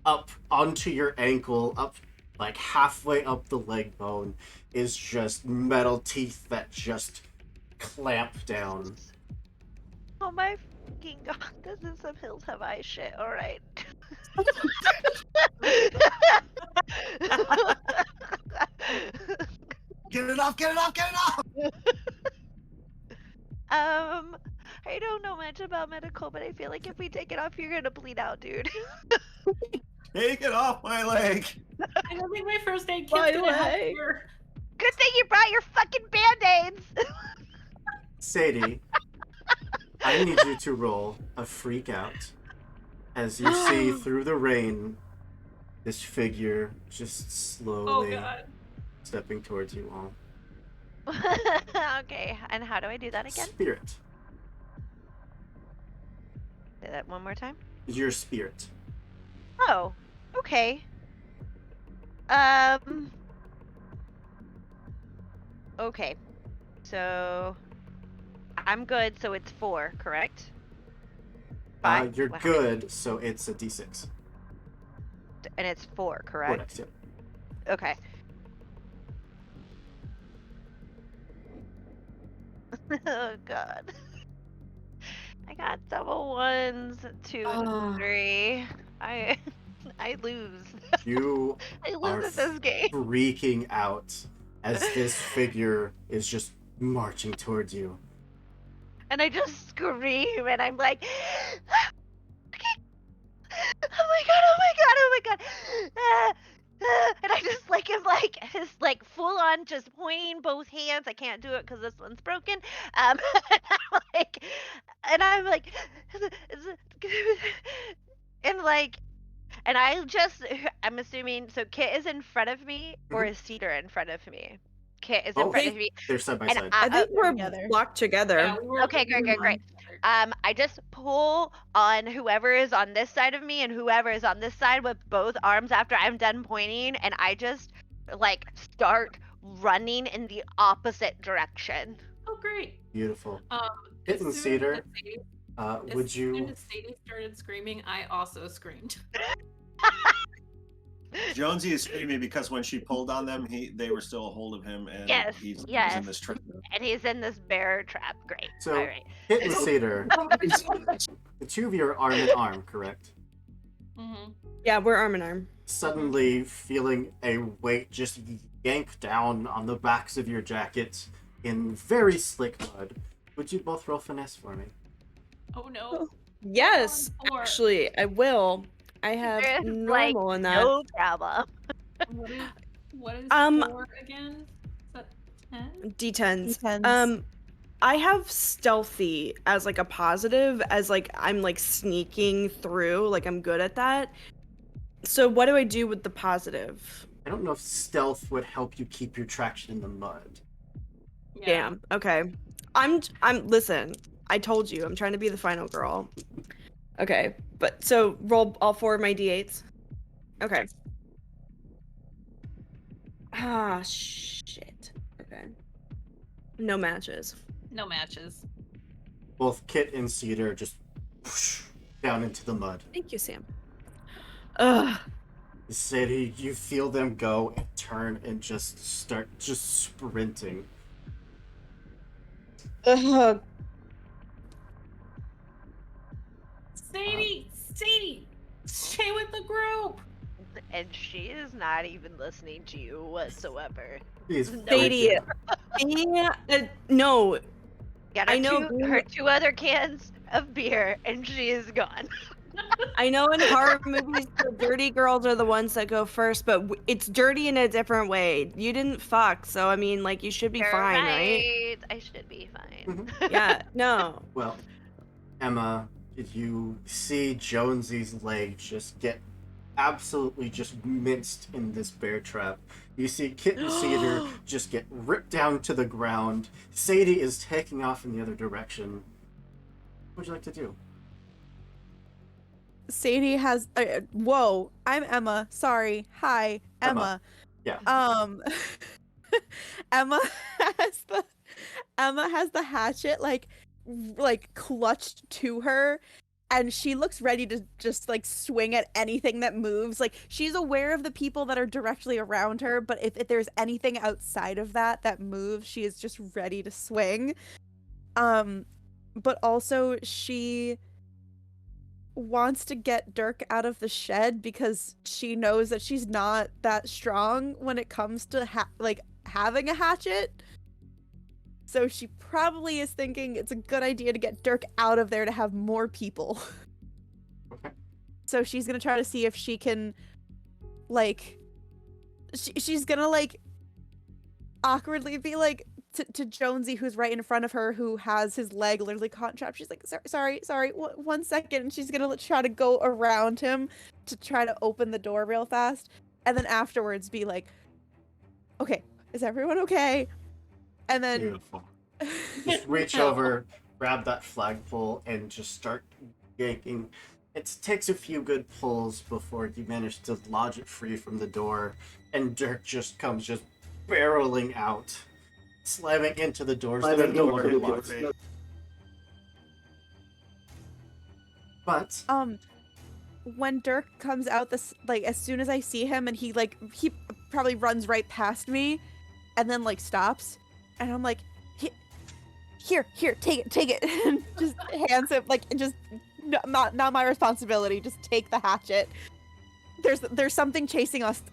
up onto your ankle, up like halfway up the leg bone, is just metal teeth that just clamp down. Oh my fucking God! This is some Hills Have Eyes shit. All right. Get it off! Get it off! Get it off! I don't know much about medical, but I feel like if we take it off, you're gonna bleed out, dude. Take it off my leg! I don't think my first aid My kit's gonna help leg. here. Good thing you brought your fucking band-aids. Sadie, I need you to roll a freak out as you see through the rain this figure just Oh slowly God. stepping towards you all. Okay, and how do I do that again? Spirit. Say that one more time. Your spirit. Oh, okay. Okay. So I'm good, so it's 4, correct? Five? You're Wow. good, so it's a d6. And it's 4, correct? Correct, yeah. Okay. Oh God. I got double 1s, 2 Ah. and 3. I lose. You I are lose at this game. freaking out as this figure is just marching towards you. And I just scream and I'm like, okay. Oh my God, oh my God, oh my God. And I just like am like just like full on just pointing both hands. I can't do it because this one's broken. And I'm like, and like, and I'm assuming, so Kit is in front of me or is Cedar in front of me? Kit is in Oh, front of me. They're side by And side. I think we're together. locked together. Yeah, we were- Okay, great, great, great. I just pull on whoever is on this side of me and whoever is on this side with both arms after I'm done pointing, and I just like start running in the opposite direction. Oh great. Beautiful. As Hidden soon Cedar, as Sadie- would As soon you... as Sadie started screaming, I also screamed. Jonesy is screaming because when she pulled on them, they were still a hold of him, and Yes, he's yes. in this trap. And he's in this bear trap. Great. So- All right. Hidden Cedar, the two of you are arm in arm, correct? Mm-hmm. Yeah, we're arm in arm. Suddenly feeling a weight just yank down on the backs of your jackets in very slick mud. Would you both roll finesse for me? Oh no. Yes, Four. actually, I will. I have There's, like, normal in that. No problem. What is Um, 4 again? D10s. D10s. I have stealthy as like a positive, as like I'm like sneaking through, like I'm good at that. So what do I do with the positive? I don't know if stealth would help you keep your traction in the mud. Yeah. Damn. Okay. I'm listen, I told you, I'm trying to be the final girl. Okay. But so roll all 4 of my d8s. Okay. Ah, shit. Okay. No matches. No matches. Both Kit and Cedar just whoosh, down into the mud. Thank you, Sam. Ugh. Sadie, you feel them go and turn and just start just sprinting. Ugh. Sadie, stay with the group. And she is not even listening to you whatsoever. He's No. Sadie. freaking- Yeah, no. Got her, I know her 2 other cans of beer, and she is gone. I know in horror movies the dirty girls are the ones that go first, but it's dirty in a different way. You didn't fuck, so I mean, like, you should be You're fine, right? I should be fine. Yeah, no. Well, Emma, did you see Jonesy's leg just get absolutely just minced in this bear trap? You see Kit and Cedar just get ripped down to the ground. Sadie is taking off in the other direction. What would you like to do? Sadie has. Whoa, I'm Emma. Sorry. Hi, Emma. Yeah. Emma has the hatchet like clutched to her, and she looks ready to just like swing at anything that moves. Like, she's aware of the people that are directly around her, but if there's anything outside of that moves, she is just ready to swing. But also she wants to get Dirk out of the shed because she knows that she's not that strong when it comes to having a hatchet. So she probably is thinking it's a good idea to get Dirk out of there to have more people. Okay. So she's gonna try to see if she can, like, she's gonna like awkwardly be like to Jonesy, who's right in front of her, who has his leg literally caught in trap. She's like, sorry, 1 second. And she's gonna try to go around him to try to open the door real fast, and then afterwards be like, okay, is everyone okay? And then Beautiful. Just reach over, grab that flagpole, and just start yanking. It takes a few good pulls before you manage to lodge it free from the door, and Dirk just comes just barreling out, slamming into the doors. But when Dirk comes out, this like as soon as I see him, and he probably runs right past me, and then like stops, and I'm like, here, take it, and just hands it just not my responsibility. Just take the hatchet. There's something chasing us.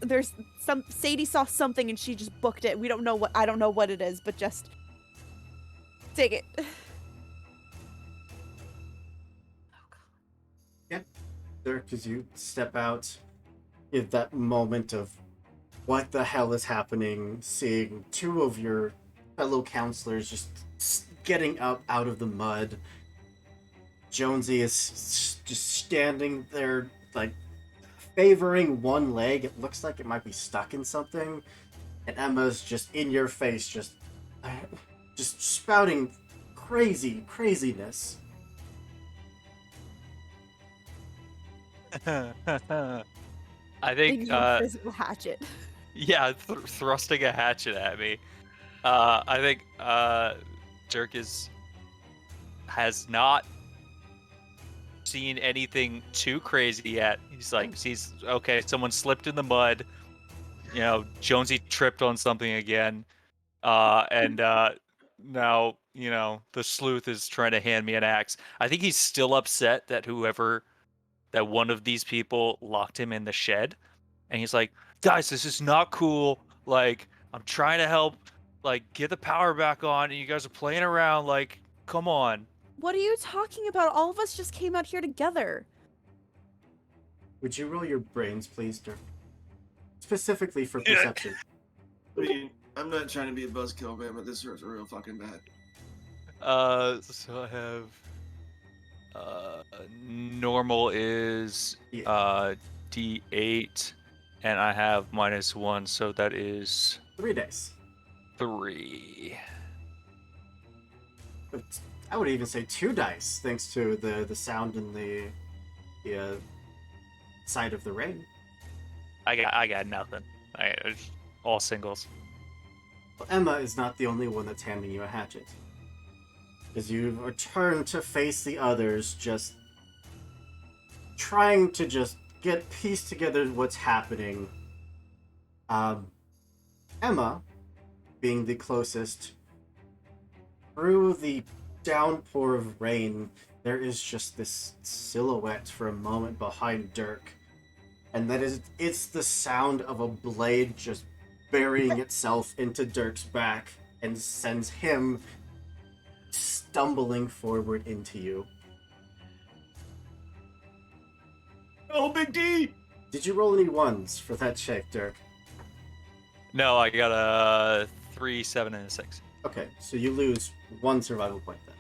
Sadie saw something and she just booked it. I don't know what it is, but just take it. Yeah, Dirk, as you step out, in that moment of what the hell is happening, seeing 2 of your fellow counselors just getting up out of the mud. Jonesy is just standing there, like, favoring one leg. It looks like it might be stuck in something. And Emma's just in your face, just spouting craziness. I Big think, physical hatchet. yeah, thrusting a hatchet at me. I think Dirk has not seen anything too crazy yet. He's like, sees, okay, someone slipped in the mud. You know, Jonesy tripped on something again. And now, you know, the sleuth is trying to hand me an axe. I think he's still upset that that one of these people locked him in the shed. And he's like, guys, this is not cool. Like, I'm trying to help, like, get the power back on, and you guys are playing around. Like, come on. What are you talking about? All of us just came out here together. Would you roll your brains, please, Dirk? Specifically for perception. I'm not trying to be a buzzkill, man, but this hurts real fucking bad. So I have normal is D8, and I have -1, so that is 3 dice. 3. I would even say 2 dice, thanks to the sound in the side of the rain. I got nothing. It's all singles. Well, Emma is not the only one that's handing you a hatchet. As you return to face the others, just trying to just piece together what's happening. Emma, being the closest, through the downpour of rain, there is just this silhouette for a moment behind Dirk. And it's the sound of a blade just burying itself into Dirk's back and sends him stumbling forward into you. Oh, Big D! Did you roll any ones for that check, Dirk? No, I got a 3, 7, and a 6. Okay, so you lose 1 survival point then.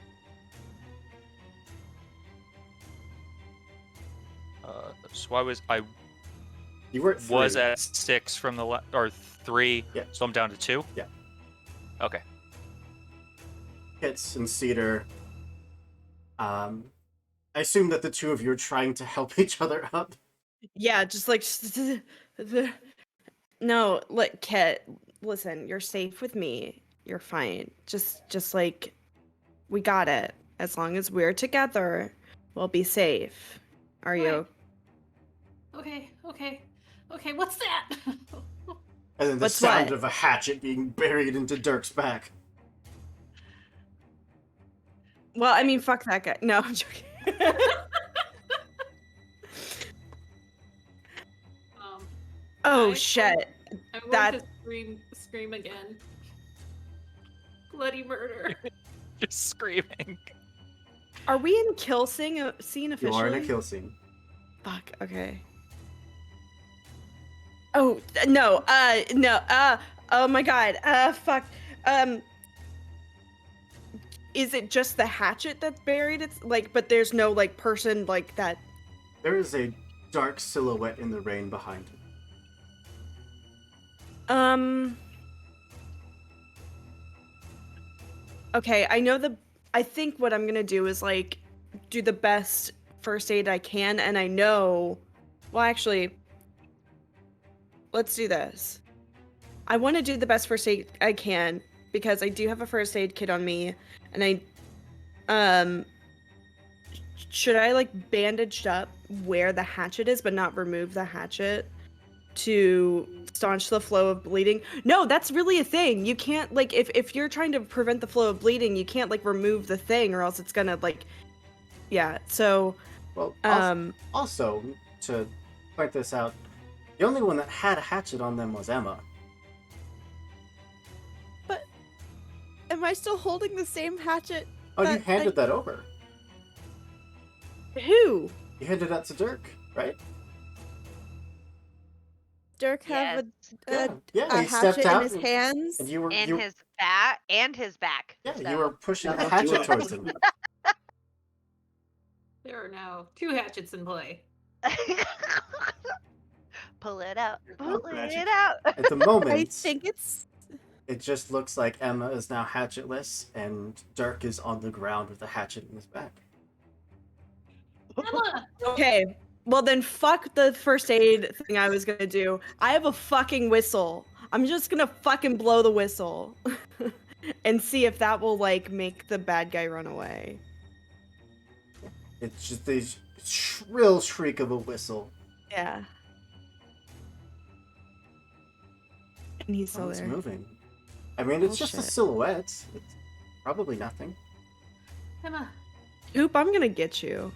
So I You were at 3. was at 6 from the or 3. Yeah. So I'm down to 2. Yeah. Okay. Hits and Cedar. I assume that the two of you are trying to help each other up. Yeah, just like no, like Kit, listen, you're safe with me. You're fine. Just like we got it. As long as we're together, we'll be safe. Are you? Okay. What's that? And then the What's sound what? of a hatchet being buried into Dirk's back. Well, I mean, fuck that guy. No, I'm joking. Oh I- shit. I'm going That- to scream again. Bloody murder. Just screaming. Are we in kill scene You officially? are in a kill scene. Fuck. Okay. Oh no. No. Oh my god. Fuck. Is it just the hatchet that's buried? It's like, but there's no like person like that. There is a dark silhouette in the rain behind him. Okay, I think what I'm gonna do is like do the best first aid I can, and I know. Well, actually, let's do this. I want to do the best first aid I can because I do have a first aid kit on me, and should I like bandage up where the hatchet is, but not remove the hatchet to staunch the flow of bleeding? No, that's really a thing. You can't like if you're trying to prevent the flow of bleeding, you can't like remove the thing or else it's gonna like, yeah. So, Well, um, also, to point this out, the only one that had a hatchet on them was Emma. Am I still holding the same hatchet? Oh, you But handed that over. who? You handed that to Dirk, right? Dirk have Yes. Yeah, a he stepped hatchet out in his hands? and you were In you, his back and his back. yeah, so. you were pushing the Don't do hatchet it. towards him. There are now 2 hatchets in play. Pull it out. Pull Magic. it out. At the moment, I think it's it just looks like Emma is now hatchetless and Dirk is on the ground with a hatchet in his back. Emma! Okay. Well then, fuck the first aid thing I was gonna do. I have a fucking whistle. I'm just gonna fucking blow the whistle, and see if that will like make the bad guy run away. It's just this shrill shriek of a whistle. Yeah. And he's still Oh, it's there. moving. I mean, it's Oh, just a shit. silhouette. It's probably nothing. Emma, Oop, I'm gonna get you.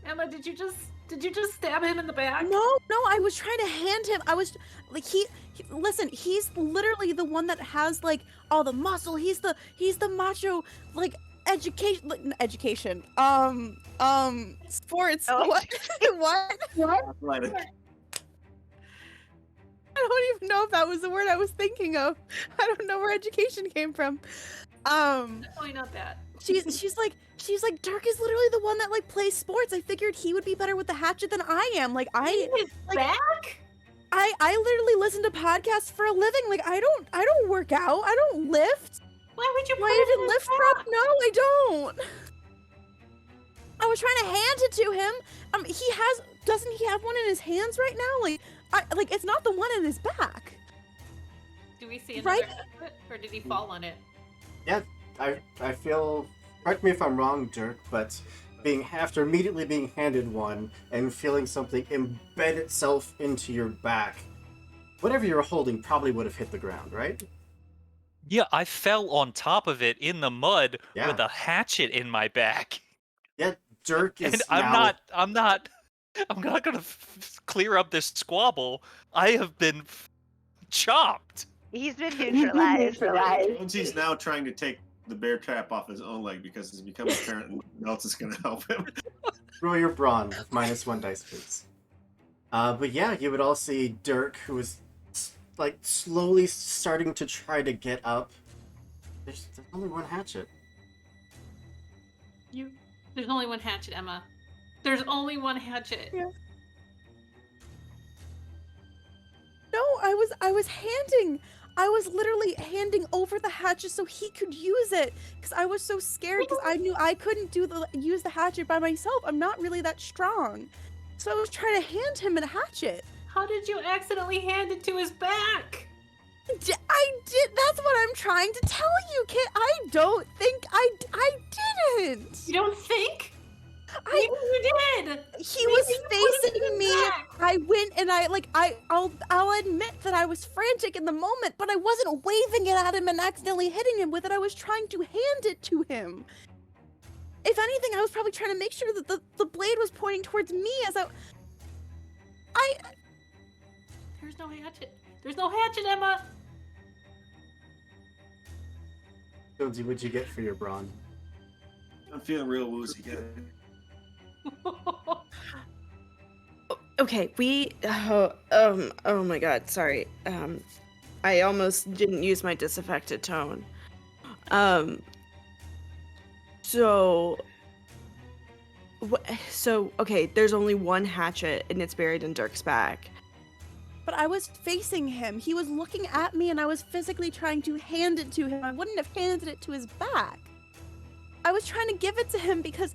Emma, did you just stab him in the back? no. I was trying to hand him. I was like, listen. He's literally the one that has like all the muscle. He's the macho like education. Sports. Oh. What? What? Athletic. I don't even know if that was the word I was thinking of. I don't know where education came from. Definitely not that. She's like Dirk is literally the one that like plays sports. I figured he would be better with the hatchet than I am. Like His like- back? I literally listen to podcasts for a living. Like I don't work out. I don't lift. Why would you put Do I it in even his lift back? prop? No, I don't. I was trying to hand it to him. Doesn't he have one in his hands right now? Like it's not the one in his back. Do we see another Right? hatchet, or did he fall on it? I feel, correct me if I'm wrong, Dirk, but after immediately being handed one and feeling something embed itself into your back, whatever you were holding probably would have hit the ground, right? Yeah, I fell on top of it in the mud Yeah. with a hatchet in my back. Yeah, Dirk is And now... I'm not gonna clear up this squabble. I have been chopped. He's been neutralized. Jonesy's now trying to take the bear trap off his own leg because it's become apparent and no one else is going to help him. Roll your brawn with -1 dice, please. But yeah, you would all see Dirk, who is like slowly starting to try to get up. There's only one hatchet. There's only one hatchet, Emma. There's only one hatchet. Yeah. No, I was literally handing over the hatchet so he could use it because I was so scared because I knew I couldn't use the hatchet by myself. I'm not really that strong. So I was trying to hand him a hatchet. How did you accidentally hand it to his back? I did. That's what I'm trying to tell you, kid. I don't think I didn't. You don't think? I Maybe you did. He Maybe was you put it in facing his me. back. I went and I'll admit that I was frantic in the moment, but I wasn't waving it at him and accidentally hitting him with it. I was trying to hand it to him. If anything, I was probably trying to make sure that the blade was pointing towards me as I There's no hatchet. There's no hatchet, Emma. Jonesy, what'd you get for your brawn? I'm feeling real woozy, guys. Okay, oh my god, sorry. I almost didn't use my disaffected tone. So okay, there's only one hatchet and it's buried in Dirk's back. but I was facing him. He was looking at me and I was physically trying to hand it to him. I wouldn't have handed it to his back. I was trying to give it to him because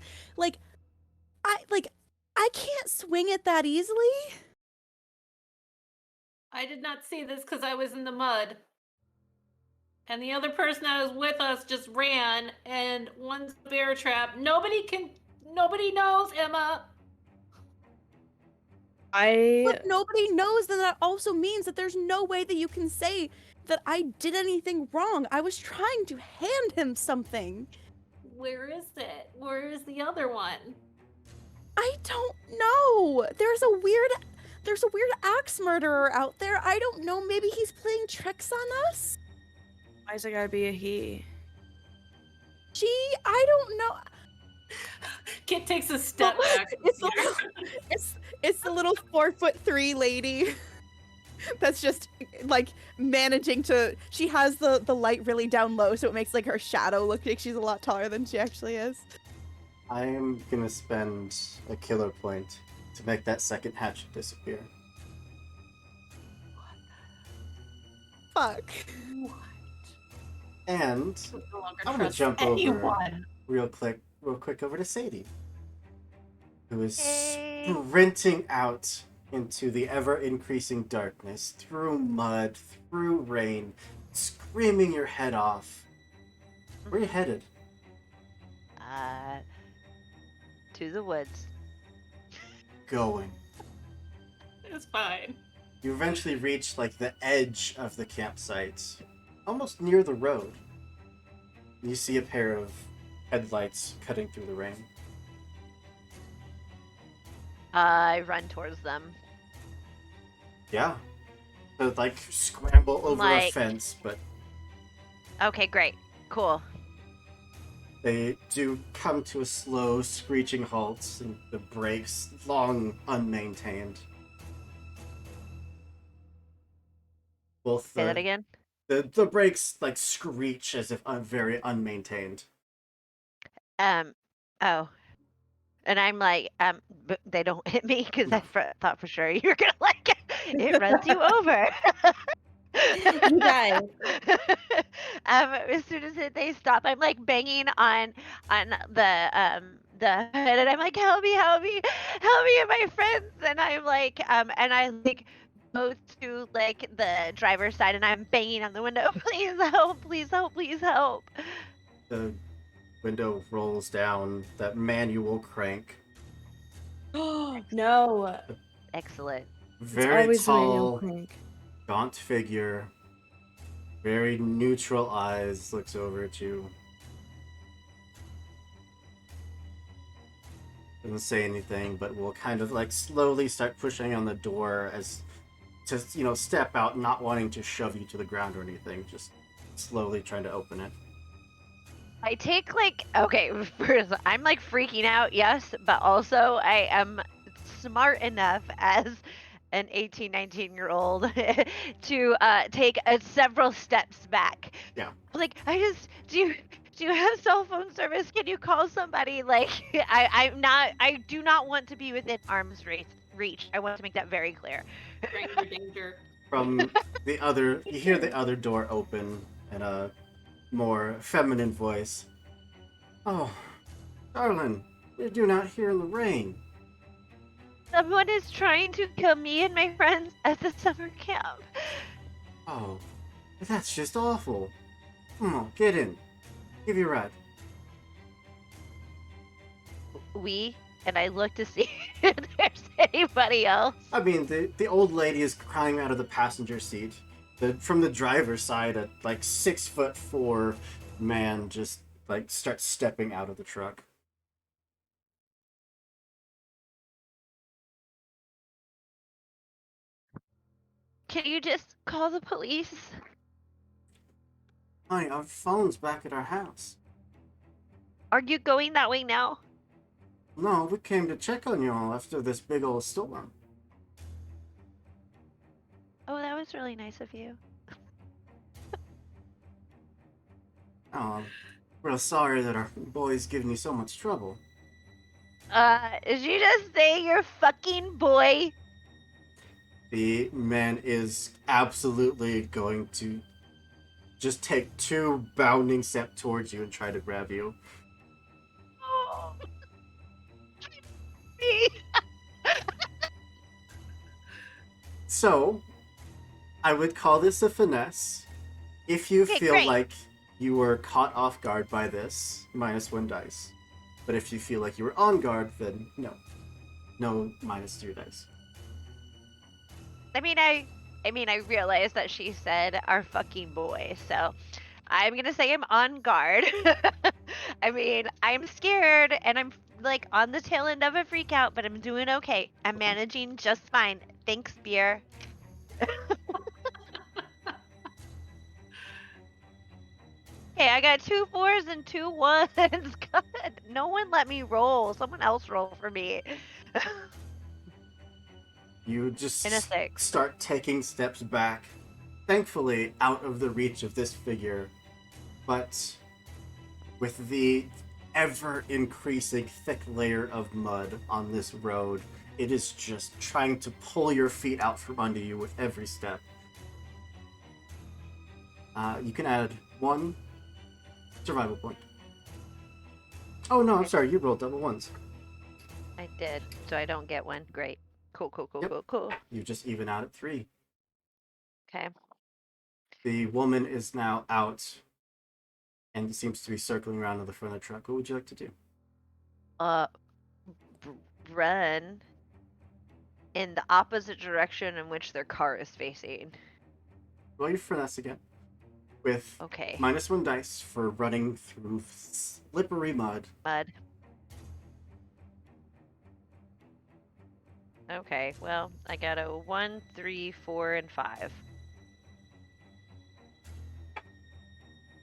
I can't swing it that easily. I did not see this because I was in the mud. And the other person that was with us just ran, and one's a bear trap. Nobody knows, Emma. But nobody knows, then that also means that there's no way that you can say that I did anything wrong. I was trying to hand him something. Where is it? Where is the other one? I don't know. There's a weird axe murderer out there. I don't know. Maybe he's playing tricks on us. Why's it gotta be a he? I don't know. Kit takes a step back. It's the little 4'3" lady that's just like managing to. She has the light really down low, so it makes like her shadow look like she's a lot taller than she actually is. I am gonna spend a killer point to make that second hatchet disappear. Fuck. And No longer I'm gonna trust jump over anyone. real quick over to Sadie, who is Hey. sprinting out into the ever-increasing darkness, through mud, through rain, screaming your head off. Where are you headed? To the woods. Going. It's fine. You eventually reach like the edge of the campsite, almost near the road. You see a pair of headlights cutting through the rain. I run towards them. Yeah. So like scramble over a Like- fence, but Okay, great. Cool. they do come to a slow, screeching halt, and the brakes long unmaintained. Both Say that again. the brakes like screech as if very unmaintained. Oh. And I'm like, but they don't hit me because I thought for sure you were gonna like it. It runs you over. You guys. As soon as they stop, I'm like banging on the hood, and I'm like, help me, help me, help me and my friends. And I'm like, and I like go to like the driver's side, and I'm banging on the window. Please help, please help, please help. The window rolls down. That manual crank. No. Excellent. Very Always the manual tall, crank. gaunt figure. Very neutral eyes. Looks over at you. Doesn't say anything, but will kind of like slowly start pushing on the door as to step out, not wanting to shove you to the ground or anything. Just slowly trying to open it. I take like okay, first I'm like freaking out, yes, but also I am smart enough as an 18, 19-year-old to take several steps back. Yeah. Like do you have cell phone service? Can you call somebody? Like I do not want to be within arm's reach. I want to make that very clear. Stranger danger. From you hear the other door open and a more feminine voice. Oh, darling, what are you doing out here in the rain? Someone is trying to kill me and my friends at the summer camp. Oh, that's just awful. Come on, get in. Give you a ride. And I look to see if there's anybody else. I mean, the old lady is crying out of the passenger seat. From the driver's side, a like 6'4" man just like starts stepping out of the truck. Can you just call the police? Honey, our phone's back at our house. Are you going that way now? No, we came to check on you all after this big old storm. Oh, that was really nice of you. Oh, I'm real sorry that our boy's giving you so much trouble. Did you just say your fucking boy? The man is absolutely going to just take 2 bounding steps towards you and try to grab you. Oh. So, I would call this a finesse. If you Okay, feel great. like you were caught off guard by this, -1 dice. But if you feel like you were on guard, then no. No -2 dice. I mean, I realized that she said our fucking boy, so I'm gonna say I'm on guard. I mean, I'm scared and I'm like on the tail end of a freak out, but I'm doing okay. I'm managing just fine. Thanks, beer. Hey, I got 2 4s and 2 1s. God, no one let me roll. Someone else roll for me. You just And a 6. start taking steps back, thankfully out of the reach of this figure. But with the ever-increasing thick layer of mud on this road, it is just trying to pull your feet out from under you with every step. You can add 1 survival point. Oh no, I'm sorry, you rolled double 1s. I did, so I don't get one. Great. Cool, cool, cool, Yep. cool, cool. You just even out at 3. Okay. The woman is now out and seems to be circling around to the front of the truck. What would you like to do? Run in the opposite direction in which their car is facing. Roll your finesse again. With Okay. -1 dice for running through slippery mud. Mud. Okay, well, I got a 1, 3, 4, and 5.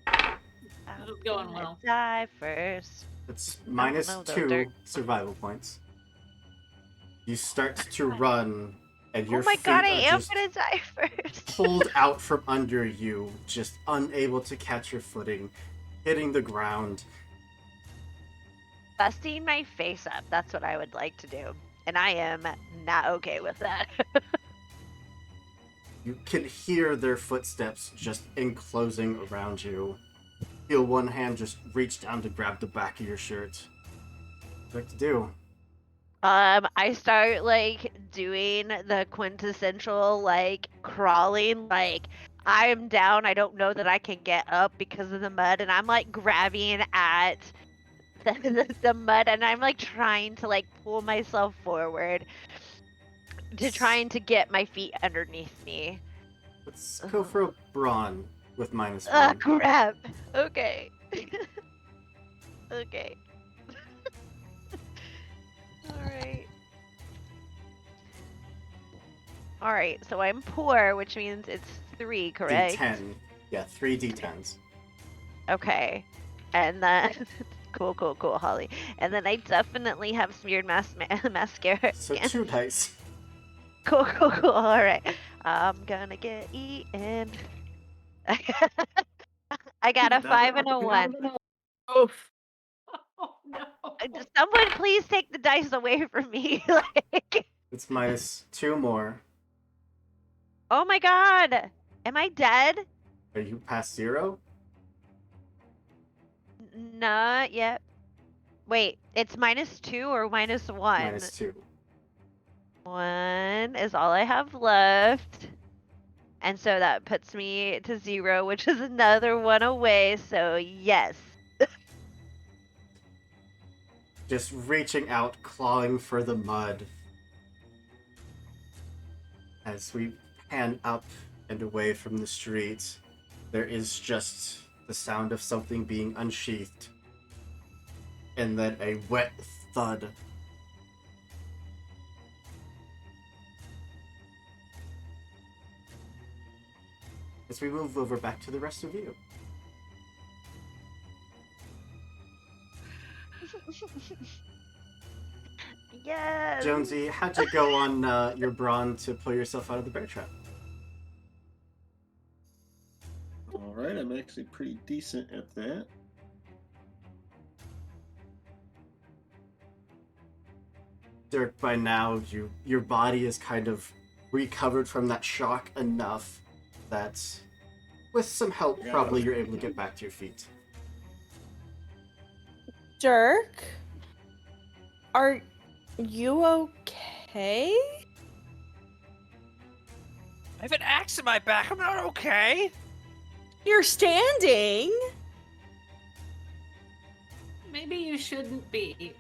This is going well. Die first. It's know though, -2 Dirk. survival points. You start to run, and your Oh my god, I feet are am just gonna die first. pulled out from under you, just unable to catch your footing, hitting the ground. Busting my face up. That's what I would like to do. And I am not okay with that. You can hear their footsteps just enclosing around you. Feel one hand just reach down to grab the back of your shirt. What do you like to do? I start like doing the quintessential like crawling, like I am down, I don't know that I can get up because of the mud, and I'm like grabbing at the mud, and I'm like trying to like pull myself forward to trying to get my feet underneath me. Let's go for a brawn with -1. Ah, crap. Okay. Okay. Alright, so I'm poor, which means it's 3, correct? D10. Yeah, 3 D10s. Okay. And then... cool, Holly. And then I definitely have smeared mascara. So again. 2 dice. Cool. Alright. I'm gonna get eaten. I got a 5 and a 1. Oof. Oh no. Someone please take the dice away from me. Like... It's -2 more. Oh my god! Am I dead? Are you past 0? Not yet. Wait, it's -2 or -1? -2. 1 is all I have left. And so that puts me to 0, which is another 1 away, so yes. Just reaching out, clawing for the mud. As we pan up and away from the street, there is just the sound of something being unsheathed. And then a wet thud. As we move over back to the rest of you. Yes. Jonesy, how'd you go on your brawn to pull yourself out of the bear trap? All right, I'm actually pretty decent at that. Dirk, by now, your body is kind of recovered from that shock enough that, with some help, Yeah. probably you're able to get back to your feet. Dirk, are you okay? I have an axe in my back. I'm not okay. You're standing. Maybe you shouldn't be.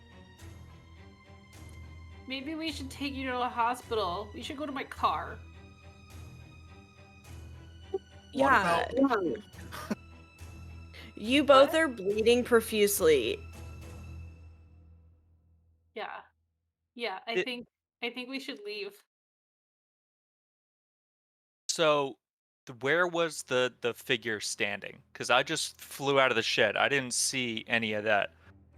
Maybe we should take you to a hospital. We should go to my car. Yeah. You both are bleeding profusely. Yeah. Yeah, I think we should leave. So, where was the figure standing? Because I just flew out of the shed. I didn't see any of that.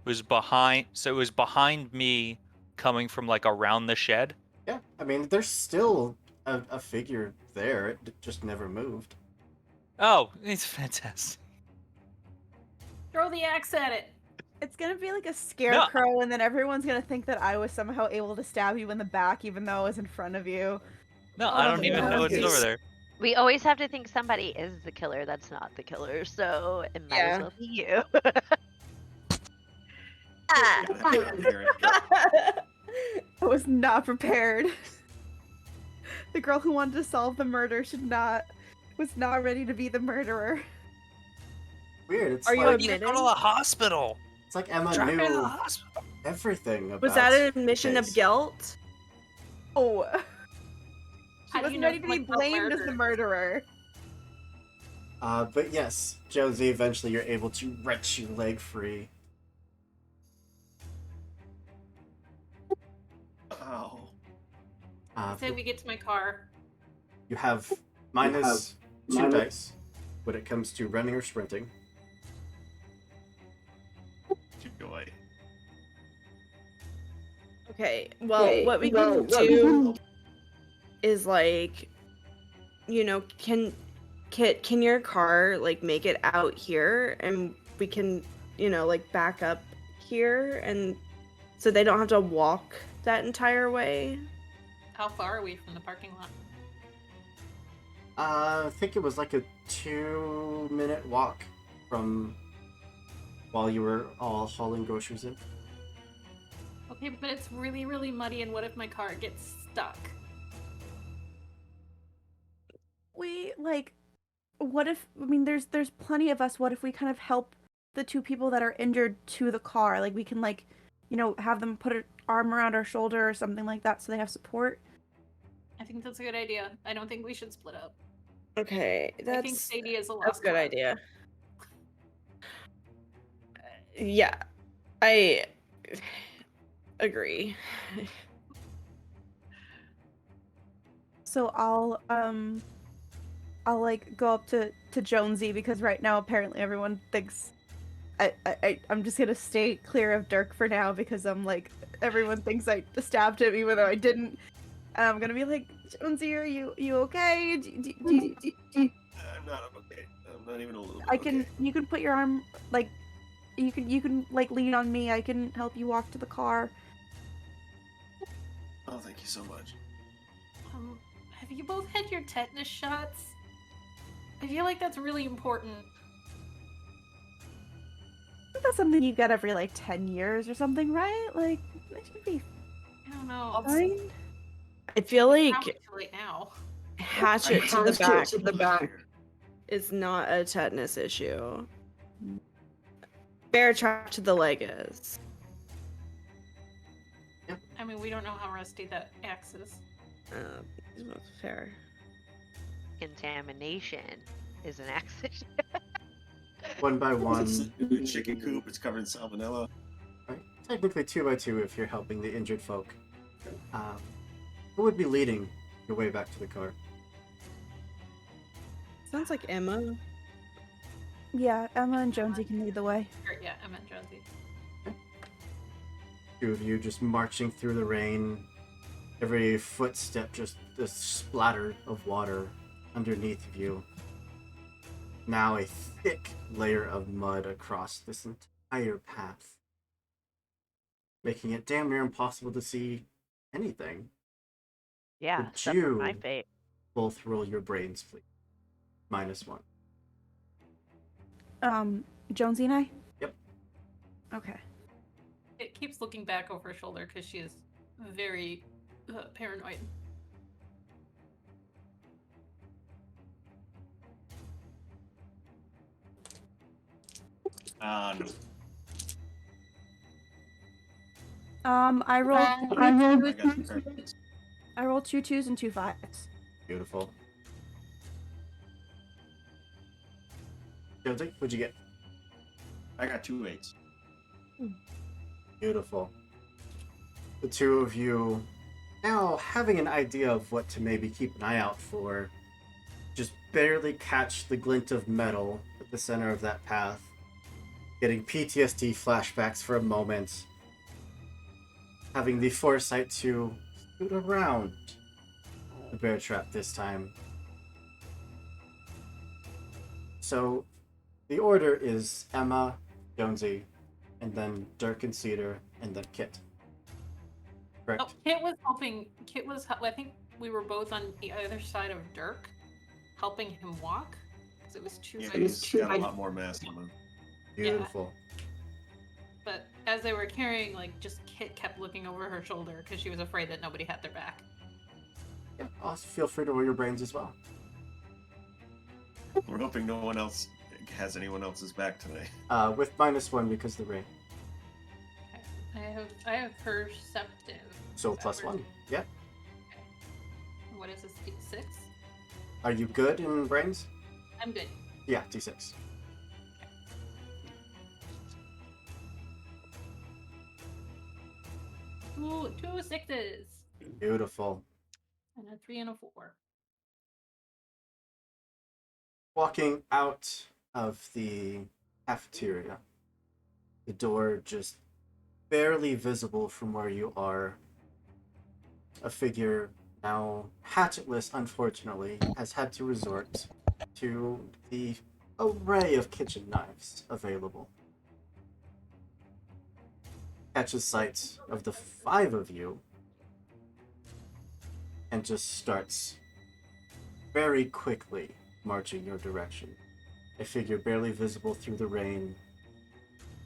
It was behind. So it was behind me, coming from like around the shed. Yeah, I mean, there's still a figure there. It just never moved. Oh, it's fantastic. Throw the axe at it. It's gonna be like a scarecrow, and then everyone's gonna think that I was somehow able to stab you in the back, even though I was in front of you. No, I don't even know it's nice. over there. We always have to think somebody is the killer that's not the killer, so it might as Yeah. well be you. I was not prepared. The girl who wanted to solve the murder was not ready to be the murderer. Weird. It's Are you like, I need to go to the hospital. it's like Emma Drive me to the knew hospital. everything about Was that an admission the of case. guilt? Oh. She How do you wasn't know ready to be someone felt blamed as the murdered? murderer. But yes, Jonesy, eventually you're able to wrench your leg free. Ow. Say we get to my car. You have minus 2 dice when it comes to running or sprinting. Joy. Okay, well, what we can do is like you know, can your car like make it out here, and we can, you know, like back up here, and so they don't have to walk that entire way? How far are we from the parking lot? I think it was like a 2-minute walk from while you were all hauling groceries in. Okay, but it's really, really muddy, and what if my car gets stuck? We like, what if? I mean, there's plenty of us. What if we kind of help the two people that are injured to the car? Like we can like, you know, have them put an arm around our shoulder or something like that, so they have support. I think that's a good idea. I don't think we should split up. Okay, I think Sadie is a lost that's a good cause. idea. Yeah, I agree. So I'll like go up to Jonesy because right now apparently everyone thinks I'm just gonna stay clear of Dirk for now because I'm like everyone thinks I stabbed him even though I didn't. And I'm gonna be like, Jonesy, are you okay? I'm not okay. I'm not even a little bit You can put your arm like you can like lean on me. I can help you walk to the car. Oh, thank you so much. Have you both had your tetanus shots? I feel like that's really important. I think that's something you get every like 10 years or something, right? Like it should be I don't know. fine. I feel like How too late now? hatchet to the back is not a tetanus issue. Bear trap to the leg is. I mean, we don't know how rusty that axe is. Fair. Contamination is an accident. One by one. It's a chicken coop. It's covered in salmonella. Right? Technically 2 by 2 if you're helping the injured folk. Who would be leading your way back to the car? Sounds like Emma. Yeah, Emma and Jonesy can lead the way. Or, yeah, I meant Jonesy. Two of you just marching through the rain. Every footstep just a splatter of water underneath of you. Now a thick layer of mud across this entire path, making it damn near impossible to see anything. Yeah, Would except for my you fate. both roll your brains, please? -1. Jonesy and I? Yep. Okay. It keeps looking back over her shoulder because she is very paranoid. No. I rolled I got the perfect. I rolled 2 2s and 2 5s. Beautiful. Jonesy, what'd you get? I got 2 8s. Beautiful. The two of you, now having an idea of what to maybe keep an eye out for, just barely catch the glint of metal at the center of that path, getting PTSD flashbacks for a moment, having the foresight to scoot around the bear trap this time. So, the order is Emma, Jonesy, and then Dirk and Cedar, and then Kit. Correct? Oh, Kit was helping. I think we were both on the other side of Dirk, helping him walk because it was too. Yeah, much. he's got a lot more mass on him. Beautiful. But as they were carrying, like, just Kit kept looking over her shoulder because she was afraid that nobody had their back. Yeah, also feel free to roll your brains as well. We're hoping no one else has anyone else's back today. With -1 because of the rain. I have perceptive. So Is that plus where- 1. Yeah. What is this? D6? Are you good in brains? I'm good. Yeah, D6. Ooh, 2 6s Beautiful. and a 3 and a 4. Walking out of the cafeteria, the door just barely visible from where you are. A figure Now, Hatchetless, unfortunately, has had to resort to the array of kitchen knives available. Catches sight of the 5 of you and just starts very quickly marching your direction. A figure barely visible through the rain,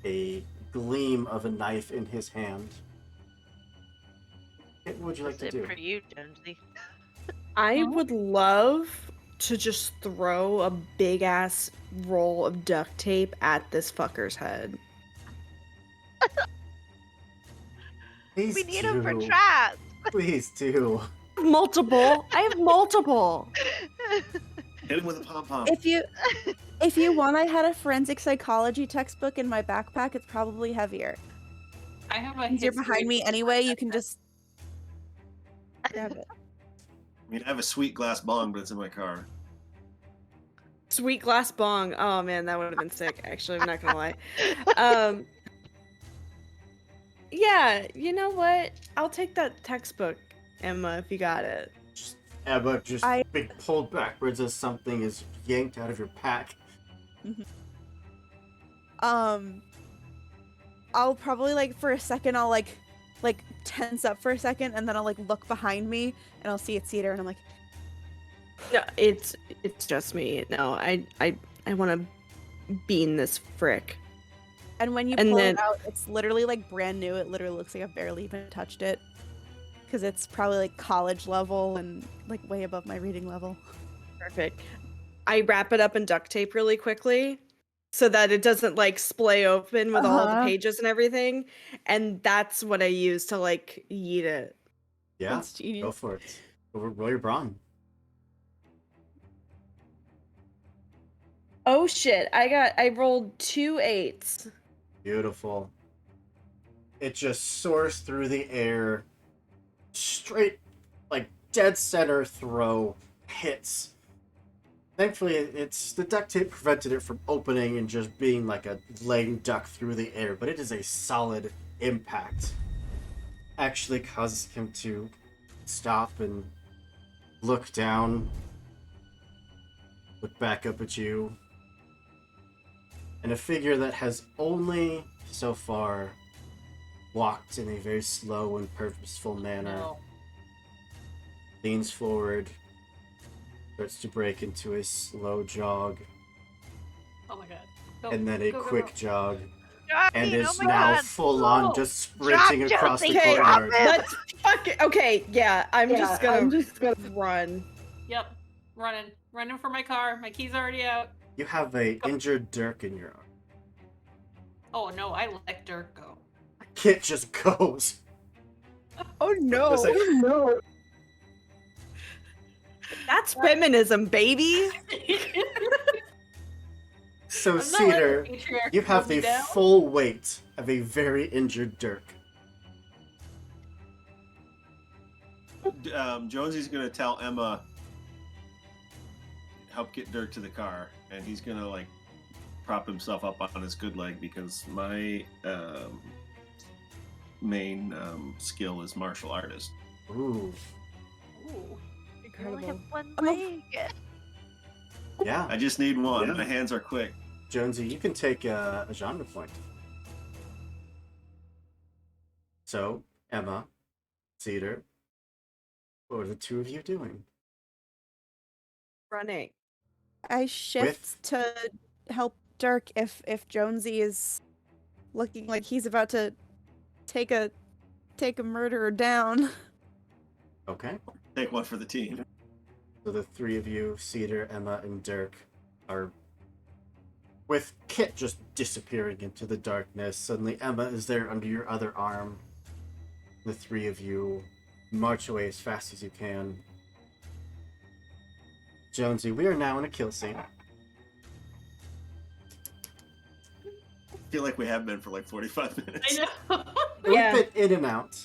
a gleam of a knife in his hand. What would you like That's to it do? for you, Jonesy. I Huh? would love to just throw a big ass roll of duct tape at this fucker's head. Please We need him for do. traps. Please do. Multiple. I have multiple. Hit him with a pom pom. If you want, I had a forensic psychology textbook in my backpack. It's probably heavier. I have a. Since you're history behind me of anyway, you that. can just grab it. I mean, I have a sweet glass bong, but it's in my car. Sweet glass bong. Oh man, that would have been sick. Actually, I'm not gonna lie. Yeah, you know what? I'll take that textbook, Emma, if you got it. Emma just I- being pulled backwards as something is yanked out of your pack. I'll probably like for a second I'll like tense up for a second and then I'll like look behind me and I'll see it's Cedar and I'm like, No, it's just me. No, I want to bean this frick. and when you And pull then- it out, it's literally like brand new. It literally looks like I've barely even touched it. Because it's probably like college level and like way above my reading level. Perfect. I wrap it up in duct tape really quickly so that it doesn't like splay open with all the Uh-huh. pages and everything. And that's what I use to like yeet it. Yeah, That's genius. go for it. Roll your brawn. Oh shit. I rolled 2 8s. Beautiful. It just soars through the air, straight, like dead center throw, hits. Thankfully, it's the duct tape prevented it from opening and just being like a lame duck through the air, but it is a solid impact. Actually causes him to stop and look down, look back up at you, and a figure that has only so far walked in a very slow and purposeful manner No. leans forward, starts to break into a slow jog, Oh my god. Go, and then a go, go, quick go. jog, Drop and me, is oh my now God. full on No. just sprinting Drop across the Jonesy, Okay, drop courtyard. it. Let's fuck it. Okay, yeah, I'm just gonna run. Yep. Running. Running for my car. My key's already out. You have a injured Dirk in your arm. Oh no, I let Dirk go. Kit just goes. Oh no! Just like- no! That's feminism, baby. So I'm not letting Cedar, the patriarchy you have put me the down. full weight of a very injured Dirk. Jonesy's gonna tell Emma, help get Dirk to the car, and he's gonna like prop himself up on his good leg because my main skill is martial artist. Ooh, Ooh. You only have one Oh. leg. yeah. I just need one. Yeah. My hands are quick. Jonesy, you can take a genre point. So, Emma, Cedar, what are the two of you doing? Running. I shift to help Dirk if Jonesy is looking like he's about to take a murderer down. Okay. Take one for the team. So the three of you, Cedar, Emma, and Dirk, are with Kit just disappearing into the darkness. Suddenly Emma is there under your other arm. The three of you march away as fast as you can. Jonesy, we are now in a kill scene. I feel like we have been for like 45 minutes. I know. Yeah. We've been in and out.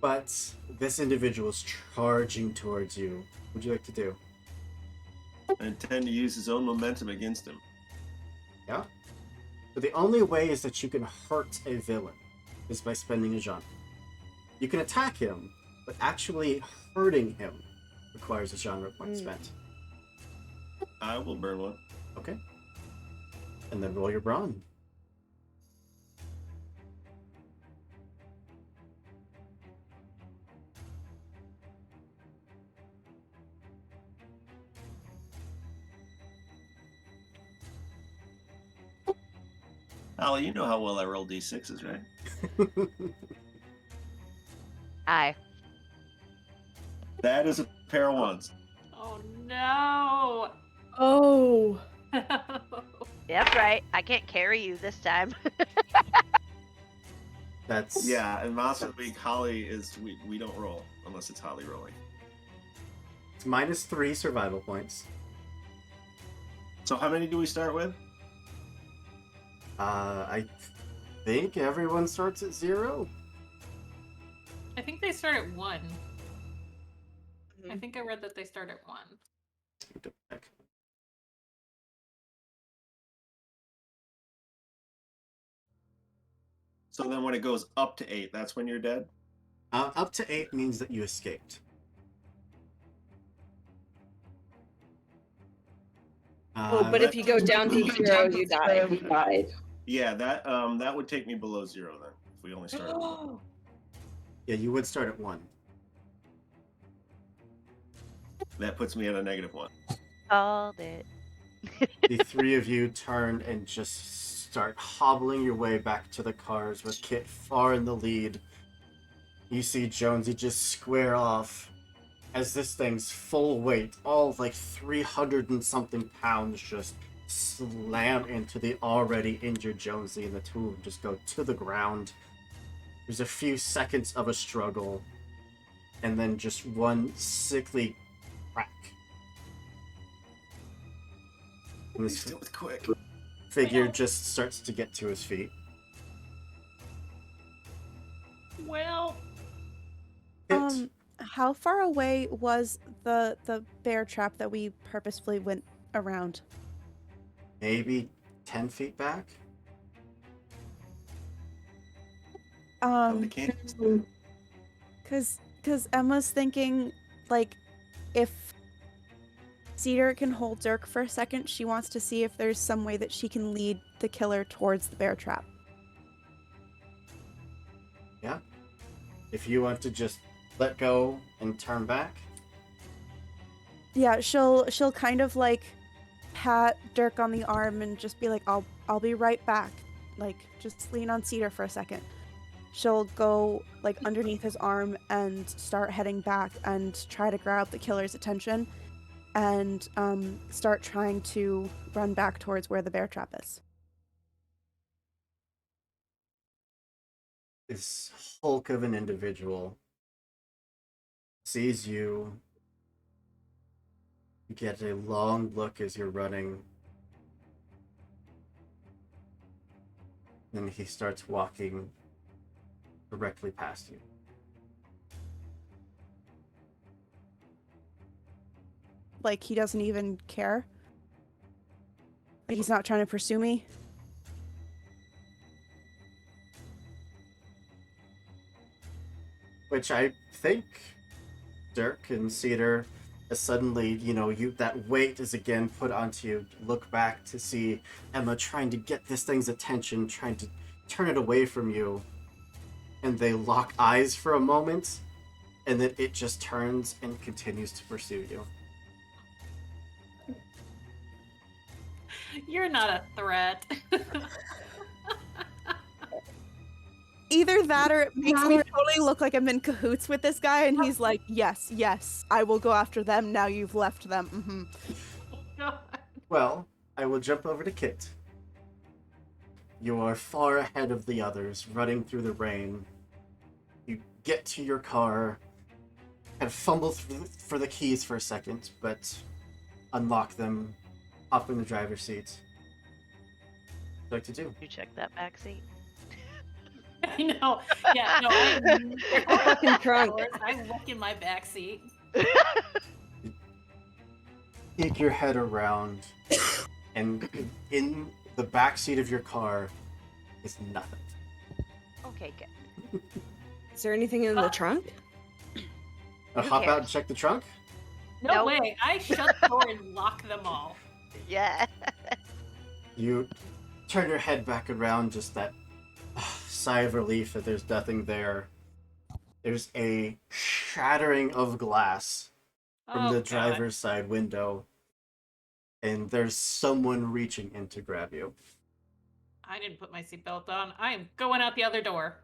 But this individual is charging towards you. What would you like to do? I intend to use his own momentum against him. Yeah? So the only way is that you can hurt a villain is by spending a genre. You can attack him, but actually hurting him requires a genre point spent. I will burn one. Okay. And then roll your brawn. Ali, you know how well I roll d6s, right? Aye. That is a pair of ones. Oh no! Oh. That's right. I can't carry you this time. That's Yeah, in Monster Week, Holly is we don't roll unless it's Holly rolling. it's -3 survival points. So how many do we start with? I think everyone starts at 0. I think they start at 1. I Mhm. think I read that they start at 1. So then when it goes up to 8, that's when you're dead? Up to 8 means that you escaped. Oh, but if you go down to 0, you die. Yeah, that would take me below 0 then, if we only start at 1. Yeah, you would start at 1. That puts me at a -1. Called it. The three of you turn and just start hobbling your way back to the cars with Kit far in the lead. You see Jonesy just square off as this thing's full weight, all like 300 and something pounds, just slam into the already injured Jonesy, and the two of them just go to the ground. There's a few seconds of a struggle, and then just one sickly crack. And this Do it quick. figure just starts to get to his feet. Well, It, How far away was the bear trap that we purposefully went around? maybe 10 feet back. They can't. Cause Emma's thinking, like, if Cedar can hold Dirk for a second, she wants to see if there's some way that she can lead the killer towards the bear trap. Yeah. If you want to just let go and turn back. Yeah, she'll kind of like pat Dirk on the arm and just be like, I'll be right back. Like, just lean on Cedar for a second. She'll go like underneath his arm and start heading back and try to grab the killer's attention and start trying to run back towards where the bear trap is. This hulk of an individual sees you. You get a long look as you're running. Then he starts walking directly past you. Like, he doesn't even care. Like, he's not trying to pursue me. Which I think Dirk and Cedar, as suddenly, you that weight is again put onto you. Look back to see Emma trying to get this thing's attention, trying to turn it away from you. And they lock eyes for a moment, and then it just turns and continues to pursue you. you're not a threat. Either that or it makes me totally look like I'm in cahoots with this guy, and he's like, yes, I will go after them now you've left them. God. Well, I will jump over to Kit. You are far ahead of the others, running through the rain. You get to your car, and fumble for the keys for a second, but unlock them, hop in the driver's seat. What would you like to do? You check that back seat. I know. Yeah, no, I Fucking trunk. I look in my back seat. Take your head around, and in the back seat of your car is nothing. Okay, good. Is there anything in the trunk? Who Hop out cares? and check the trunk. No Nope. way. I shut the door and lock them all. Yeah. You turn your head back around, just that sigh of relief that there's nothing there. There's a shattering of glass from Oh, the God. driver's side window, and there's someone reaching in to grab you. I didn't put my seatbelt on. I am going out the other door.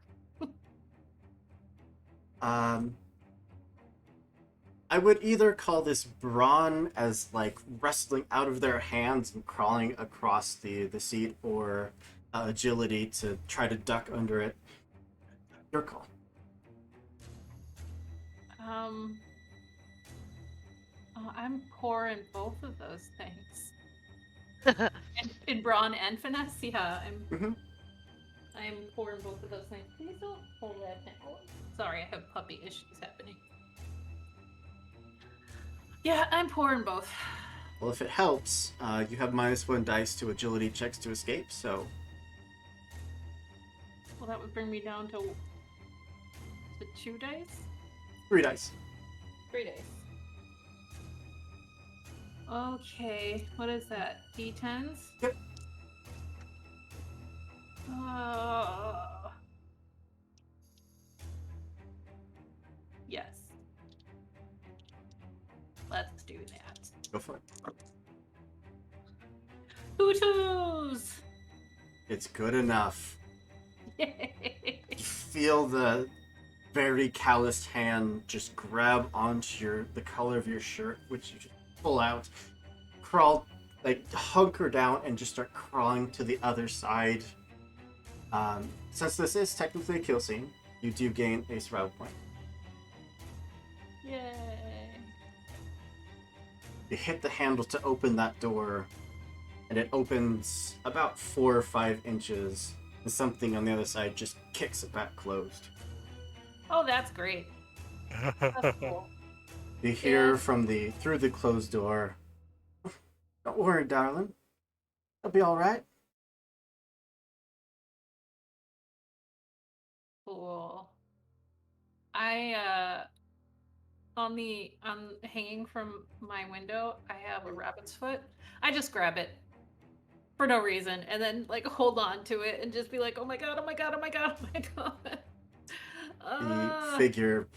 I would either call this brawn as like wrestling out of their hands and crawling across the seat, or agility to try to duck under it. Your call. I'm poor in both of those things. In brawn and finesse, yeah. I'm poor in both of those things. Please don't pull that thing. Oh, sorry, I have puppy issues happening. Yeah, I'm poor in both. Well, if it helps, you have -1 dice to agility checks to escape, so Well, that would bring me down to 2 dice? 3 dice. 3 dice. Okay, what is that? D10s? Yep. Yes. Let's do that. Go for it. Hootoos! It's good enough. Yay! You feel the very calloused hand just grab onto the collar of your shirt, which you just pull out, crawl, like hunker down, and just start crawling to the other side. Since this is technically a kill scene, you do gain a survival point. Yay! You hit the handle to open that door, and it opens about 4 or 5 inches, and something on the other side just kicks it back closed. Oh, that's great. That's cool. You hear Yeah. from through the closed door, "Don't worry, darling. It'll be all right." Cool. On hanging from my window, I have a rabbit's foot. I just grab it for no reason and then like hold on to it and just be like, oh my god, oh my god, oh my god, oh my god. The figure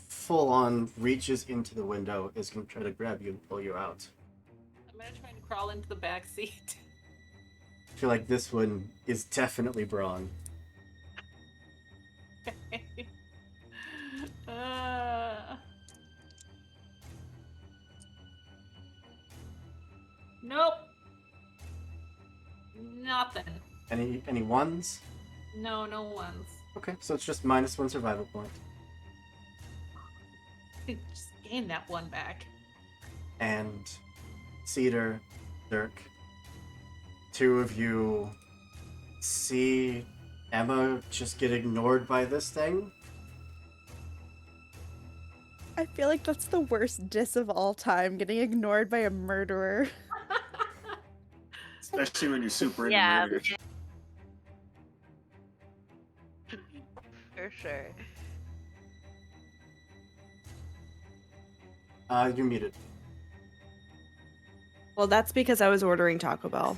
full on reaches into the window, is going to try to grab you and pull you out. I'm gonna try and crawl into the back seat. I feel like this one is definitely brawn. Nope. Nothing. Any ones? No ones. Okay, so it's just -1 survival point. Just gain that one back. And Cedar, Dirk, 2 of you see Emma just get ignored by this thing. I feel like that's the worst diss of all time, getting ignored by a murderer. Especially when you're super into Yeah. murder. For sure. You're muted. Well, that's because I was ordering Taco Bell.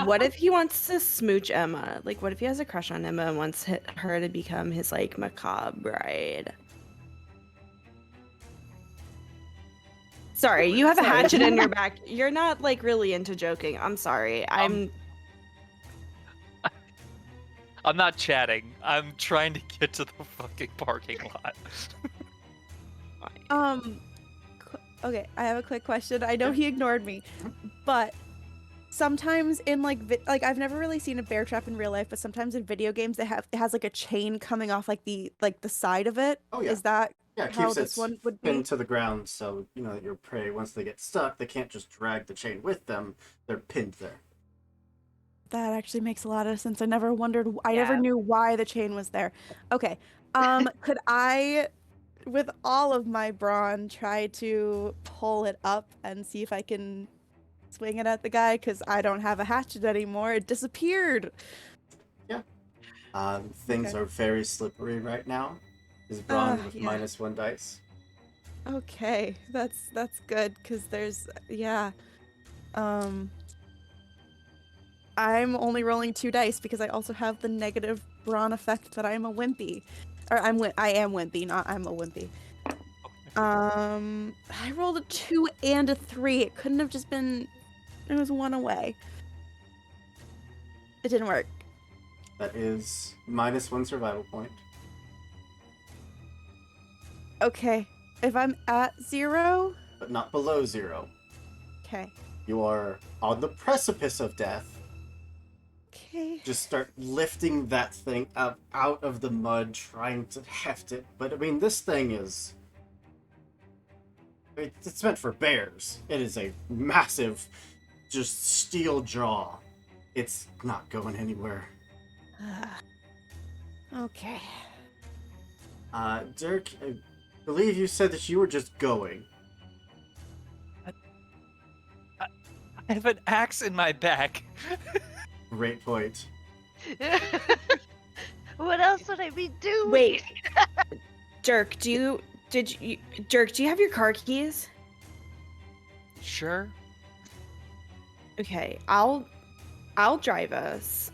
What if he wants to smooch Emma? Like, what if he has a crush on Emma and wants her to become his, like, macabre bride? Sorry, you have a Sorry. hatchet in your back. You're not, like, really into joking. I'm sorry. I'm not chatting. I'm trying to get to the fucking parking lot. Okay, I have a quick question. I know he ignored me, but sometimes in like I've never really seen a bear trap in real life, but sometimes in video games it has like a chain coming off like the side of it. Oh, yeah. Is that Yeah, it how keeps this it one would be? pinned to the ground, so you know that your prey, once they get stuck, they can't just drag the chain with them. They're pinned there. That actually makes a lot of sense. I never wondered. I Yeah. never knew why the chain was there. Okay. Could I, with all of my brawn, try to pull it up and see if I can swing it at the guy? Because I don't have a hatchet anymore. It disappeared. Things Okay. are very slippery right now. Is brawn with yeah. -1 dice. Okay, that's good because there's I'm only rolling 2 dice because I also have the negative brawn effect that I'm a wimpy. Or I am wimpy, not I'm a wimpy. I rolled a 2 and a 3. It couldn't have just been. It was 1 away. It didn't work. That is -1 survival point. Okay, if I'm at 0, But not below 0. okay. You are on the precipice of death. Okay. Just start lifting that thing up out of the mud, trying to heft it. But I mean, this thing is. It's meant for bears. It is a massive, just steel jaw. It's not going anywhere. Okay. Dirk, I believe you said that you were just going. I have an axe in my back. Great point. What else would I be doing? Wait, Dirk, do you have your car keys? Sure. Okay, I'll drive us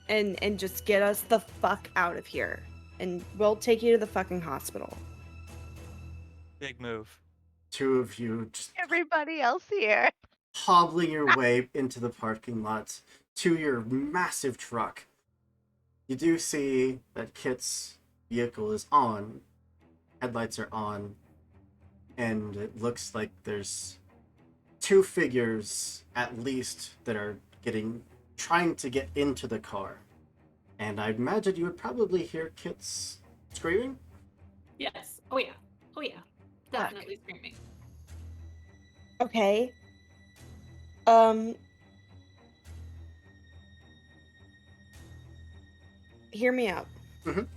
and just get us the fuck out of here. And we'll take you to the fucking hospital. Big move. Two of you just Everybody else here. hobbling your way into the parking lot to your massive truck. You do see that Kit's vehicle is on, headlights are on, and it looks like there's 2 figures at least that are trying to get into the car. And I imagine you would probably hear Kit's screaming. Yes. Oh yeah. Oh yeah. Definitely screaming. Okay. Hear me out. Mhm.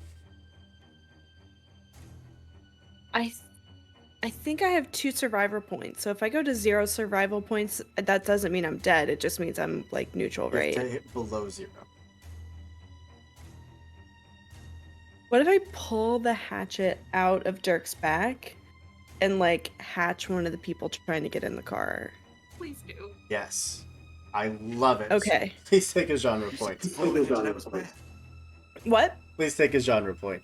I think I have 2 survivor points. So if I go to 0 survival points, that doesn't mean I'm dead. It just means I'm like neutral, You have right? to hit below 0. What if I pull the hatchet out of Dirk's back and like hatch one of the people trying to get in the car? Please do. Yes. I love it. Okay. Please take a genre point. What? Please take a genre point.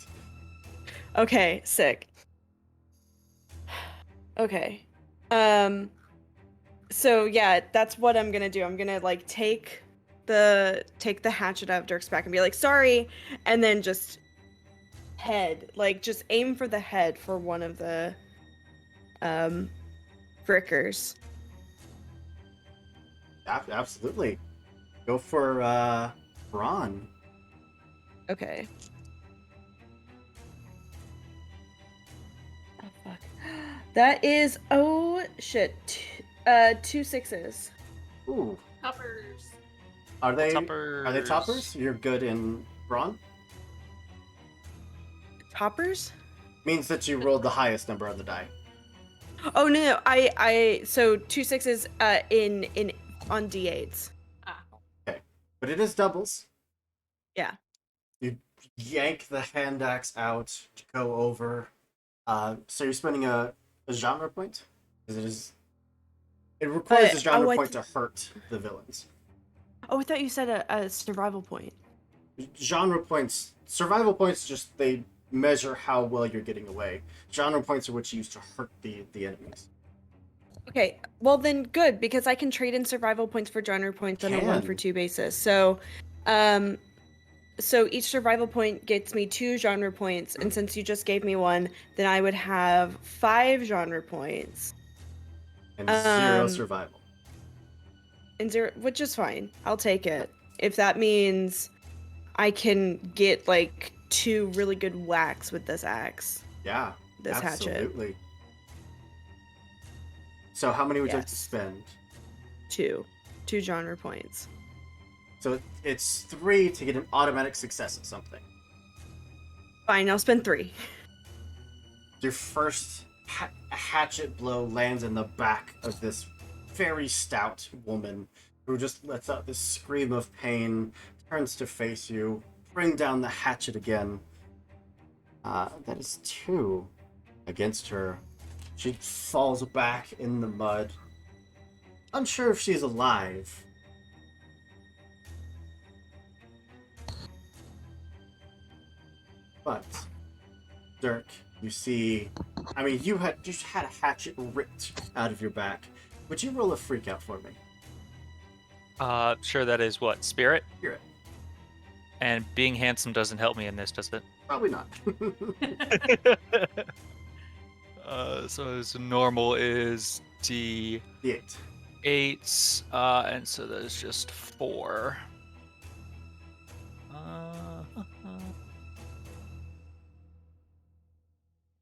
Okay, sick. Okay. So yeah, that's what I'm gonna do. I'm gonna like take the hatchet out of Dirk's back and be like, sorry, and then just just aim for the head for one of the frickers. Absolutely. Go for Braun. Okay. Oh fuck. That is 2 6s. Ooh. Uppers. Are they Toppers. toppers? You're good in Braun? Toppers? Means that you rolled the highest number on the die. Oh no, I so 2 6s in on D8s. Ah. But it is doubles. Yeah. You yank the hand axe out to go over. So you're spending a genre point? Because it requires a genre point to hurt the villains. Oh, I thought you said a survival point. Genre points, survival points, just they measure how well you're getting away. Genre points are what you use to hurt the enemies. Okay, well then good, because I can trade in survival points for genre points on a 1 for 2 basis. So, so each survival point gets me 2 genre points, and since you just gave me 1, then I would have 5 genre points. And 0 survival. And 0, which is fine. I'll take it. If that means I can get like 2 really good whacks with this axe. Yeah, This hatchet. absolutely. So how many would you like to Yes. spend? 2 genre points. So it's 3 to get an automatic success at something. Fine, I'll spend 3. Your first hatchet blow lands in the back of this very stout woman who just lets out this scream of pain, turns to face you, bring down the hatchet again. That is 2 against her She falls back in the mud. Unsure if she's alive. But, Dirk, you see, I mean, you just had a hatchet ripped out of your back. Would you roll a freak out for me? Sure, that is what? Spirit? Spirit. And being handsome doesn't help me in this, does it? Probably not. So normal is D8, D8. and so there's just 4.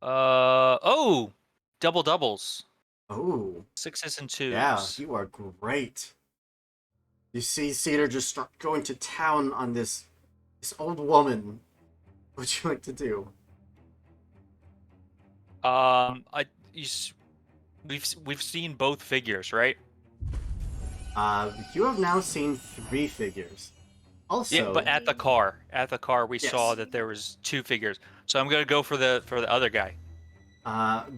Oh, double doubles, Oh, 6s and 2s. yeah, you are great. You see Cedar just start going to town on this old woman. What'd you like to do? We've seen both figures, right? You have now seen 3 figures. Also, Yeah, but at the car, we Yes. saw that there was 2 figures. So I'm gonna go for the other guy.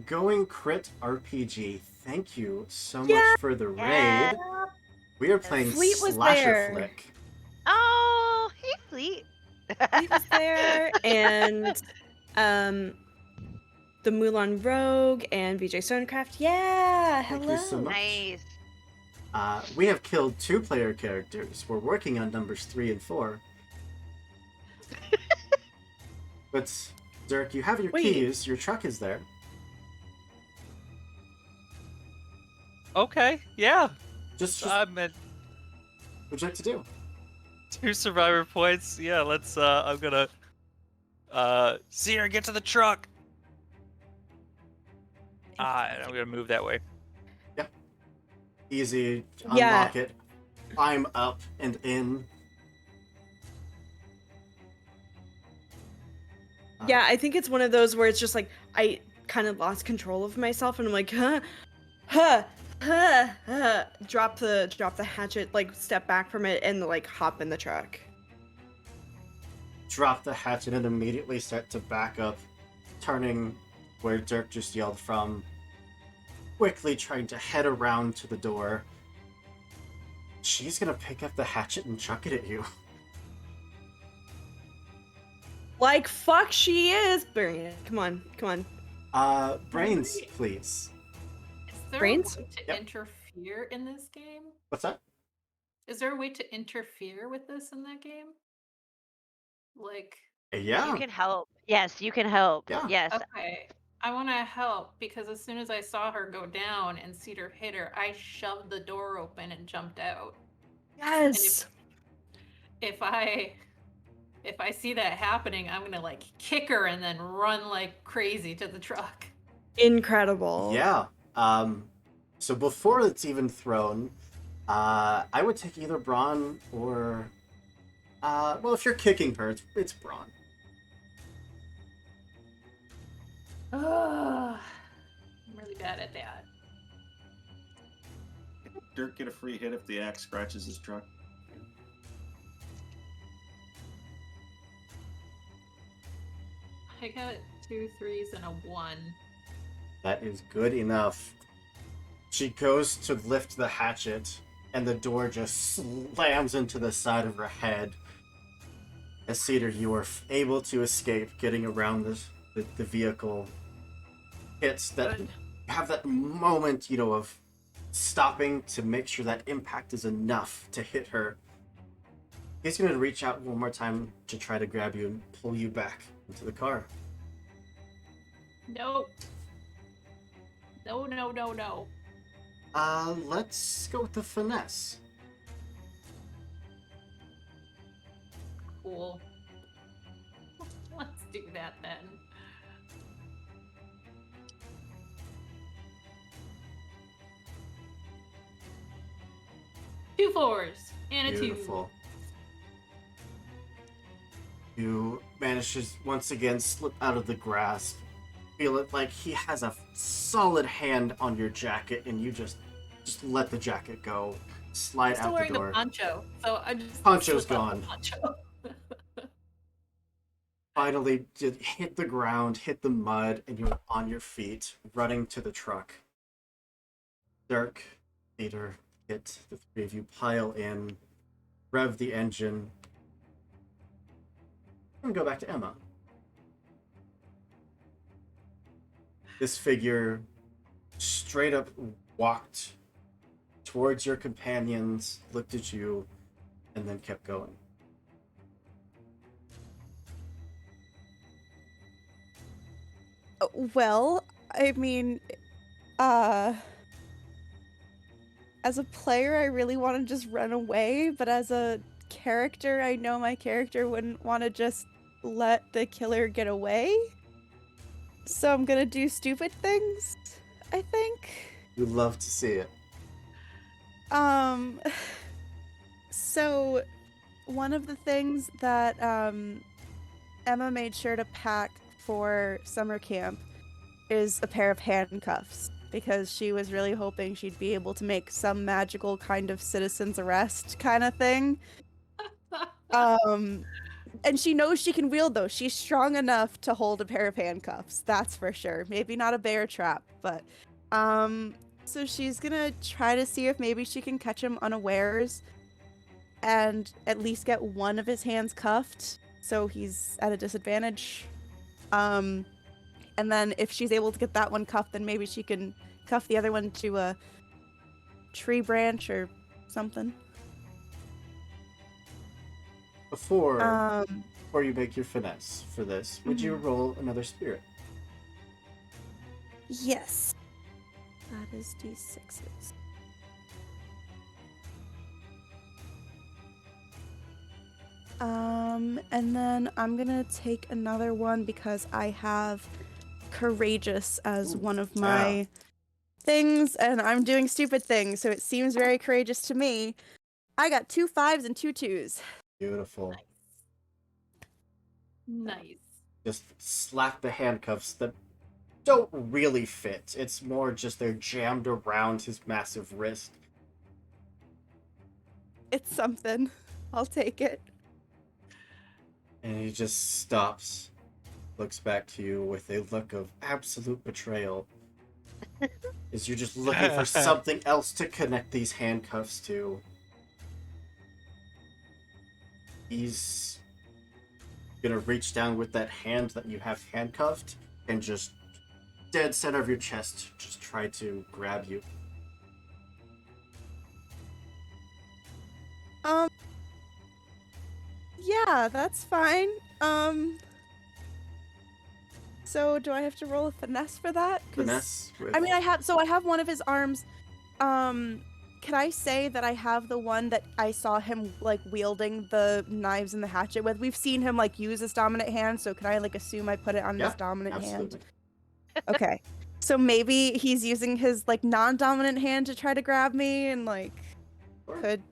going crit RPG. Thank you so Yeah. much for the Yeah. raid. We are playing Fleet was Slasher there. Flick. Oh, hey, Fleet. He was there, and the Mulan Rogue and VJ Stonecraft. Yeah, Thank hello. you so much. Nice. We have killed 2 player characters. We're working on numbers 3 and 4. But, Dirk, you have your Wait. keys. Your truck is there. Okay, yeah. Just I'm at what would you like to do? 2 survivor points. Yeah, let's. I'm gonna. Seer, get to the truck. And I'm gonna move that way. Easy. Yeah. Unlock it. Climb up and in. Yeah, I think it's one of those where it's just like I kind of lost control of myself, and I'm like, drop the hatchet, like step back from it, and like hop in the truck. Drop the hatchet and immediately start to back up, turning where Dirk just yelled from. Quickly trying to head around to the door. She's gonna pick up the hatchet and chuck it at you. Like fuck, she is. Bring it. Come on. Brains, please. Is there Brains? a way to Yep. interfere in this game? What's that? Is there a way to interfere with this in that game? Like, Yeah. You can help. Yes, you can help. Yeah. Yes. okay, I want to help because as soon as I saw her go down and Cedar hit her, I shoved the door open and jumped out. Yes. If I see that happening, I'm gonna like kick her and then run like crazy to the truck. Incredible. Yeah. So before it's even thrown, I would take either Braun or well, if you're kicking her, it's Braun. Ugh, I'm really bad at that. Dirk get a free hit if the axe scratches his truck. I got 2 3s and a 1. That is good enough. She goes to lift the hatchet, and the door just slams into the side of her head. As Cedar, you are able to escape, getting around the vehicle. Hits that Good. have that moment, of stopping to make sure that impact is enough to hit her. He's going to reach out one more time to try to grab you and pull you back into the car. Nope. No. Let's go with the finesse. Cool. Let's do that then. Two 4s and a 2. Beautiful. You manage to once again slip out of the grasp. Feel it like he has a solid hand on your jacket, and you just let the jacket go. Slide I'm still out wearing the the door. poncho, so I just Poncho's slip out the gone. poncho. finally did hit the ground, hit the mud, and you're on your feet, running to the truck. Dirk, Peter, Kit, the three of you pile in, rev the engine, and go back to Emma. This figure straight up walked towards your companions, looked at you, and then kept going. Well, I mean, as a player, I really want to just run away, but as a character, I know my character wouldn't want to just let the killer get away. So I'm gonna do stupid things, I think. You love to see it. So one of the things that Emma made sure to pack for summer camp is a pair of handcuffs, because she was really hoping she'd be able to make some magical kind of citizen's arrest kind of thing. And she knows she can wield those. She's strong enough to hold a pair of handcuffs, that's for sure. Maybe not a bear trap, but so she's gonna try to see if maybe she can catch him unawares and at least get one of his hands cuffed so he's at a disadvantage. And then if she's able to get that one cuffed, then maybe she can cuff the other one to a tree branch or something. Before you make your finesse for this, would you roll another spirit? Yes. That is D6s. And then I'm gonna take another one because I have courageous as one of my things, and I'm doing stupid things, so it seems very courageous to me. I got 2 5s and 2 2s. Beautiful. Nice. Just slap the handcuffs that don't really fit. It's more just they're jammed around his massive wrist. It's something. I'll take it. And he just stops, looks back to you with a look of absolute betrayal. As you're just looking for something else to connect these handcuffs to. He's gonna reach down with that hand that you have handcuffed and just dead center of your chest, just try to grab you. Yeah, that's fine. So do I have to roll a finesse for that? 'Cause- Finesse? I mean, I have one of his arms. Can I say that I have the one that I saw him like wielding the knives and the hatchet with? We've seen him like use his dominant hand, so can I like assume I put it on his dominant hand? Absolutely. Okay. So maybe he's using his like non-dominant hand to try to grab me and like could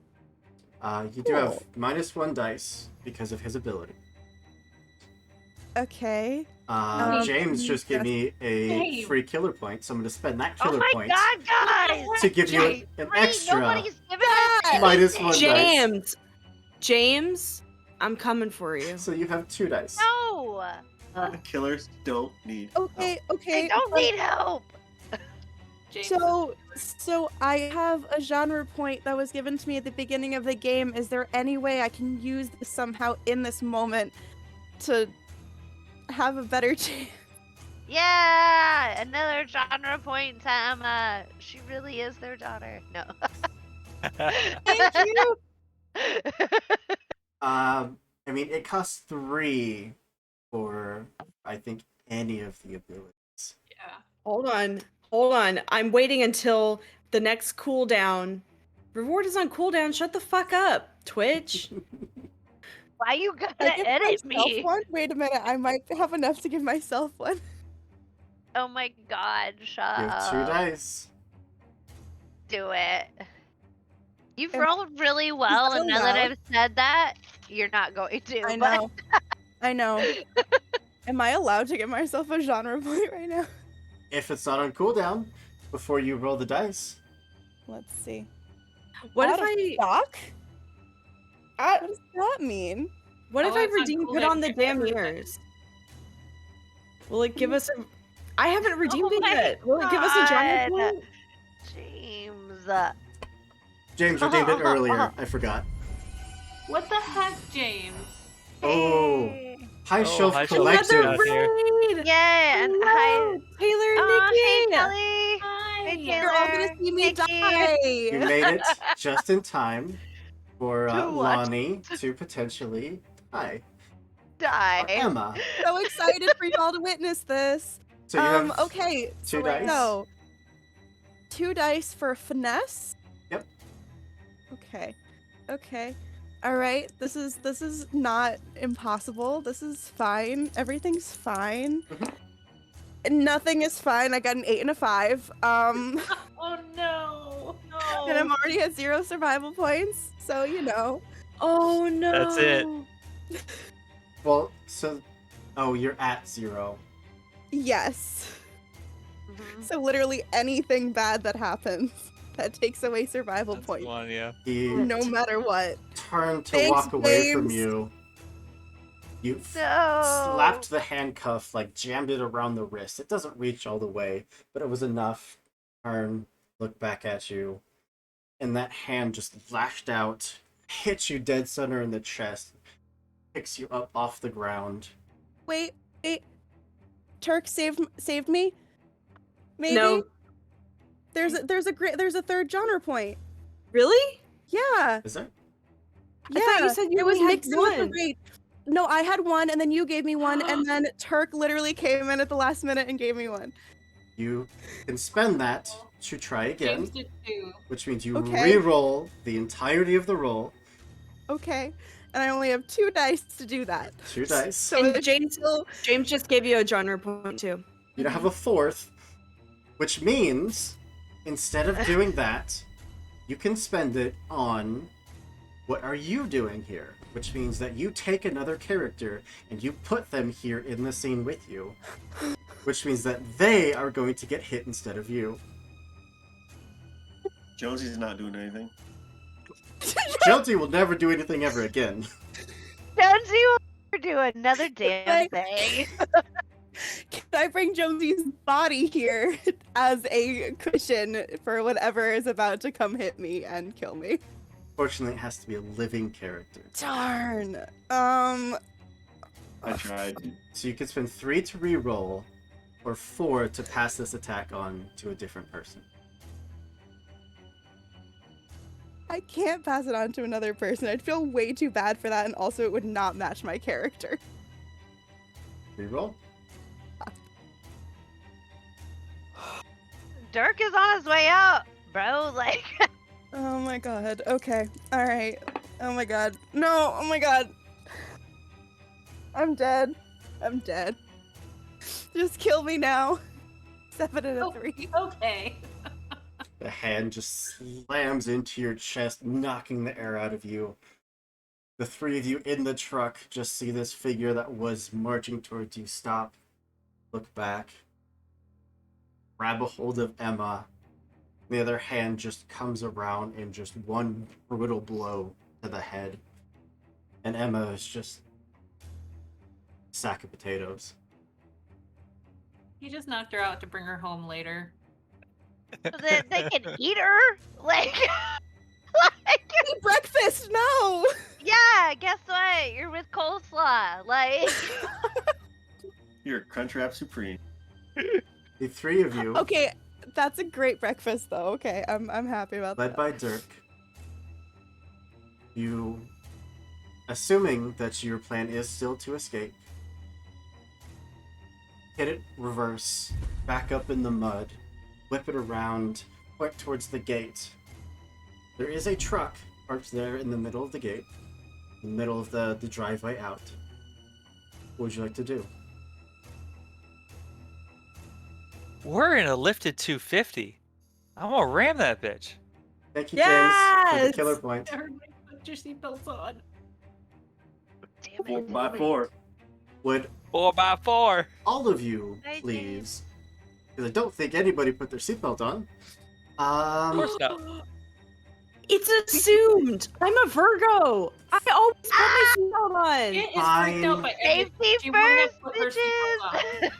You do have -1 dice because of his ability. okay. James just gave me a Dang. free killer point, so I'm going to spend that Oh killer my point god, guys! to give you an Great, extra nobody's giving us -1 dice. James, I'm coming for you. So you have 2 dice. No! Killers don't need Okay, help. okay. I don't need help! James. So I have a genre point that was given to me at the beginning of the game. Is there any way I can use this somehow in this moment to have a better chance? Yeah! Another genre point to Emma. She really is their daughter. No. Thank you. I mean, it costs 3 for, I think, any of the abilities. Yeah. Hold on. I'm waiting until the next cooldown. Reward is on cooldown. Shut the fuck up, Twitch. Why you gotta I give edit myself me? one? Wait a minute, I might have enough to give myself one. Oh my god, shut You have 2 up. dice. Do it. You've Am- rolled really well, that and now that allowed? I've said that, you're not going to. I but- know. I know. Am I allowed to give myself a genre point right now? If it's not on cooldown, before you roll the dice. Let's see. What Out if of I stock? What does that mean? what if Oh, I it's on redeem put cooldown on the for damn everything. ears? Will it give us a? I haven't redeemed Oh it my yet. Will it give us a genre God. point? James. James redeemed it earlier. I forgot. What the heck, James? Oh, Hey. High Oh, Shelf High Shelf Collective. out here. raid! Yeah, and hi. Hello, Taylor and Oh, hey, Nikki. Kelly. Hi. Hey, You're all gonna Taylor, see me Nikki. You die. made it just in time for To what? Lonnie to potentially die. Or Die. Emma. So excited for y'all to witness this. So you have Okay. two dice. So, 2 dice for finesse. Yep. Okay. Okay. All right. This is not impossible. This is fine. Everything's fine. Nothing is fine. I got an 8 and a 5. Oh no. No. And I'm already at 0 survival points. So Oh no. That's it. Well, so you're at 0. Yes. Mhm. So literally anything bad that happens that takes away survival That's points, one, yeah. He no matter what. turned to Thanks, walk away from James. you. You No. slapped the handcuff, like jammed it around the wrist. It doesn't reach all the way, but it was enough. Turn, look back at you, and that hand just lashed out, hits you dead center in the chest, picks you up off the ground. Wait. Turk saved me? Maybe? No. There's a third genre point. Really? Yeah. Is there? I thought you said you it was only had mixed in with the one. raid. No, I had one, and then you gave me one, and then Turk literally came in at the last minute and gave me one. You can spend that to try again, James did too. which means you Okay. re-roll the entirety of the roll. Okay. And I only have 2 dice to do that. 2 dice. So And it's James, still James just gave you a genre point too. You don't have a 4th, which means instead of doing that, you can spend it on what are you doing here? Which means that you take another character and you put them here in the scene with you. Which means that they are going to get hit instead of you. Jonesy's not doing anything. Jonesy will never do anything ever again. Jonesy will never do another damn Like- thing. Can I bring Jonesy's body here as a cushion for whatever is about to come hit me and kill me? Fortunately, it has to be a living character. Darn. I tried. So you can spend 3 to re-roll, or 4 to pass this attack on to a different person. I can't pass it on to another person. I'd feel way too bad for that, and also it would not match my character. Re-roll? Dirk is on his way out, bro. Like, Oh my god. Okay. Alright. Oh my god. No! Oh my god. I'm dead. I'm dead. Just kill me now. 7 and a Oh, 3. okay. The hand just slams into your chest, knocking the air out of you. The 3 of you in the truck just see this figure that was marching towards you stop, look back, grab a hold of Emma. The other hand just comes around and just one brutal blow to the head. And Emma is just a sack of potatoes. He just knocked her out to bring her home later. so that they can eat her. Like, Eat breakfast! No! yeah. Guess what? You're with coleslaw. Like, You're Crunchwrap Supreme. The 3 of you, Okay, that's a great breakfast though. Okay, I'm happy about led that. by Dirk, you, assuming that your plan is still to escape, hit it reverse, back up in the mud, whip it around, point towards the gate. There is a truck parked there in the middle of the gate, in the middle of the driveway out. What would you like to do? We're in a lifted 250. I'm gonna ram that bitch. Thank you, James, for the Yes! killer point. Everybody put your seatbelts on. damn it. 4x4. Would 4x4. all of you, I did. please, because I don't think anybody put their seatbelt on. Of course not. It's assumed. I'm a Virgo. I always put my seatbelt on. It is freaked Fine. out by everything. Safety She would have first, put her seatbelt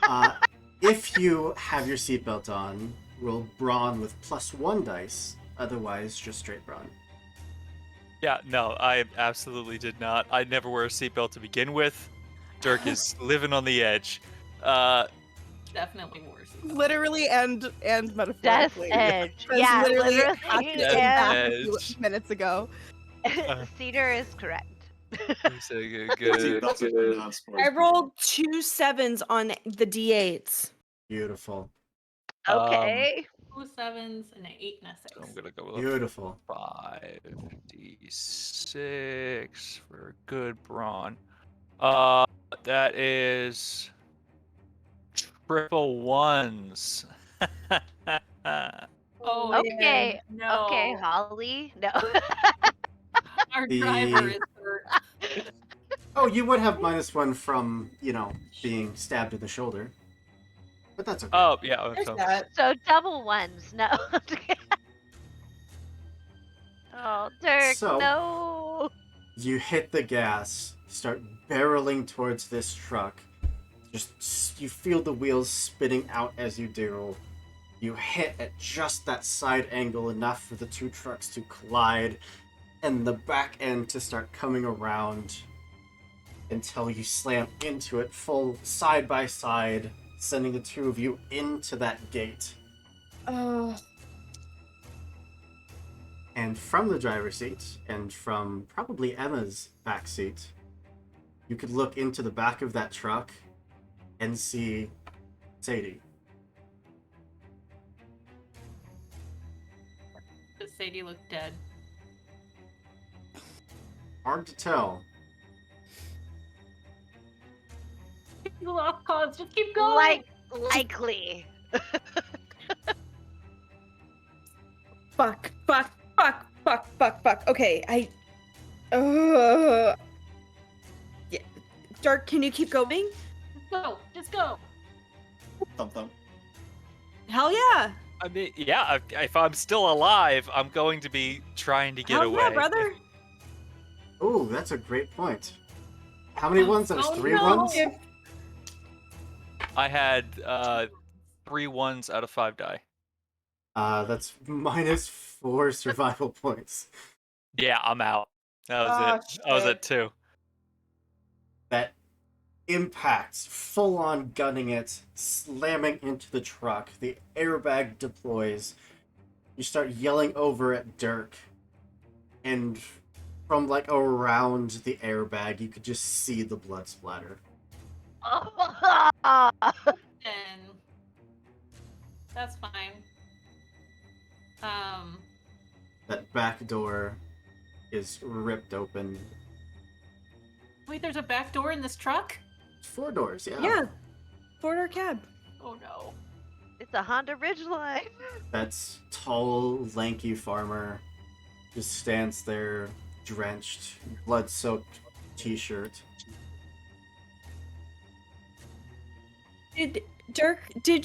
on. bitches. If you have your seatbelt on, roll brawn with +1 dice. Otherwise, just straight brawn. Yeah, no, I absolutely did not. I never wear a seatbelt to begin with. Dirk is living on the edge. Definitely worse. Literally and Death metaphorically. Edge. That's Yeah, literally literally. happened Death Yeah. a few Edge. minutes ago. Cedar is correct. It's a good. Seatbelts are for non-sports I people. rolled 2 7s on the d8s. Beautiful. Okay. 2 7s and an 8 and a 6. I'm gonna go with Beautiful. 5d6 for good brawn. That is triple ones. Oh, Okay. no. Okay, Holly. No. Our The- driver is hurt. Oh, you would have -1 from, being stabbed in the shoulder. But that's okay. Oh yeah. There's So, that. So double ones. No. Oh, Dirk, So- no. You hit the gas, start barreling towards this truck. You feel the wheels spinning out as you do. You hit at just that side angle enough for the two trucks to collide and the back end to start coming around until you slam into it full side by side, sending the two of you into that gate. Oh. And from the driver's seat, and from probably Emma's back seat, you could look into the back of that truck and see Sadie. Does Sadie look dead? Hard to tell. You lost cause. Just keep going. Likely. Fuck. Okay, yeah. Dirk, can you keep going? Just go. Just go. Thump thump. Hell yeah. I mean, yeah. If I'm still alive, I'm going to be trying to get Hell away. yeah, brother. Oh, that's a great point. How many ones? That was Oh, 3 no. ones? I had 3 1s out of 5 die. That's -4 survival points. Yeah, I'm out. That was Oh, it. I was shit. at 2. That impacts, full on gunning it, slamming into the truck. The airbag deploys. You start yelling over at Dirk, and from around the airbag, you could just see the blood splatter. And that's fine. That back door is ripped open. Wait, there's a back door in this truck? 4 doors, yeah. Yeah. Border cab. Oh no. It's a Honda Ridgeline. That's tall, lanky farmer just stands there, drenched, blood-soaked t-shirt. Did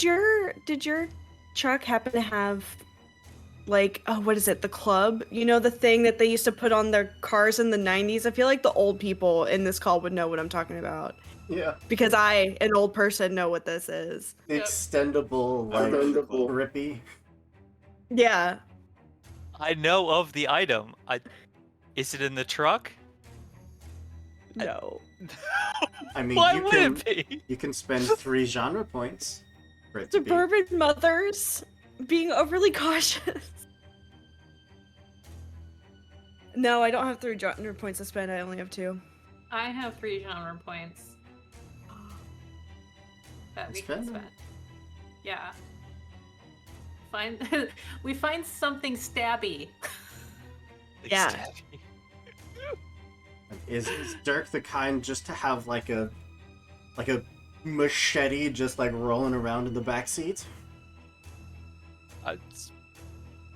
your truck happen to have what is it, the club? You know, the thing that they used to put on their cars in the 90s? I feel like the old people in this call would know what I'm talking about. Yeah. Because I, an old person, know what this is. The Yep. extendable, Extendable. grippy. Yeah. I know of the item. Is it in the truck? No. I mean, Why you would can it be? you can spend 3 genre points for it to be. Suburban mothers being overly cautious. No, I don't have 3 genre points to spend. I only have 2. I have 3 genre points that we can Spend them. spend. Yeah. We find something stabby. Yeah. Is Dirk the kind just to have like a machete just rolling around in the backseat?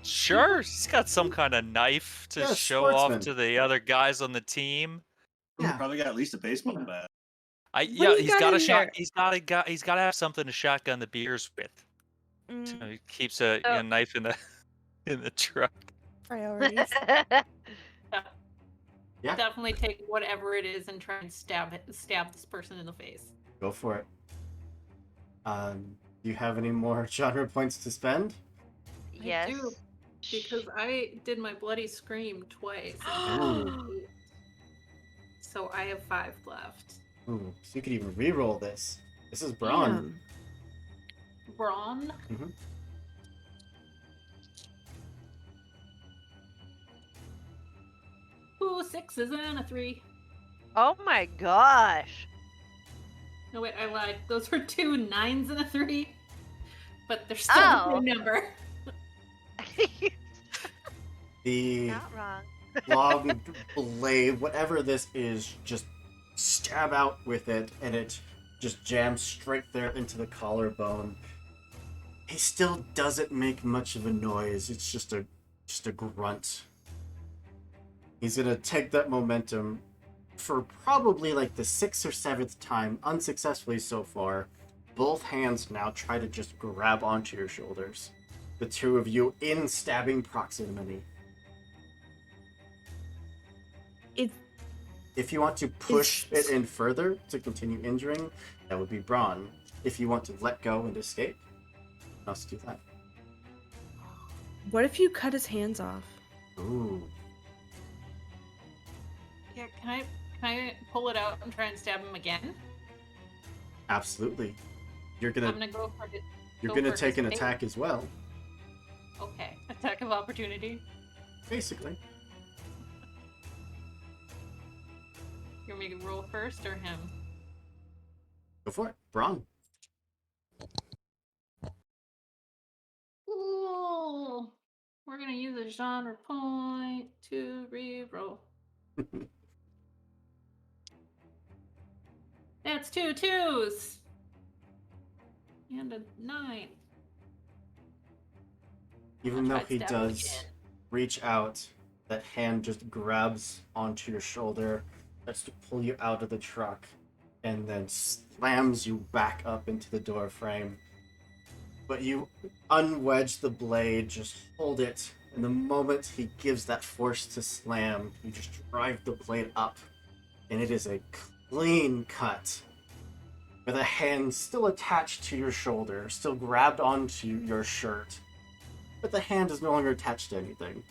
Sure, he's got some kind of knife to Yeah, show off sportsman. to the other guys on the team. Yeah. Probably got at least a baseball bat. do Yeah, you he's got got a in shot. there? He's got to have something to shotgun the beers with. So he keeps a Oh. knife in the truck. Priorities. Yeah. definitely take whatever it is and try and stab this person in the face. Go for it. Do you have any more genre points to spend? Yes. I do, because I did my bloody scream twice. Ooh. So I have 5 left. Ooh, so you could even re-roll this. This is Braun. Damn. Brawn. Mhm. Ooh, 6s and a 3. Oh my gosh. No, wait, I lied. Those were 2 9s and a 3. But they're still Oh. the same number. The Not wrong. long blade, whatever this is, just stab out with it, and it just jams straight there into the collarbone. He still doesn't make much of a noise. It's just a grunt. He's gonna take that momentum for probably like the 6th or 7th time, unsuccessfully so far. Both hands now try to just grab onto your shoulders. The two of you in stabbing proximity. It If you want to push it in further to continue injuring, that would be Braun. If you want to let go and escape, let's do that. What if you cut his hands off? Ooh. Yeah, can I pull it out and try and stab him again? Absolutely. You're I'm gonna gonna go for it. you're go gonna for take his an face. attack as well, Okay, attack of opportunity. basically. You want me to roll first or him? Go for it. Braun. Ooh, we're gonna use a genre point to re-roll. That's 2 2s and a 9. Even I'll though try he stabbing does again. reach out, that hand just grabs onto your shoulder, starts to pull you out of the truck, and then slams you back up into the door frame. But you unwedge the blade, just hold it, and the moment he gives that force to slam, you just drive the blade up, and it is a clean cut. With a hand still attached to your shoulder, still grabbed onto your shirt. But the hand is no longer attached to anything.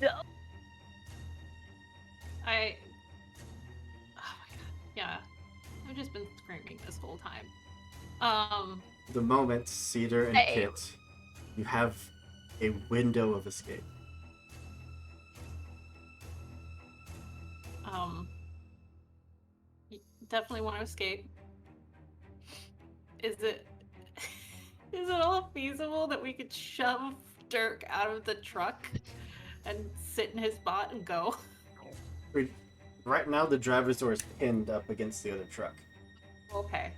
No. Oh my god. Yeah. I've just been screaming this whole time. The moment, Cedar and Hey. Kit, you have a window of escape. You definitely want to escape. Is it all feasible that we could shove Dirk out of the truck and sit in his spot and go? Right now, the driver's door is pinned up against the other truck. Okay.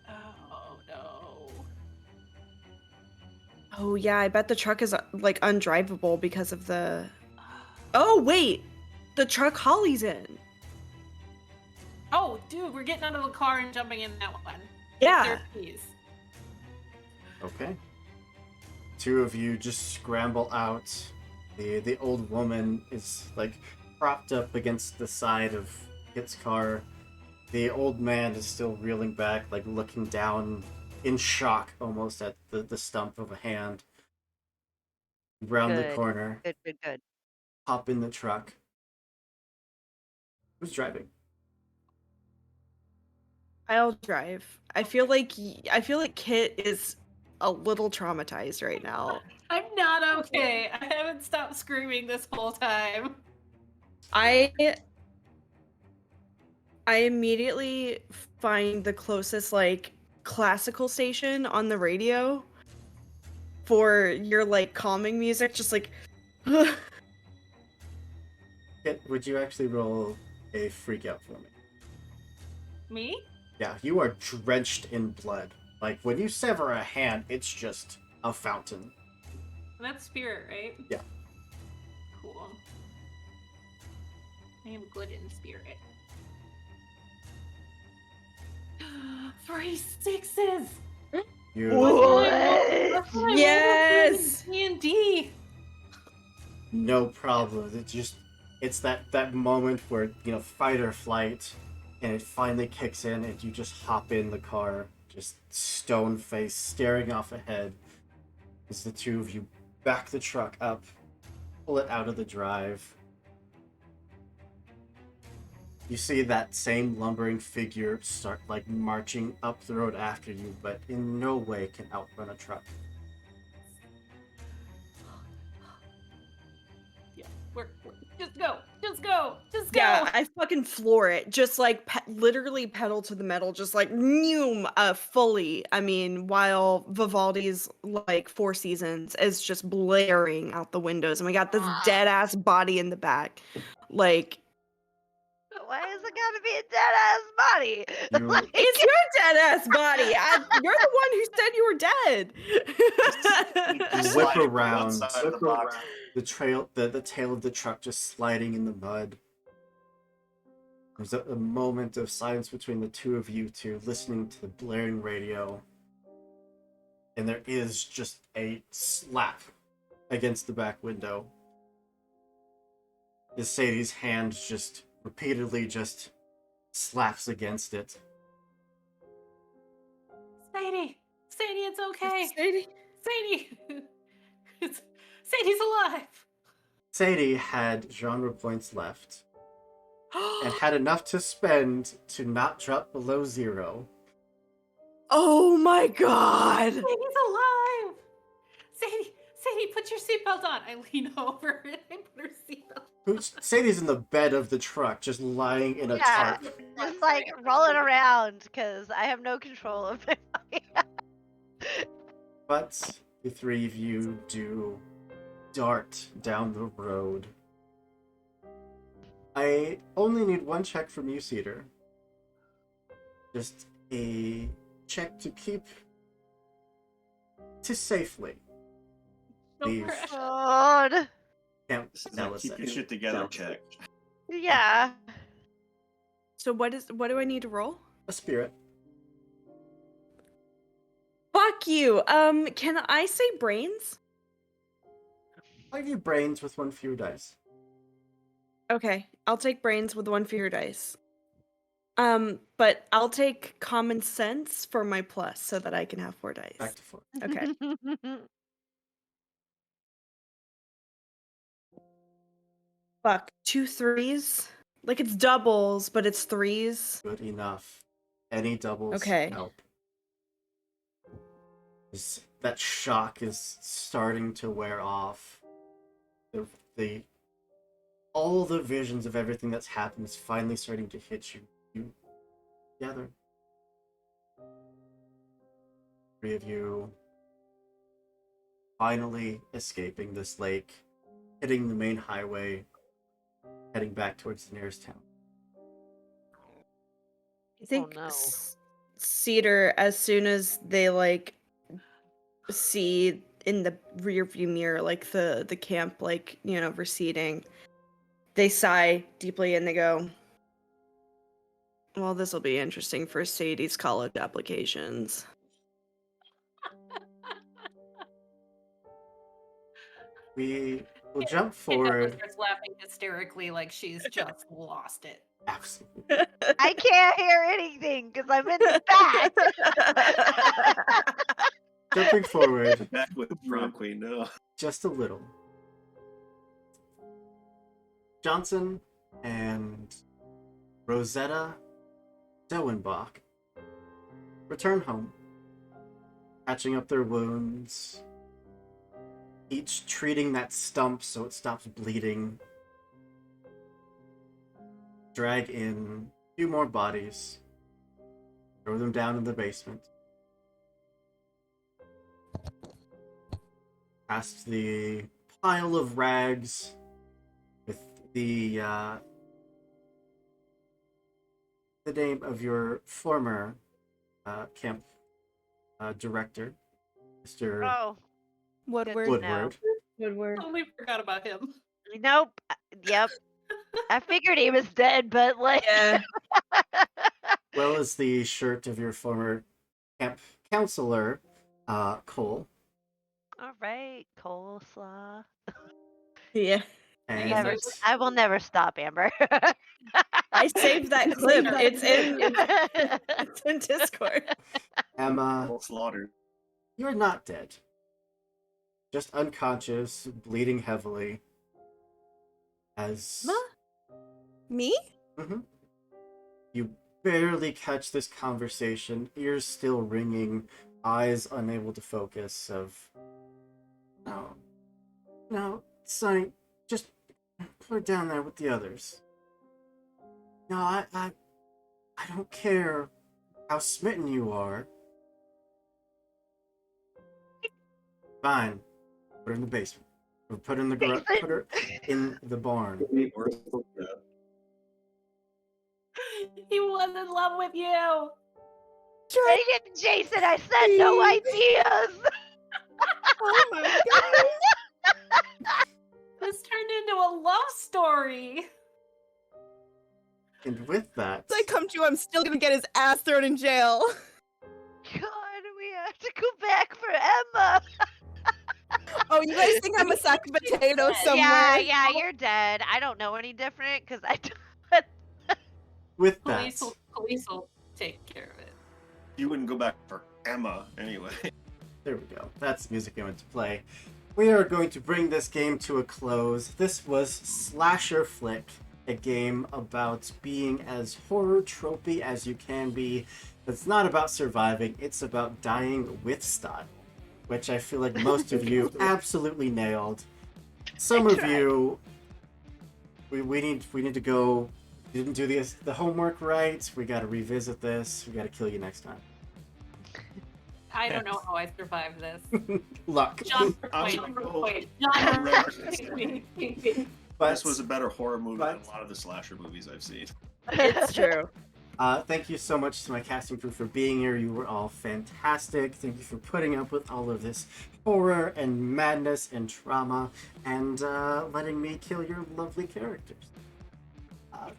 Oh no. Oh yeah, I bet the truck is like undrivable because of the. Oh wait, the truck Holly's in. Oh, dude, we're getting out of the car and jumping in that one. Yeah. Their keys. Okay. Two of you just scramble out. The old woman is like propped up against the side of Kit's car. The old man is still reeling back, like looking down in shock almost at the stump of a hand. Round the Good. corner, Good. hop in the truck. Who's driving? I'll drive. I feel like Kit is a little traumatized right now. I'm not okay. I haven't stopped screaming this whole time. I immediately find the closest like classical station on the radio for your like calming music, just like Kit, would you actually roll a freak out for me? Me? Yeah, you are drenched in blood. Like, when you sever a hand, it's just a fountain. That's spirit, right? Yeah. Cool. I am good in spirit. 3 6s! You What? Yes! D&D. No problem. It's that moment where, fight or flight, and it finally kicks in, and you just hop in the car, just stone faced, staring off ahead, as the two of you back the truck up, pull it out of the drive. You see that same lumbering figure start marching up the road after you, but in no way can outrun a truck. Yeah, we're just go, just go, just go. Yeah, I fucking floor it. Just like literally pedal to the metal, just like fully. I mean, while Vivaldi's like Four Seasons is just blaring out the windows, and we got this dead ass body in the back. Like, Why is it gotta be a dead ass body? You- Like, it's your dead ass body. You're the one who said you were dead. You Just whip sliding from one around, side of the box. the tail of the truck just sliding in the mud. There's a moment of silence between the two of you two, listening to the blaring radio. And there is just a slap against the back window. As Sadie's hand just repeatedly just slaps against it. Sadie, it's okay. Sadie? Sadie, Sadie's alive. Sadie had genre points left and had enough to spend to not drop below 0. Oh my god! Sadie's alive. Sadie, put your seatbelt on. I lean over and I put her seatbelt. Sadie's in the bed of the truck, just lying in a yeah, tarp. just like rolling around because I have no control of my body. But the three of you do dart down the road. I only need one check from you, Cedar. Just a check to keep to safely. No Leave. pressure. God. Camp This is a keep your shit together check. Yeah. So what do I need to roll? A spirit. Fuck you. Can I say brains? I'll give you brains with one fewer dice. Okay, I'll take brains with one fewer dice. But I'll take common sense for my plus so that I can have 4 dice. Back to 4. Okay. Fuck, 2 3s? Like it's doubles, but it's 3s. Good enough. Any doubles Okay. help. That shock is starting to wear off. All the visions of everything that's happened is finally starting to hit you together. 3 of you finally escaping this lake, hitting the main highway, heading back towards the nearest town. I think no. Cedar, as soon as they like see in the rear view mirror like the camp receding, they sigh deeply and they go, well, this will be interesting for Sadie's college applications. We will jump Kidna forward. starts laughing hysterically like she's just lost it. Absolutely. I can't hear anything because I'm in the back. Jumping forward Back with prom queen, no. just a little. Johnson and Rosetta Dowenbach return home, patching up their wounds, each treating that stump so it stops bleeding. Drag in a few more bodies, throw them down in the basement. Past the pile of rags with the name of your former camp director, Mr. Oh, Woodward. No. Woodward. Totally forgot about him. nope. Yep. I figured he was dead, but like. Yeah. Well as the shirt of your former camp counselor, Cole. All right, coleslaw. Yeah. And Never, I will never stop, Amber. I saved that clip. It's in Emma, it's in Discord. Emma, Well, slaughtered. you're not dead. Just unconscious, bleeding heavily. As Me? Mhm. You barely catch this conversation, ears still ringing, eyes unable to focus. No, Sonny, just put her down there with the others. No, I don't care how smitten you are. Fine, put her in the basement, or put her in the put her in the barn. He was in love with you. Dang it, Jason! I said no ideas. Oh my god. This turned into a love story. And with that, If I come to you, I'm still gonna get his ass thrown in jail. God, we have to go back for Emma. Oh, you guys think I'm a sack of potatoes somewhere? Yeah, you're dead. I don't know any different because I don't. with that, Police will take care of it. You wouldn't go back for Emma anyway. there we go. That's the music going to play. We are going to bring this game to a close. This was Slasher Flick, a game about being as horror tropey as you can be. It's not about surviving, it's about dying with style, which I feel like most of you absolutely nailed. Some of you, we need to go. You didn't do the homework right. We got to revisit this. We got to kill you next time. I don't know how I survived this. Luck. John, I'm- wait. John, But This was a better horror movie than a lot of the slasher movies I've seen. It's true. thank you so much to my casting crew for being here. You were all fantastic. Thank you for putting up with all of this horror and madness and trauma and letting me kill your lovely characters.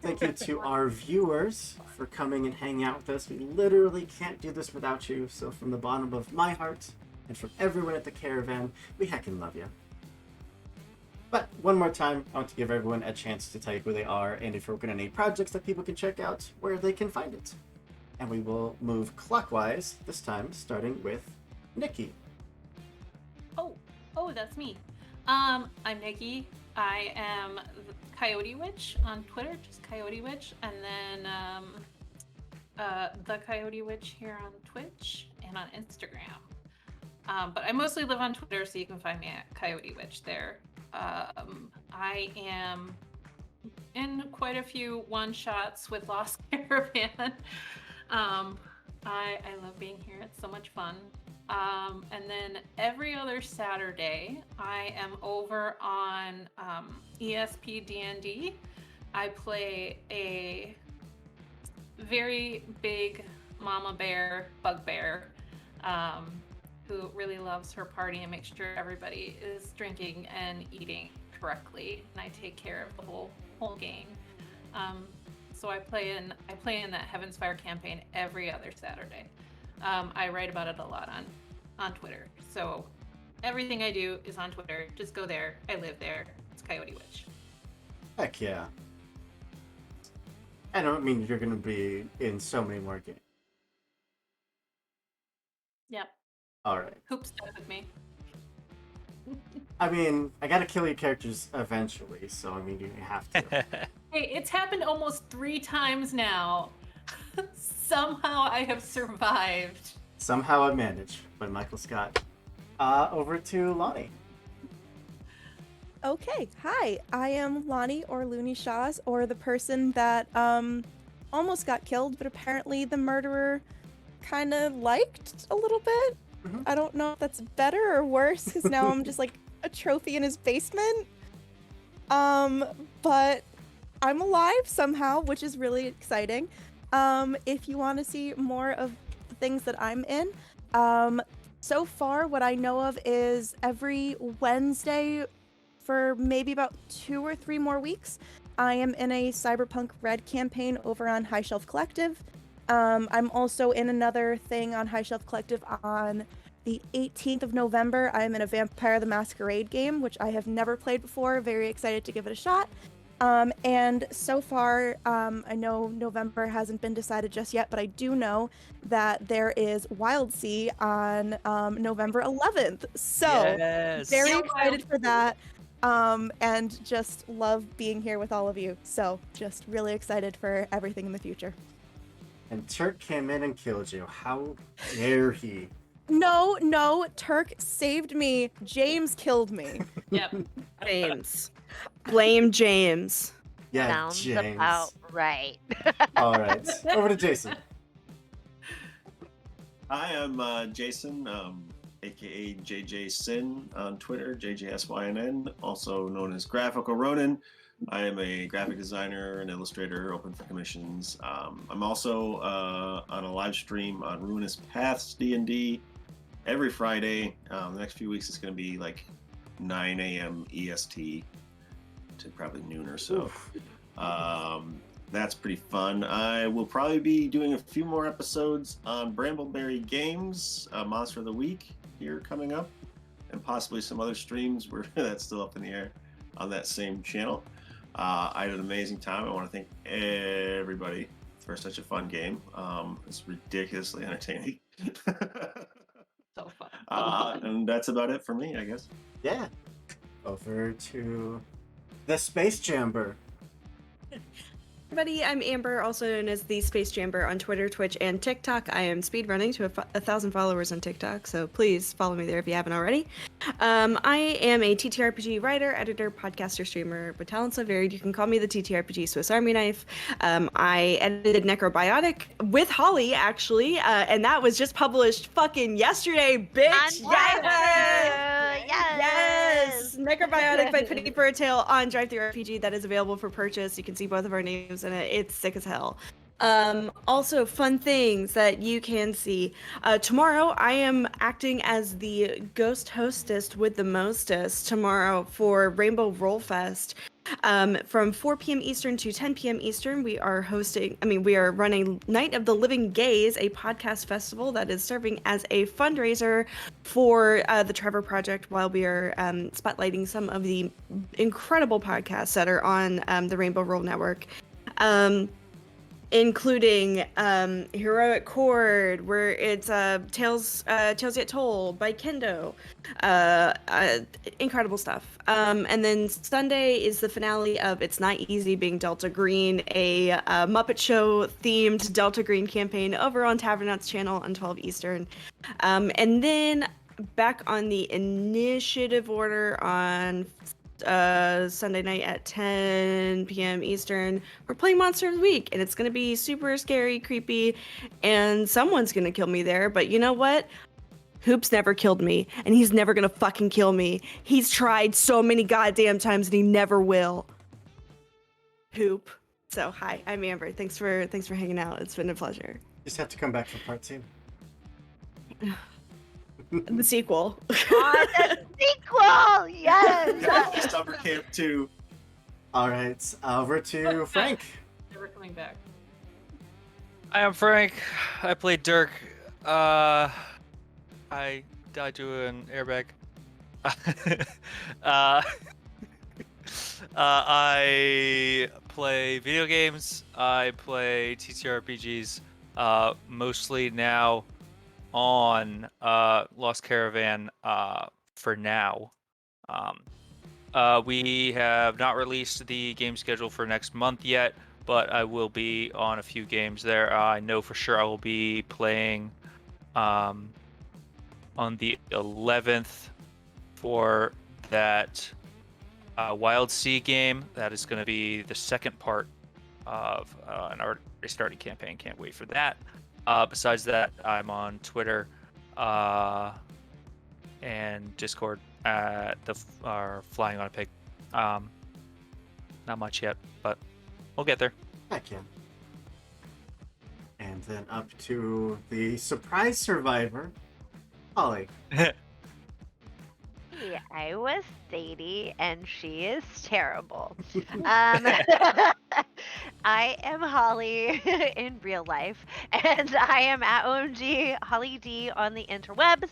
Thank you to our viewers for coming and hanging out with us. We literally can't do this without you. So from the bottom of my heart and from everyone at the caravan, we heckin' love you. But one more time, I want to give everyone a chance to tell you who they are and if you're working on any projects that people can check out, where they can find it. And we will move clockwise, this time starting with Nikki. Oh, that's me. I'm Nikki. I am Coyote Witch on Twitter, just Coyote Witch, and then the Coyote Witch here on Twitch and on Instagram. But I mostly live on Twitter, so you can find me at Coyote Witch there. I am in quite a few one-shots with Lost Caravan. I love being here. It's so much fun. And then every other Saturday, I am over on ESP D&D. I play a very big mama bear, bugbear, who really loves her party and makes sure everybody is drinking and eating correctly. And I take care of the whole gang. So I play in that Heaven's Fire campaign every other Saturday. I write about it a lot on Twitter. So everything I do is on Twitter. Just go there. I live there. It's Coyote Witch. Heck yeah. I don't mean you're going to be in so many more games. Yep. Alright. Hoop stuck with me. I mean, I gotta kill your characters eventually, so I mean, you have to. Hey, it's happened almost 3 times now. Somehow I have survived. Somehow I managed by Michael Scott. Over to Lonnie. Okay, hi. I am Lonnie or Looney Shaws, or the person that almost got killed, but apparently the murderer kind of liked a little bit. Mhm. I don't know if that's better or worse, because now I'm just like a trophy in his basement. But I'm alive somehow, which is really exciting. If you want to see more of the things that I'm in, so far what I know of is every Wednesday for maybe about 2 or 3 more weeks, I am in a Cyberpunk Red campaign over on High Shelf Collective. I'm also in another thing on High Shelf Collective on the 18th of November, I'm in a Vampire the Masquerade game, which I have never played before. Very excited to give it a shot. And so far, I know November hasn't been decided just yet, but I do know that there is Wild Sea on November 11th. So Yes. very Yeah, excited for that. And just love being here with all of you. So just really excited for everything in the future. And Turk came in and killed you. How dare he? No, Turk saved me. James killed me. Yep. James. Blame James. Yeah, Sounds James. about right. All right, over to Jason. Hi, I'm Jason, aka JJ Sin on Twitter, JJSYNN, also known as Graphical Ronin. I am a graphic designer and illustrator, open for commissions. I'm also on a live stream on Ruinous Paths D&D every Friday. The next few weeks it's going to be like 9 a.m. EST to probably noon or so. That's pretty fun. I will probably be doing a few more episodes on Brambleberry Games, Monster of the Week here coming up, and possibly some other streams where that's still up in the air on that same channel. I had an amazing time. I want to thank everybody for such a fun game. It's ridiculously entertaining. So fun. And that's about it for me, I guess. Yeah. Over to the Space Jamber. Everybody, I'm Amber, also known as the Space Jamber on Twitter, Twitch, and TikTok. I am speedrunning to 1,000 followers on TikTok, so please follow me there if you haven't already. I am a TTRPG writer, editor, podcaster, streamer, but talents so varied. You can call me the TTRPG Swiss Army knife. I edited Necrobiotic with Holly, actually, and that was just published fucking yesterday, bitch! Yes! Yes! Necrobiotic by Penny for a Tale on DriveThruRPG. That is available for purchase. You can see both of our names in it. It's sick as hell. Also, fun things that you can see. Tomorrow, I am acting as the ghost hostess with the mostest tomorrow for Rainbow Roll Fest. From 4 p.m. Eastern to 10 p.m. Eastern, we are running Night of the Living Gays, a podcast festival that is serving as a fundraiser for the Trevor Project while we are spotlighting some of the incredible podcasts that are on the Rainbow Roll Network. Including Heroic Chord, where it's Tales Yet Told by Kendo. Incredible stuff. And then Sunday is the finale of It's Not Easy Being Delta Green, a Muppet Show themed Delta Green campaign over on Tavernauts channel on 12 Eastern. And then back on the initiative order on Sunday night at 10 p.m. Eastern, we're playing Monster of the Week, and it's gonna be super scary, creepy, and someone's gonna kill me there. But you know what? Hoop's never killed me, and he's never gonna fucking kill me. He's tried so many goddamn times, and he never will. Hoop. So hi, I'm Amber. Thanks for hanging out. It's been a pleasure. Just have to come back for part 2. The sequel. Oh, the sequel! Yes! Summer Camp 2. All right, over to Frank. Never coming back. I am Frank. I played Dirk. I died to an airbag. I play video games. I play TTRPGs. Mostly now on Lost Caravan for now. We have not released the game schedule for next month yet, but I will be on a few games there. I know for sure I will be playing on the 11th for that Wild Sea game. That is going to be the second part of an already started campaign. Can't wait for that. Besides that, I'm on Twitter and Discord at Flying on a Pig. Not much yet, but we'll get there. Heck yeah. And then up to the surprise survivor, Holly. I was Sadie, and she is terrible. I am Holly in real life, and I am at OMG Holly D on the interwebs.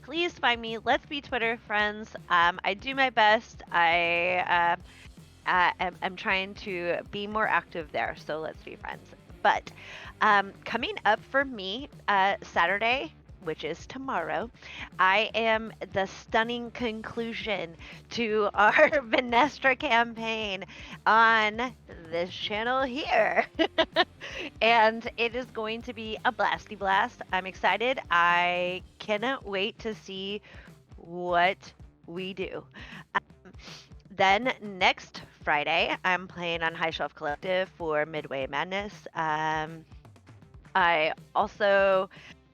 please find me. Let's be Twitter friends. I do my best. I'm trying to be more active there, so let's be friends. But coming up for me, Saturday, which is tomorrow, I am the stunning conclusion to our Venestra campaign on this channel here. And it is going to be a blasty blast. I'm excited. I cannot wait to see what we do. Then next Friday, I'm playing on High Shelf Collective for Midway Madness. I also,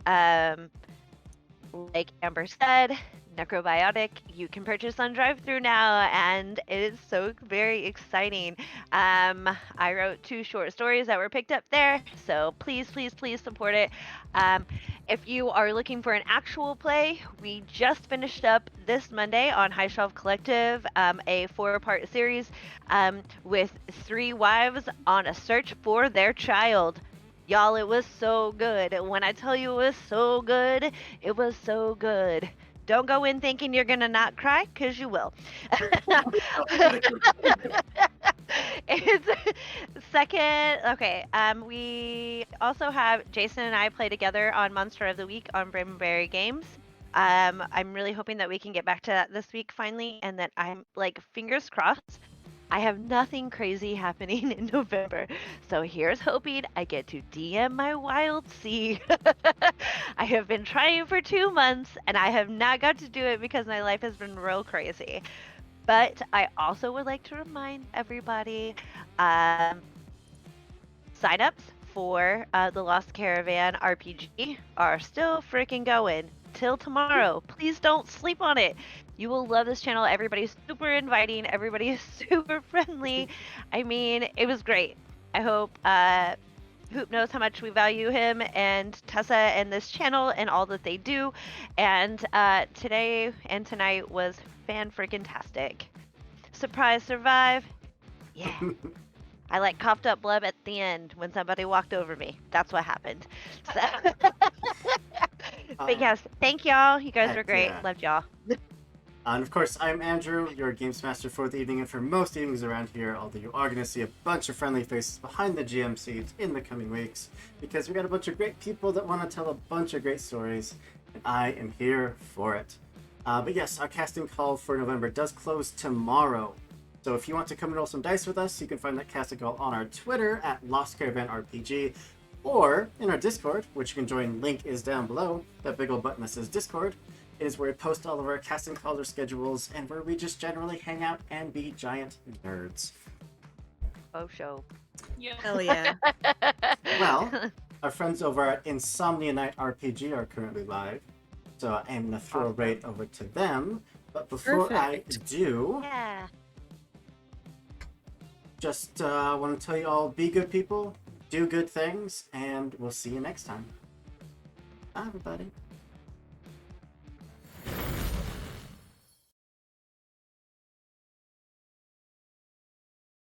like Amber said, Necrobiotic you can purchase on drive-thru now, and it is so very exciting. I wrote 2 short stories that were picked up there, so please, please, please support it. If you are looking for an actual play, we just finished up this Monday on High Shelf Collective, a 4-part series with 3 wives on a search for their child. Y'all, it was so good. When I tell you it was so good, it was so good. Don't go in thinking you're gonna not cry, because you will. It's second. Okay. We also have Jason and I play together on Monster of the Week on Brimberry Games. I'm really hoping that we can get back to that this week finally, and that I'm like fingers crossed. I have nothing crazy happening in November, so here's hoping I get to DM my Wild Sea. I have been trying for 2 months, and I have not got to do it because my life has been real crazy. But I also would like to remind everybody, sign-ups for the Lost Caravan RPG are still freaking going till tomorrow. Please don't sleep on it. You will love this channel. Everybody's super inviting. Everybody is super friendly. I mean, it was great. I hope Hoop knows how much we value him and Tessa and this channel and all that they do. And today and tonight was fan-freaking-tastic. Surprise, survive. Yeah. I like coughed up blood at the end when somebody walked over me. That's what happened. So but yes, thank y'all. You guys Heck were great. yeah. Loved y'all. And of course, I'm Andrew, your Games Master for the evening, and for most evenings around here, although you are going to see a bunch of friendly faces behind the GM seats in the coming weeks, because we got a bunch of great people that want to tell a bunch of great stories, and I am here for it. But yes, our casting call for November does close tomorrow. So if you want to come and roll some dice with us, you can find that casting call on our Twitter at Lost Caravan RPG, or in our Discord, which you can join. Link is down below. That big old button that says Discord is where we post all of our casting calls or schedules, and where we just generally hang out and be giant nerds. Oh, show. Yeah. Hell yeah. Well, our friends over at Insomnia Night RPG are currently live, so I am going to throw right over to them. But before Perfect. I do, Yeah. just want to tell you all, be good people, do good things, and we'll see you next time. Bye, everybody.